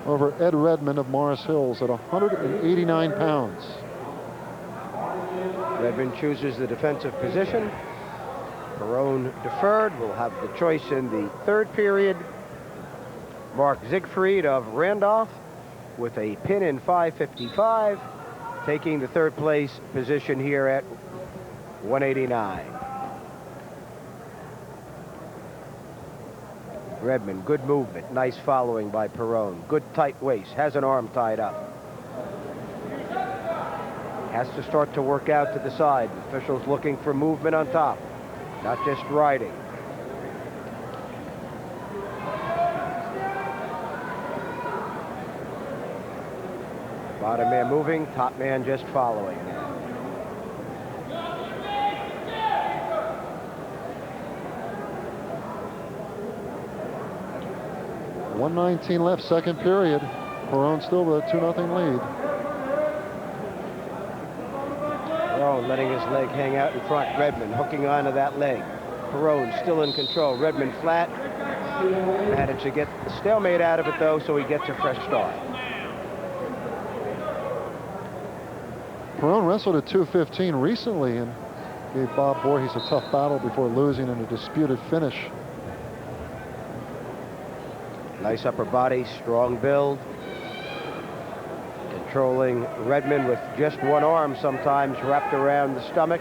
over Ed Redmond of Morris Hills at 189 pounds. Redmond chooses the defensive position. Perrone deferred. Will have the choice in the third period. Mark Siegfried of Randolph with a pin in 5:55, taking the third place position here at 189. Redmond, good movement, nice following by Perrone. Good tight waist, has an arm tied up. Has to start to work out to the side. Officials looking for movement on top, not just riding. Bottom man moving, top man just following. 1:19 left, second period. Perrone still with a 2-0 lead. Perrone letting his leg hang out in front. Redmond hooking onto that leg. Perrone still in control. Redmond flat. Managed to get the stalemate out of it though, so he gets a fresh start. Perrone wrestled at 215 recently and gave Bob Voorhees a tough battle before losing in a disputed finish. Nice upper body, strong build. Controlling Redmond with just one arm sometimes wrapped around the stomach.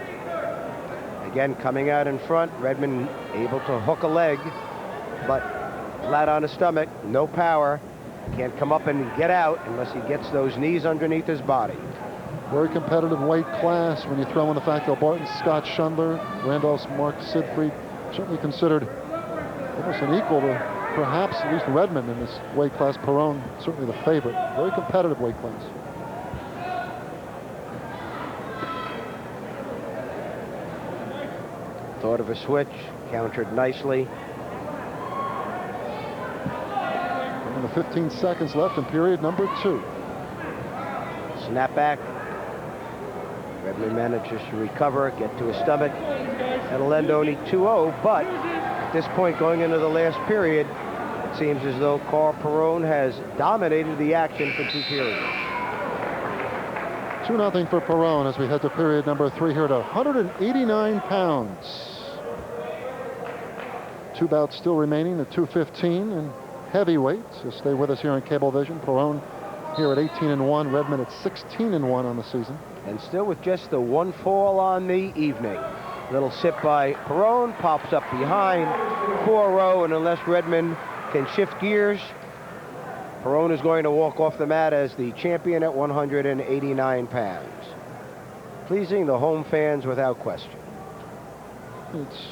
Again, coming out in front. Redmond able to hook a leg, but flat on his stomach, no power. Can't come up and get out unless he gets those knees underneath his body. Very competitive weight class when you throw in the fact that Barton Scott Schundler, Randolph's Mark Siegfried, certainly considered almost an equal to perhaps at least Redmond in this weight class. Perrone certainly the favorite. Very competitive weight class. Thought of a switch, countered nicely. And the 15 seconds left in period number 2. Snap back. Redmond manages to recover, get to his stomach. That'll end only 2-0, but at this point going into the last period, it seems as though Carl Perrone has dominated the action for 2 periods. 2-0 for Perrone as we head to period number 3 here at 189 pounds. 2 bouts still remaining at 215 and heavyweight. So stay with us here on Cablevision. Perrone here at 18-1, Redmond at 16-1 on the season. And still with just the 1 fall on the evening. Little sip by Perrone, pops up behind, 4-0, and unless Redmond can shift gears, Perrone is going to walk off the mat as the champion at 189 pounds. Pleasing the home fans without question. It's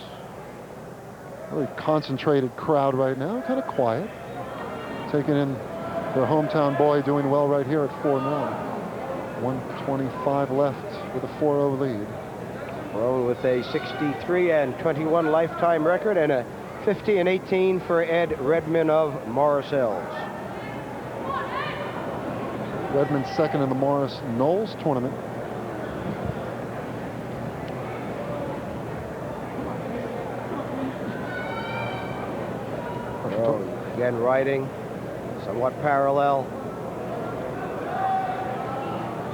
a very concentrated crowd right now, kind of quiet. Taking in their hometown boy doing well right here at 4-0. 1:25 left with a 4-0 lead. Perrone with a 63-21 lifetime record and a 50-18 for Ed Redmond of Morris Hills. Redmond second in the Morris Knowles tournament. Perone again riding, somewhat parallel.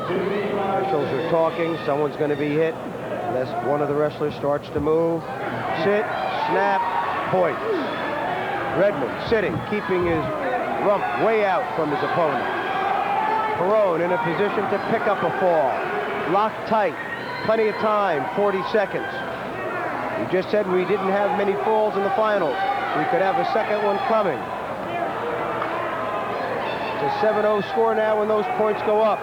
Officials are talking. Someone's going to be hit unless one of the wrestlers starts to move. Sit, snap, points. Redmond sitting, keeping his rump way out from his opponent. Perone in a position to pick up a fall. Locked tight. Plenty of time, 40 seconds. We just said we didn't have many falls in the finals. We could have a second one coming. It's a 7-0 score now when those points go up.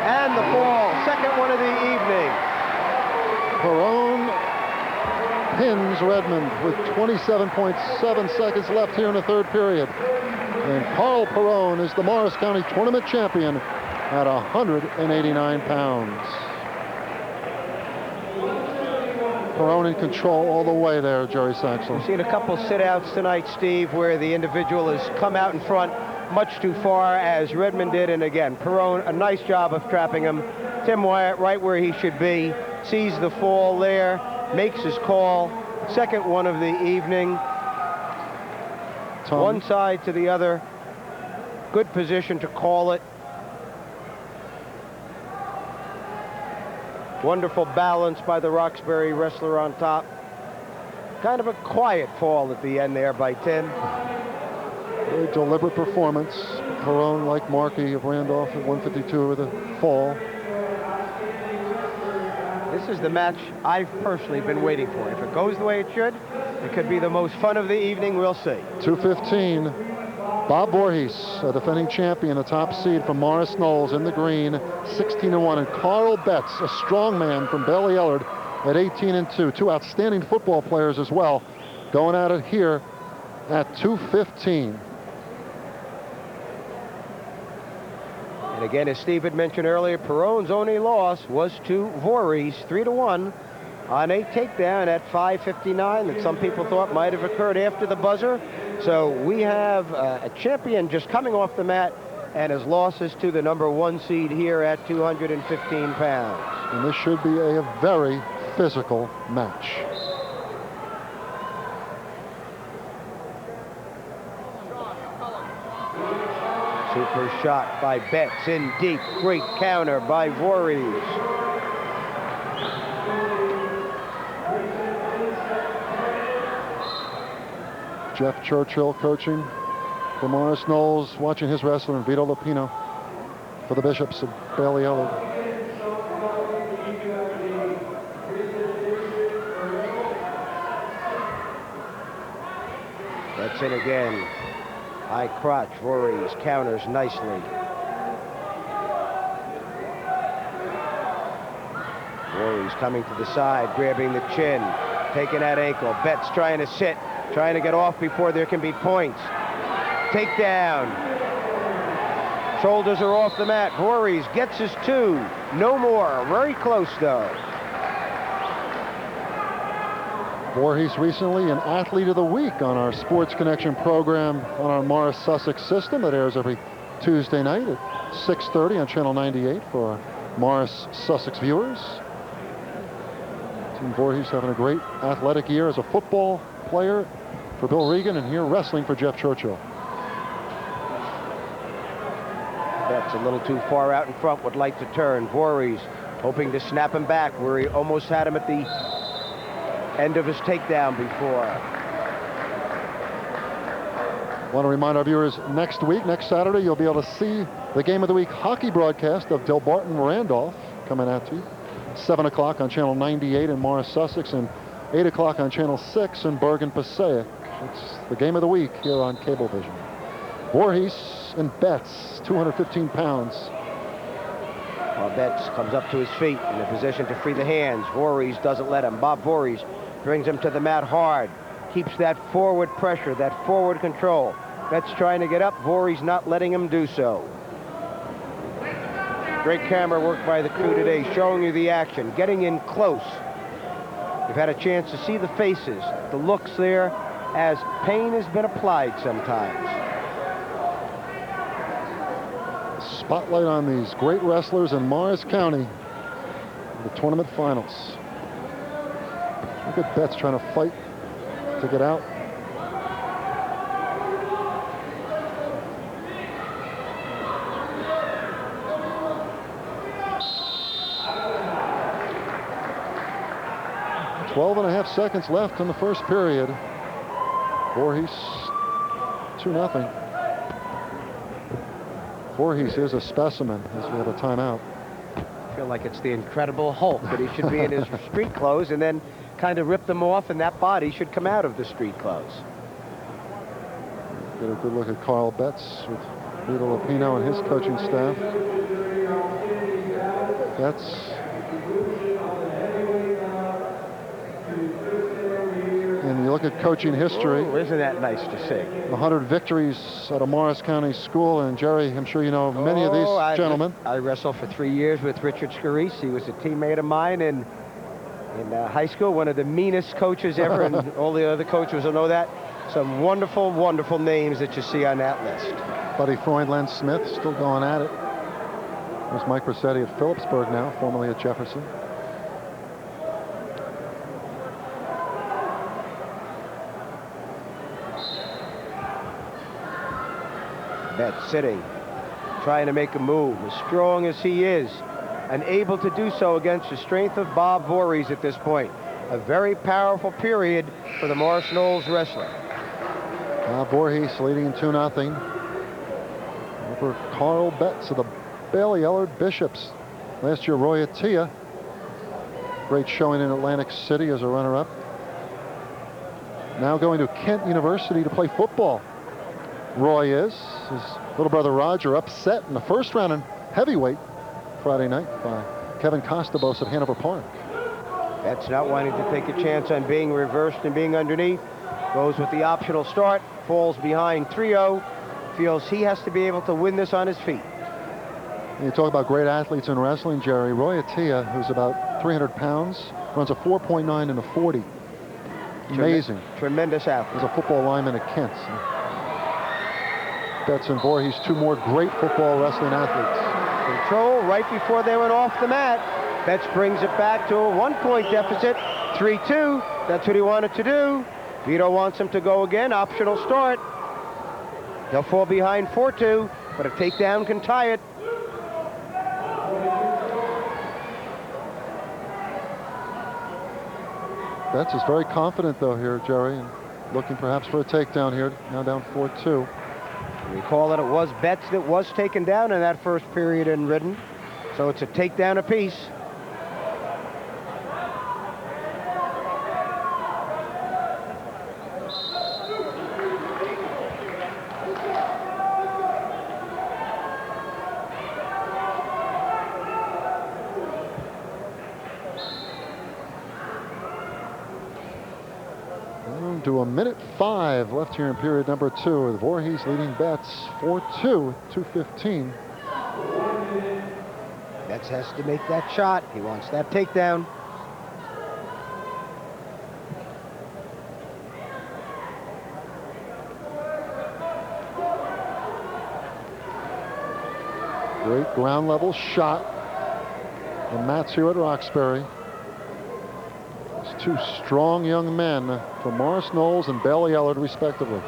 And the fall, second one of the evening. Perone pins Redmond with 27.7 seconds left here in the third period. And Carl Perone is the Morris County Tournament champion at 189 pounds. Perone in control all the way there, Jerry Saxon. We've seen a couple sit-outs tonight, Steve, where the individual has come out in front much too far, as Redmond did, and again, Perone, a nice job of trapping him. Tim Wyatt right where he should be, sees the fall there, makes his call. Second one of the evening. One side to the other. Good position to call it. Wonderful balance by the Roxbury wrestler on top. Kind of a quiet fall at the end there by Tim. Very deliberate performance. Perone, like Markey of Randolph at 152 with a fall. This is the match I've personally been waiting for. If it goes the way it should, it could be the most fun of the evening. We'll see. 2:15. Bob Voorhees, a defending champion, the top seed from Morris Knowles in the green, 16-1. And Carl Betts, a strong man from Bailey Ellard at 18-2. Two outstanding football players as well, going at it here at 2:15. And again, as Steve had mentioned earlier, Perone's only loss was to Voorhees, 3-1 on a takedown at 5:59 that some people thought might have occurred after the buzzer. So we have a champion just coming off the mat, and his losses to the number 1 seed here at 215 pounds. And this should be a very physical match. Super shot by Betts in deep. Great counter by Voorhees. Jeff Churchill coaching for Morris Knowles, watching his wrestler, and Vito Lupino for the Bishops of Bailey Ellard. That's it again. High crotch. Voorhees counters nicely. Voorhees coming to the side, grabbing the chin, taking that ankle. Betts trying to sit, trying to get off before there can be points. Takedown. Shoulders are off the mat. Voorhees gets his 2. No more. Very close, though. Voorhees recently an Athlete of the Week on our Sports Connection program on our Morris Sussex system that airs every Tuesday night at 6:30 on Channel 98 for our Morris Sussex viewers. Team Voorhees having a great athletic year as a football player for Bill Regan, and here wrestling for Jeff Churchill. That's a little too far out in front, would like to turn. Voorhees hoping to snap him back where he almost had him at the end of his takedown before. Want to remind our viewers, next Saturday, you'll be able to see the Game of the Week hockey broadcast of Delbarton Randolph coming at you. 7 o'clock on Channel 98 in Morris, Sussex, and 8 o'clock on Channel 6 in Bergen, Passaic. It's the Game of the Week here on Cablevision. Voorhees and Betts, 215 pounds. While Betts comes up to his feet in a position to free the hands. Voorhees doesn't let him. Bob Voorhees brings him to the mat hard. Keeps that forward pressure, that forward control. Betts trying to get up. Voorhees not letting him do so. Great camera work by the crew today, showing you the action, getting in close. You've had a chance to see the faces, the looks there, as pain has been applied sometimes. Spotlight on these great wrestlers in Morris County, the tournament finals. Look at Betts trying to fight to get out. 12.5 seconds left in the first period. Voorhees 2-0. Voorhees is a specimen as we have a timeout. I feel like it's the Incredible Hulk, but he should be in his street clothes and then kind of rip them off, and that body should come out of the street clothes. Get a good look at Carl Betts with Vito Lupino and his coaching staff. Betts and you look at coaching history. Ooh, isn't that nice to see? 100 victories at a Morris County school, and Jerry, I'm sure you know many of these gentlemen. I wrestled for 3 years with Richard Scarice. He was a teammate of mine in high school, one of the meanest coaches ever, and all the other coaches will know that. Some wonderful, wonderful names that you see on that list. Buddy Freund, Len Smith, still going at it. There's Mike Rossetti at Phillipsburg now, formerly at Jefferson. Betts sitting, trying to make a move, as strong as he is, and able to do so against the strength of Bob Voorhees at this point. A very powerful period for the Morris Knolls wrestler. Bob Voorhees leading 2-0 over Carl Betts of the Bailey Ellard Bishops. Last year, Roy Attia, great showing in Atlantic City as a runner-up. Now going to Kent University to play football. Roy is. His little brother Roger upset in the first round in heavyweight Friday night by Kevin Costabos at Hanover Park. Betts not wanting to take a chance on being reversed and being underneath. Goes with the optional start. Falls behind 3-0. Feels he has to be able to win this on his feet. And you talk about great athletes in wrestling, Jerry. Roy Attia, who's about 300 pounds, runs a 4.9 in a 40. Amazing. Tremendous athlete. He's a football lineman at Kent. Betts and Voorhees, two more great football wrestling athletes. Control right before they went off the mat. Betts brings it back to a 1-point deficit. 3-2. That's what he wanted to do. Vito wants him to go again. Optional start. He'll fall behind 4-2, but a takedown can tie it. Betts is very confident, though, here, Jerry, and looking perhaps for a takedown here. Now down 4-2. Recall that it was Betts that was taken down in that first period and ridden. So it's a takedown apiece. To a minute 5 left here in period number 2 with Voorhees leading Betts 4-2, 2:15. Betts has to make that shot. He wants that takedown. Great ground level shot. The mats here at Roxbury. Two strong young men from Morris Knolls and Bailey Ellard, respectively.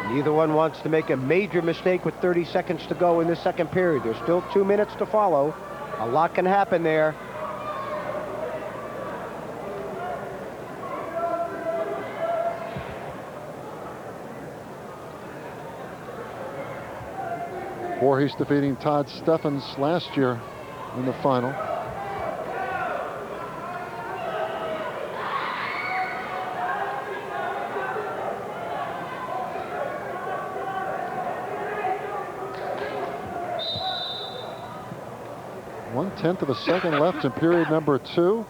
Neither one wants to make a major mistake with 30 seconds to go in the second period. There's still 2 minutes to follow. A lot can happen there. Voorhees defeating Todd Steffens last year in the final. One-tenth of a second left in period number 2.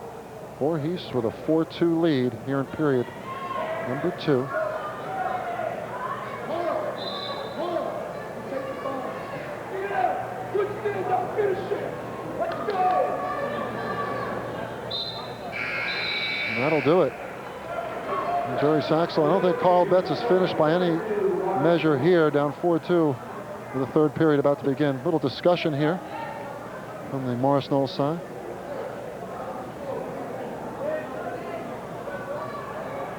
Voorhees with a 4-2 lead here in period number 2. And that'll do it. And Jerry Saxel, I don't think Carl Betts is finished by any measure here, down 4-2 with the third period about to begin. Little discussion here from the Morris Knolls side.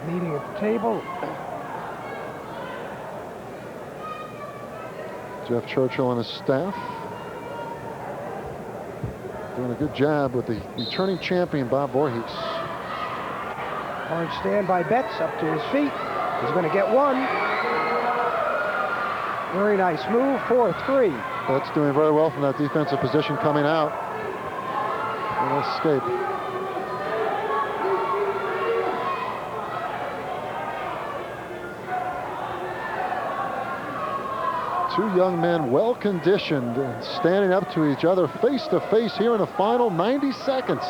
Meeting at the table. Jeff Churchill and his staff doing a good job with the returning champion, Bob Voorhees. Hard stand by Betts, up to his feet. He's going to get one. Very nice move, 4-3. Betts doing very well from that defensive position coming out. An escape. Two young men, well conditioned, and standing up to each other face to face here in the final 90 seconds.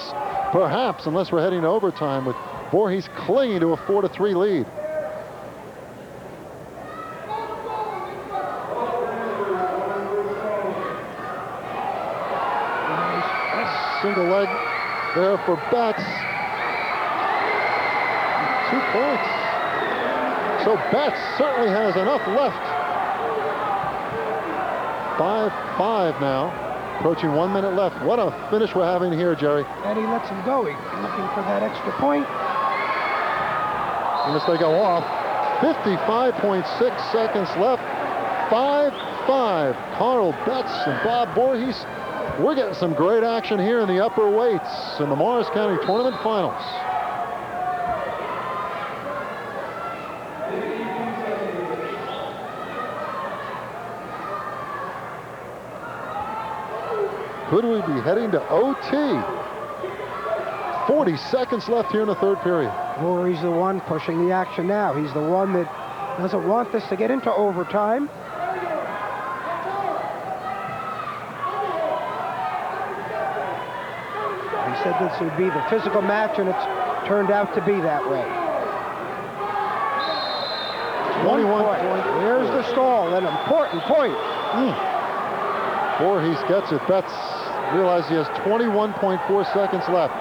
Perhaps, unless we're heading to overtime, with Voorhees clinging to a 4-3 lead. Single leg there for Betts. 2 points. So Betts certainly has enough left. 5-5 now. Approaching 1 minute left. What a finish we're having here, Jerry. And he lets him go. He's looking for that extra point. Unless they go off. 55.6 seconds left. 5-5. Carl Betts and Bob Voorhees. We're getting some great action here in the upper weights in the Morris County Tournament Finals. Could we be heading to OT? 40 seconds left here in the third period. Voorhees the one pushing the action now. He's the one that doesn't want this to get into overtime. He said this would be the physical match, and it's turned out to be that way. 21 point. There's the stall, an important point. Voorhees gets it. Betts realizes he has 21.4 seconds left.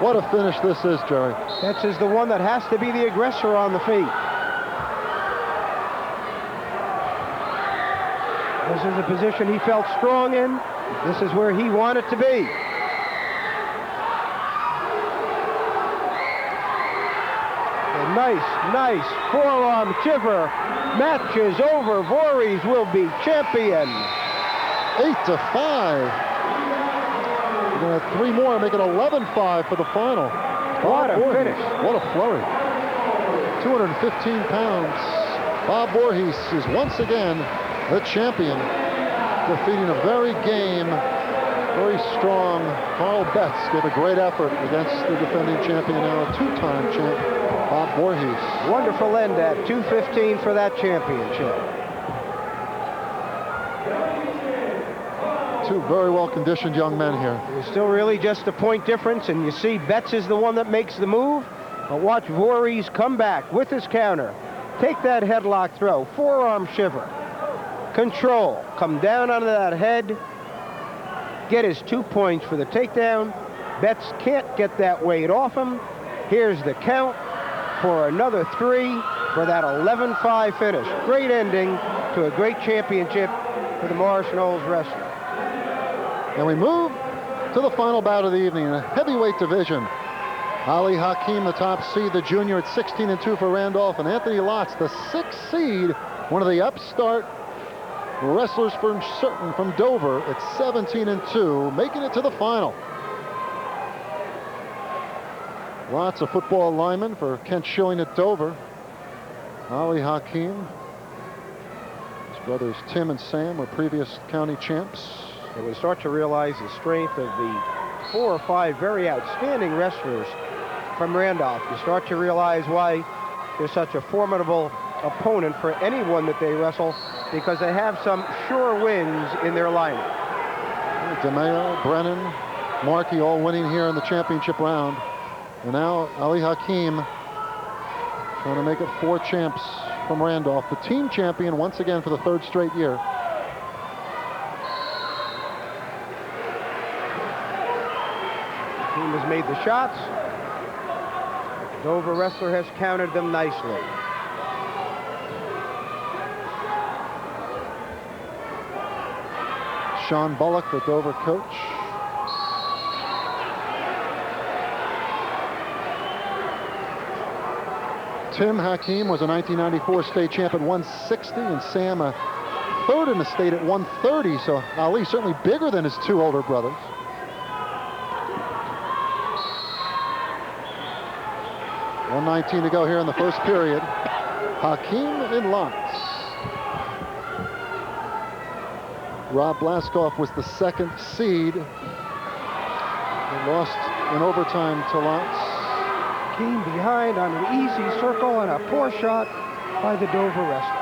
What a finish this is, Jerry. Betts is the one that has to be the aggressor on the feet. This is a position he felt strong in. This is where he wanted to be. Nice forearm shiver. Match is over. Voorhees will be champion. 8-5. We're going to have 3 more, make it 11-5 for the final. What a finish. What a flurry. 215 pounds. Bob Voorhees is once again the champion, defeating a very game, very strong Carl Betts. Gave a great effort against the defending champion, now a 2-time champ, Bob Voorhees. Wonderful end at 2:15 for that championship. Two very well-conditioned young men here. It's still really just a point difference, and you see Betts is the one that makes the move. But watch Voorhees come back with his counter. Take that headlock throw, forearm shiver. Control, come down onto that head. Get his 2 points for the takedown. Betts can't get that weight off him. Here's the count for another 3 for that 11-5 finish. Great ending to a great championship for the Morris Knolls wrestling. And we move to the final bout of the evening in a heavyweight division. Ali Hakim, the top seed, the junior at 16-2 for Randolph, and Anthony Lotz, the 6th seed, one of the upstart wrestlers from Dover at 17-2, making it to the final. Lotz, a football lineman for Kent Schilling at Dover. Ali Hakim, his brothers Tim and Sam were previous county champs. And we start to realize the strength of the 4 or 5 very outstanding wrestlers from Randolph. You start to realize why they're such a formidable opponent for anyone that they wrestle, because they have some sure wins in their lineup. DeMeo, Brennan, Markey all winning here in the championship round. And now Ali Hakim trying to make it 4 champs from Randolph. The team champion once again for the 3rd straight year. The team has made the shots. The Dover wrestler has countered them nicely. Sean Bullock, the Dover coach. Tim Hakim was a 1994 state champ at 160, and Sam a 3rd in the state at 130, so Ali certainly bigger than his 2 older brothers. 1:19 to go here in the first period. Hakeem in lots. Rob Blaskoff was the second seed. They lost in overtime to Lots. Hakeem behind on an easy circle and a poor shot by the Dover wrestler.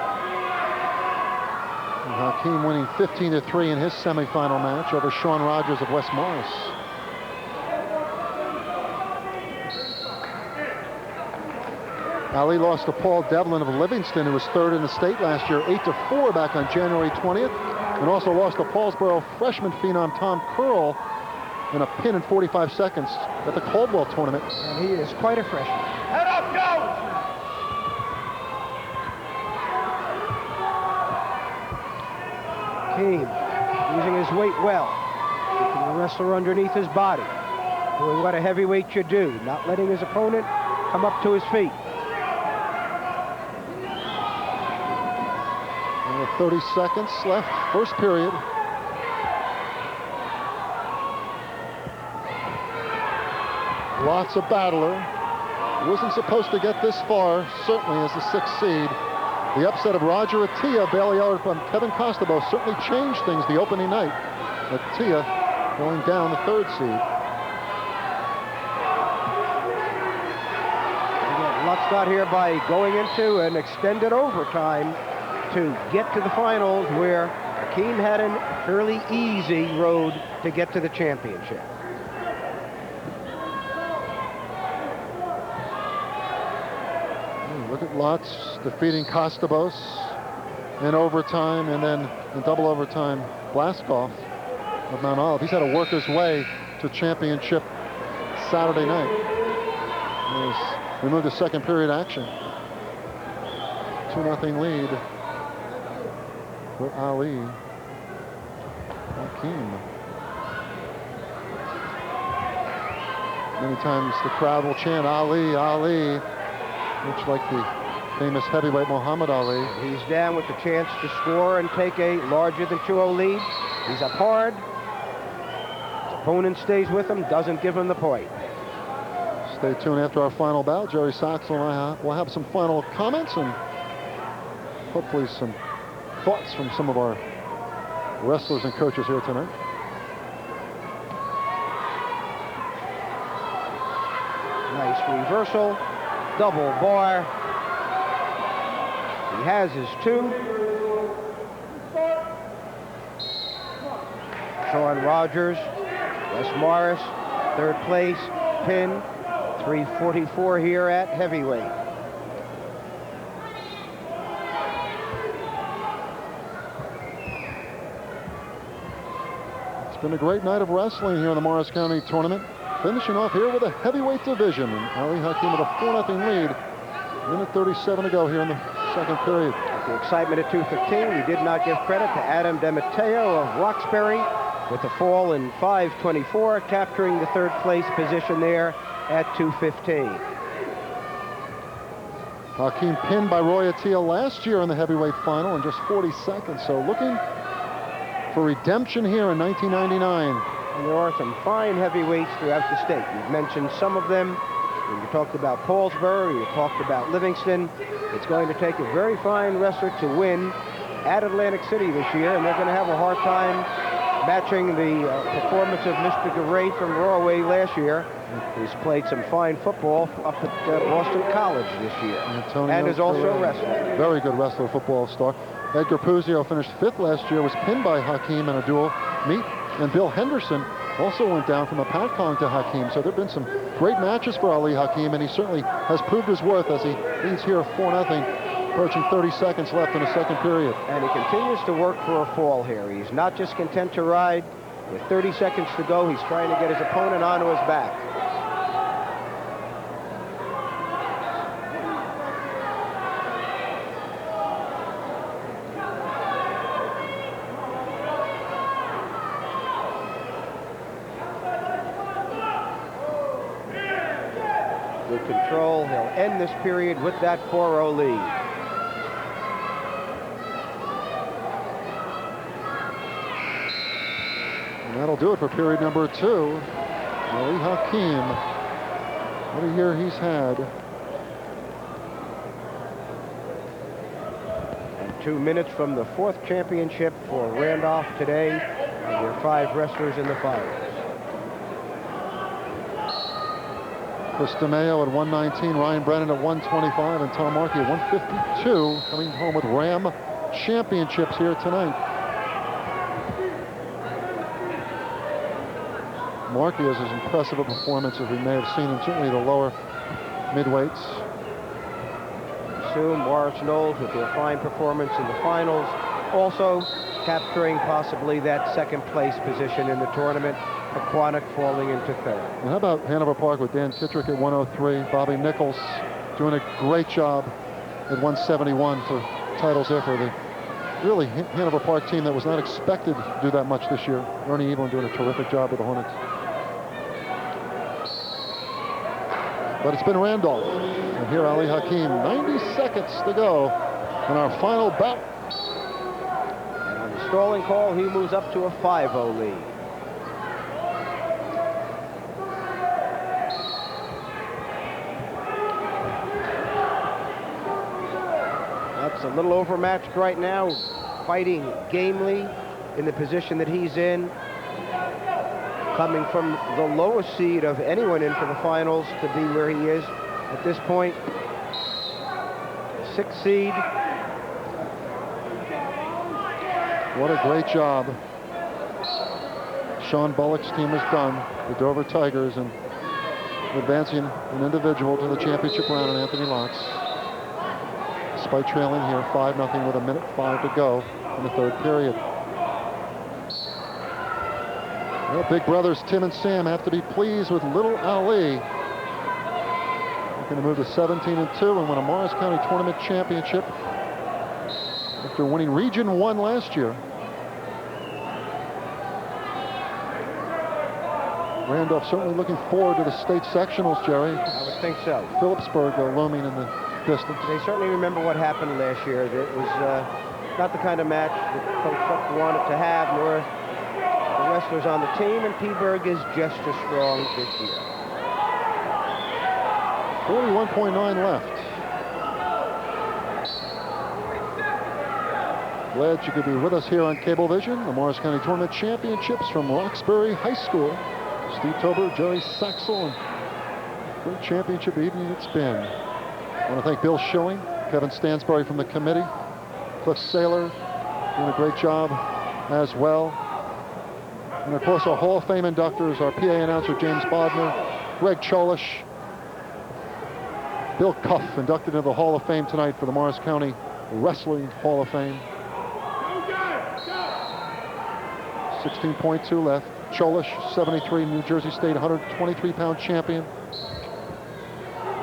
And Hakeem winning 15-3 in his semifinal match over Sean Rogers of West Morris. Ali lost to Paul Devlin of Livingston, who was third in the state last year, 8-4 back on January 20th. And also lost to Paulsboro freshman phenom Tom Curl in a pin in 45 seconds at the Caldwell tournament. And he is quite a freshman. Head up, go! Hakeem using his weight well, keeping the wrestler underneath his body, doing what a heavyweight should do, not letting his opponent come up to his feet. 30 seconds left, first period. Lots of battler. Wasn't supposed to get this far, certainly as the 6th seed. The upset of Roger Attia, Bailey Ellard from Kevin Costabo, certainly changed things the opening night. Attia going down the 3rd seed. Again, Lutz got here by going into an extended overtime to get to the finals, where Hakeem had an fairly easy road to get to the championship. Look at Lutz defeating Costabos in overtime, and then in double overtime, Blaskoff of Mount Olive. He's had to work his way to championship Saturday night. We moved to second period action. 2-0 lead for Ali Hakeem. Many times the crowd will chant Ali, Ali, much like the famous heavyweight Muhammad Ali. He's down with the chance to score and take a larger than 2-0 lead. He's up hard. His opponent stays with him, doesn't give him the point. Stay tuned after our final bout. Jerry Saxel and I will have some final comments and hopefully some thoughts from some of our wrestlers and coaches here tonight. Nice reversal, double bar. He has his 2. Sean Rogers, Wes Morris, 3rd place, pin, 3:44 here at heavyweight. It's been a great night of wrestling here in the Morris County tournament. Finishing off here with a heavyweight division. Ali Hakeem with a 4-0 lead. Minute 37 to go here in the second period. The excitement at 2:15. We did not give credit to Adam DeMatteo of Roxbury with a fall in 5:24, capturing the 3rd place position there at 2:15. Hakeem pinned by Roy Attia last year in the heavyweight final in just 40 seconds. So looking for redemption here in 1999. And there are some fine heavyweights throughout the state. You've mentioned some of them. When you talked about Paulsboro, you talked about Livingston. It's going to take a very fine wrestler to win at Atlantic City this year, and they're going to have a hard time matching the performance of Mr. DeRay from Norway last year. He's played some fine football up at Boston College this year, and is also a wrestler. Very good wrestler, football star. Edgar Puzio finished 5th last year, was pinned by Hakeem in a dual meet. And Bill Henderson also went down from a pat-kong to Hakeem. So there have been some great matches for Ali Hakeem, and he certainly has proved his worth as he leads here 4-0, approaching 30 seconds left in the second period. And he continues to work for a fall here. He's not just content to ride. With 30 seconds to go, he's trying to get his opponent onto his back. Good control. He'll end this period with that 4-0 lead. And that'll do it for period number 2. Ali Hakeem, what a year he's had. 2 minutes from the 4th championship for Randolph today. There are 5 wrestlers in the finals. Chris DeMeo at 119, Ryan Brennan at 125, and Tom Markey at 152, coming home with Ram championships here tonight. Markey has as impressive a performance as we may have seen in certainly the lower midweights. Soon, Morris Knowles with their fine performance in the finals, also capturing possibly that 2nd place position in the tournament. Aquanic falling into 3rd. And how about Hanover Park with Dan Kittrick at 103, Bobby Nichols doing a great job at 171 for titles there for the really Hanover Park team that was not expected to do that much this year. Ernie Evelyn doing a terrific job with the Hornets. But it's been Randolph. And here Ali Hakim, 90 seconds to go in our final bout. And on the stalling call, he moves up to a 5-0 lead. That's a little overmatched right now, fighting gamely in the position that he's in, coming from the lowest seed of anyone in for the finals to be where he is at this point. 6th seed. What a great job Sean Bullock's team has done, the Dover Tigers, and advancing an individual to the championship round in Anthony Lotz. Despite trailing here 5-0 with 1:05 to go in the 3rd period. Well, big brothers Tim and Sam have to be pleased with little Ali. They're going to move to 17-2 and win a Morris County Tournament championship after winning Region 1 last year. Randolph certainly looking forward to the state sectionals, Jerry. I would think so. Phillipsburg looming in the distance. They certainly remember what happened last year. It was not the kind of match that Coach Buck wanted to have, nor the wrestlers on the team, and Peaburg is just as strong this year. 41.9 left. Glad you could be with us here on Cablevision. The Morris County Tournament Championships from Roxbury High School. Steve Tober, Jerry Saxel, and great championship evening it's been. I want to thank Bill Schilling, Kevin Stansbury from the committee, Cliff Saylor doing a great job as well. And of course our Hall of Fame inductors, our PA announcer James Bodner, Greg Cholish, Bill Cuff inducted into the Hall of Fame tonight for the Morris County Wrestling Hall of Fame. 16.2 left. Cholish, 73, New Jersey State 123-pound champion.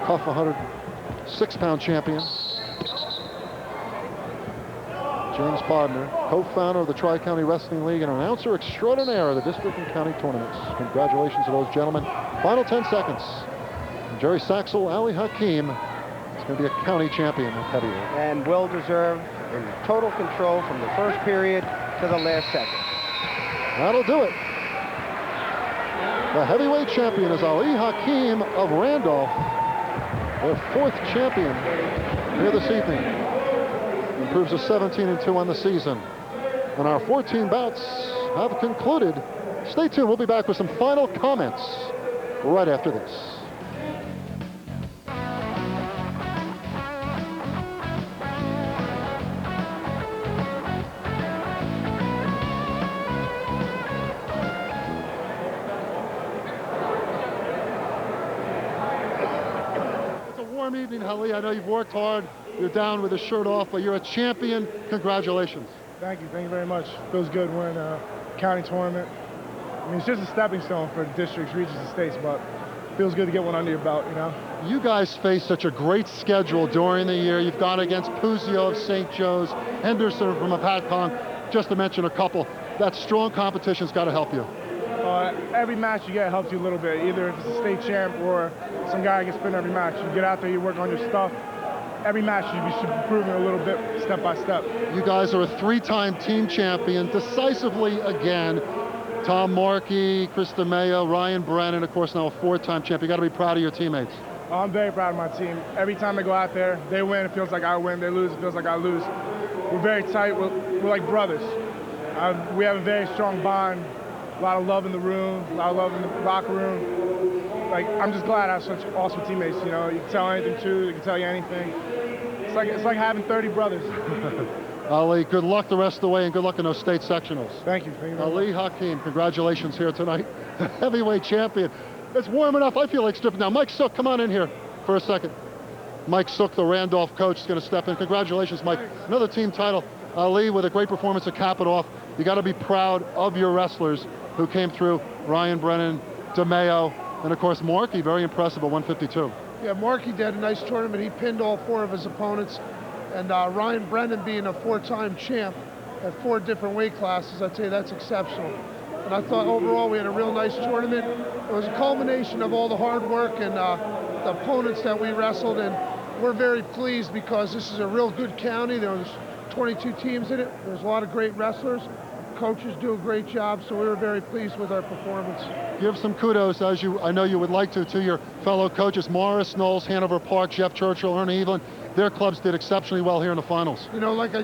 Cuff, 106-pound champion. James Bodner, co-founder of the Tri-County Wrestling League and announcer extraordinaire of the district and county tournaments. Congratulations to those gentlemen. Final 10 seconds. And Jerry Saxel, Ali Hakim is going to be a county champion of heavyweight. And well-deserved, in total control from the 1st period to the last second. That'll do it. The heavyweight champion is Ali Hakim of Randolph, their 4th champion here this evening. Improves to 17-2 on the season. And our 14 bouts have concluded. Stay tuned. We'll be back with some final comments right after this. Evening, Ali. I know you've worked hard. You're down with the shirt off, but you're a champion. Congratulations. Thank you very much. Feels good winning a county tournament. I mean, it's just a stepping stone for the districts, regions, and states, but it feels good to get one under your belt, you know? You guys face such a great schedule during the year. You've gone against Puzio of St. Joe's, Henderson from Apatcong, just to mention a couple. That strong competition's got to help you. Every match you get helps you a little bit, either if it's a state champ or some guy gets spin every match. You get out there, you work on your stuff. Every match you should be improving a little bit, step by step. You guys are a 3-time team champion, decisively again. Tom Markey, Chris DeMeo, Ryan Brennan, of course, now a 4-time champion. You got to be proud of your teammates. I'm very proud of my team. Every time I go out there, they win, it feels like I win. They lose, it feels like I lose. We're very tight. We're like brothers. We have a very strong bond. A lot of love in the room, a lot of love in the locker room. Like, I'm just glad I have such awesome teammates. You know, you can tell anything to, they can tell you anything. It's like having 30 brothers. Ali, good luck the rest of the way, and good luck in those state sectionals. Thank you. Thank you Ali Hakim, congratulations here tonight. Heavyweight champion. It's warm enough. I feel like stripping down. Mike Sook, come on in here for a second. Mike Sook, the Randolph coach, is going to step in. Congratulations, Mike. Another team title. Ali with a great performance to cap it off. You got to be proud of your wrestlers who came through. Ryan Brennan, DeMeo, and of course Markey, very impressive at 152. Yeah, Markey did a nice tournament. He pinned all 4 of his opponents. And Ryan Brennan being a 4-time champ at 4 different weight classes, I'd say that's exceptional. And I thought overall we had a real nice tournament. It was a culmination of all the hard work and the opponents that we wrestled, and we're very pleased because this is a real good county. There was 22 teams in it. There's a lot of great wrestlers. Coaches do a great job, so we were very pleased with our performance. Give some kudos, as I know you would like to your fellow coaches, Morris, Knowles, Hanover Park, Jeff Churchill, Ernie Evelyn. Their clubs did exceptionally well here in the finals. You know, like I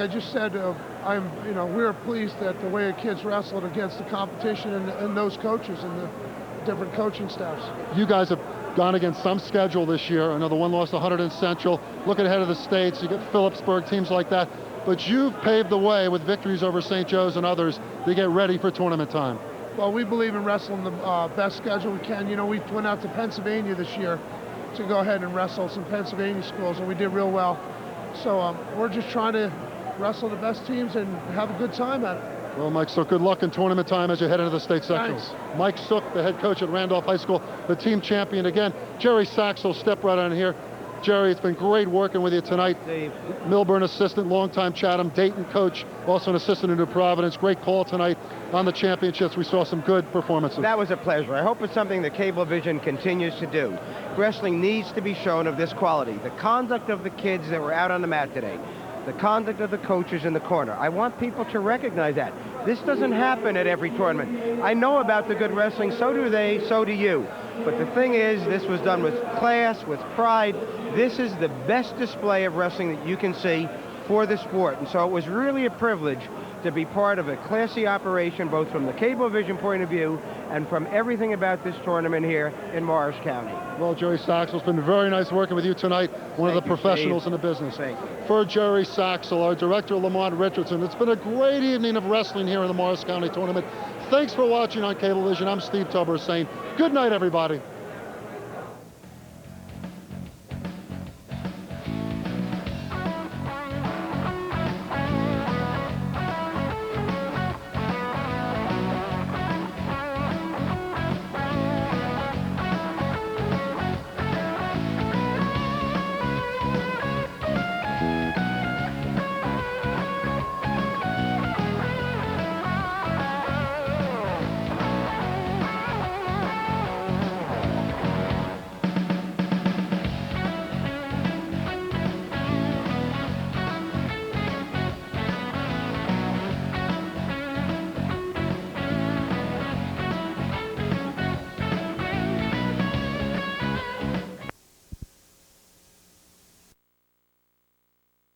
just said, we were pleased at the way the kids wrestled against the competition and those coaches and the different coaching staffs. You guys have gone against some schedule this year. I know the one lost 100 in Central. Looking ahead of the states, you get Phillipsburg, teams like that. But you've paved the way with victories over St. Joe's and others to get ready for tournament time. Well, we believe in wrestling the best schedule we can. You know, we went out to Pennsylvania this year to go ahead and wrestle some Pennsylvania schools, and we did real well. So we're just trying to wrestle the best teams and have a good time at it. Well, Mike Sook, good luck in tournament time as you head into the state sectionals. Thanks. Mike Sook, the head coach at Randolph High School, the team champion again. Jerry Sachs will step right on here. Jerry, it's been great working with you tonight. Dave. Milburn assistant, longtime Chatham, Dayton coach, also an assistant in New Providence. Great call tonight on the championships. We saw some good performances. That was a pleasure. I hope it's something that Cablevision continues to do. Wrestling needs to be shown of this quality. The conduct of the kids that were out on the mat today, the conduct of the coaches in the corner. I want people to recognize that. This doesn't happen at every tournament. I know about the good wrestling, so do they, so do you. But the thing is, this was done with class, with pride. This is the best display of wrestling that you can see for the sport. And so it was really a privilege to be part of a classy operation, both from the Cablevision point of view and from everything about this tournament here in Morris County. Well, Jerry Saxel, it's been very nice working with you tonight, one of the professionals in the business. Thank you. For Jerry Saxel, our director, Lamont Richardson, it's been a great evening of wrestling here in the Morris County Tournament. Thanks for watching on Cablevision. I'm Steve Tuber saying good night, everybody.